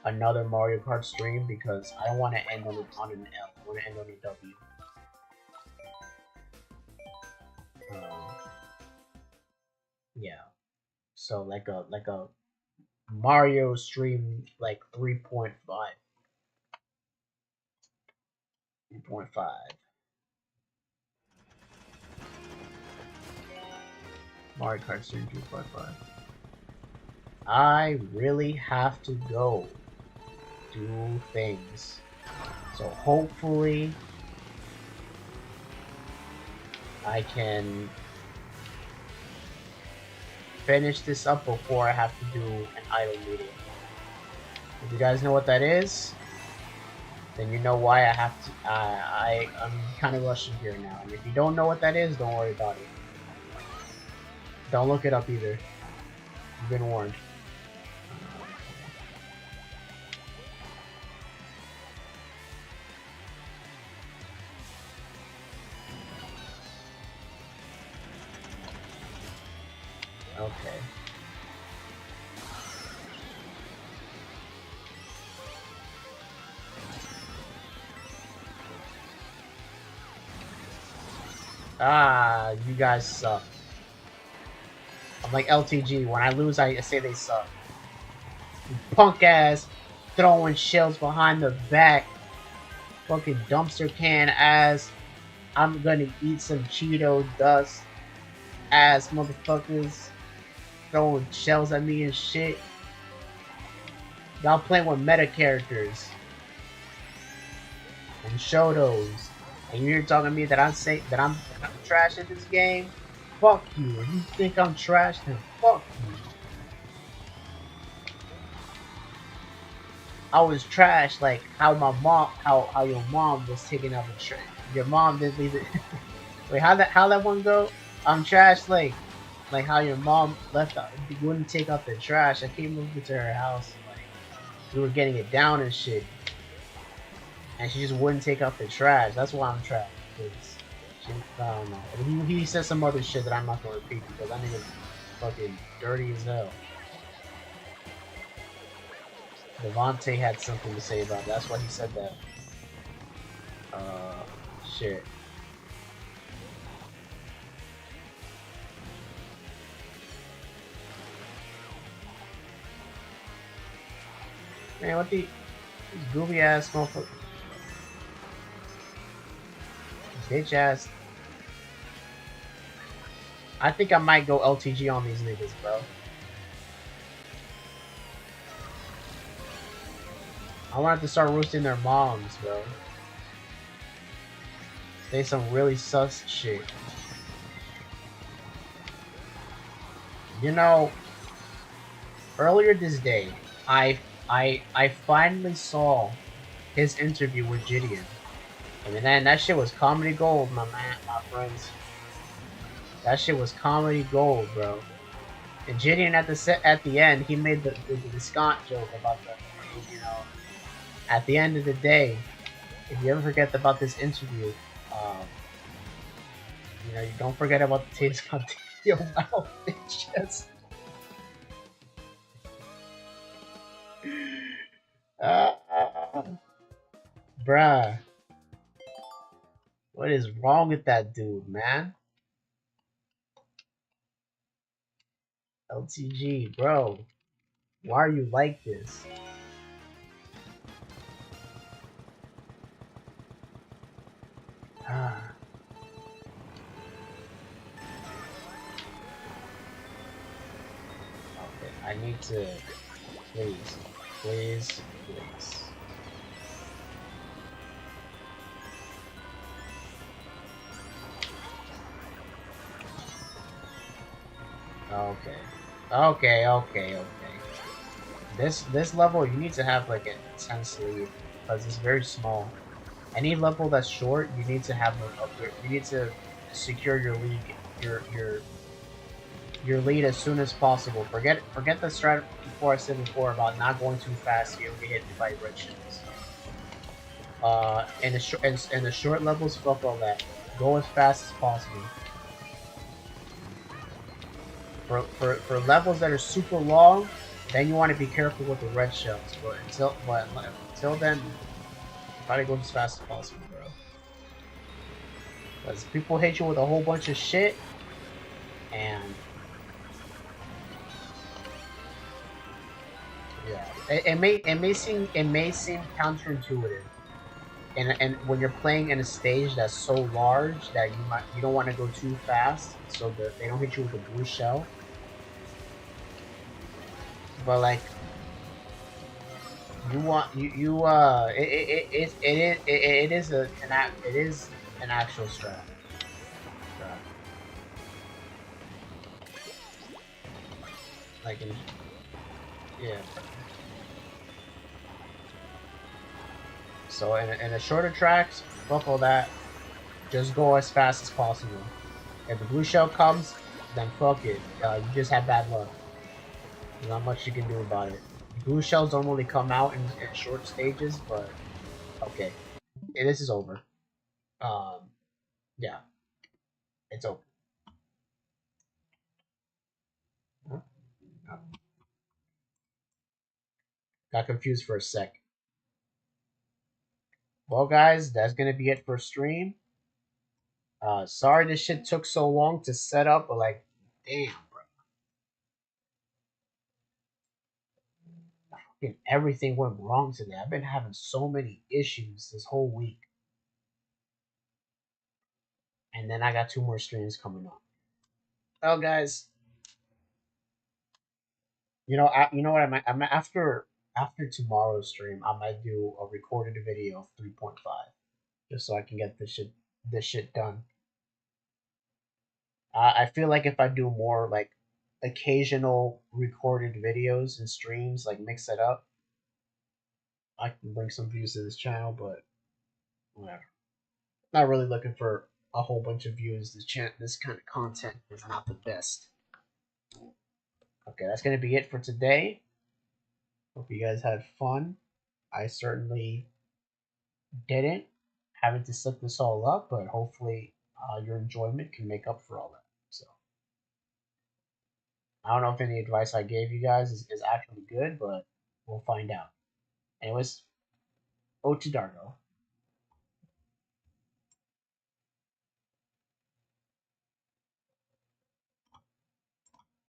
another Mario Kart stream because I don't want to end on an L. I want to end on a W. Yeah. So like a Mario stream like 3.5. 3.5. Mario Kart stream 3.5. I really have to go do things. So hopefully I can finish this up before I have to do an idle meeting. If you guys know what that is, then you know why I have to. I'm kind of rushing here now, and if you don't know what that is, don't worry about it. Don't look it up either. You've been warned. Okay. Ah, you guys suck. I'm like LTG. When I lose, I say they suck. You punk ass, throwing shells behind the back. Fucking dumpster can ass. I'm gonna eat some Cheeto dust ass motherfuckers. Throwing shells at me and shit. Y'all playing with meta characters. And Shotos. And you're talking to me that I'm trash at this game? Fuck you. If you think I'm trash, then fuck you. I was trash like how my mom, how your mom was taking out the trash. Your mom didn't leave it. Wait, how that one go? I'm trash like how your mom left out, wouldn't take out the trash. I came over to her house, like we were getting it down and shit, and she just wouldn't take out the trash. That's why I'm trash. I don't know. And he said some other shit that I'm not gonna repeat because I think it's fucking dirty as hell. Devontae had something to say about it. That's why he said that. Shit. Man, what the goofy ass motherfucker? Bitch ass. I think I might go LTG on these niggas, bro. I wanted to start roasting their moms, bro. Say some really sus shit. You know, earlier this day, I finally saw his interview with Gideon. I mean, that shit was comedy gold, my friends. That shit was comedy gold, bro. And Gideon at the end, he made the Scott joke about the, you know, at the end of the day, if you ever forget about this interview, you know, you don't forget about the taste of your mouth, bitches. Bruh. What is wrong with that dude, man? LTG, bro. Why are you like this? Okay, I need to... Please. Okay. This level, you need to have like an intense lead because it's very small. Any level that's short, you need to have you need to secure your lead, your lead as soon as possible. Forget the strat before I said before about not going too fast. So you don't get hit by red shields. In the short levels, fuck all that. Go as fast as possible. For levels that are super long, then you want to be careful with the red shells. But until then, try to go as fast as possible, bro. Because people hit you with a whole bunch of shit, and it may seem counterintuitive, and when you're playing in a stage that's so large that you don't want to go too fast, so that they don't hit you with a blue shell. But like you want you it is it is an actual strat. Like yeah. So in a shorter tracks, fuck all that. Just go as fast as possible. If the blue shell comes, then fuck it. You just have bad luck. There's not much you can do about it. Blue shells don't really come out in short stages, but okay. This is over. Um, yeah, it's over. Huh? Oh, got confused for a sec. Well, guys, that's gonna be it for stream. Sorry this shit took so long to set up, but like, damn, bro. Fucking everything went wrong today. I've been having so many issues this whole week, and then I got 2 more streams coming up. Well, guys, you know what I'm after tomorrow's stream, I might do a recorded video of 3.5 just so I can get this shit done. I feel like if I do more like occasional recorded videos and streams, like mix it up, I can bring some views to this channel. But whatever. Not really looking for a whole bunch of views. This kind of content is not the best. Okay, that's gonna be it for today. Hope you guys had fun. I certainly didn't, having to set this all up, but hopefully your enjoyment can make up for all that. So I don't know if any advice I gave you guys is actually good, but we'll find out. Anyways, Ode to Dargo.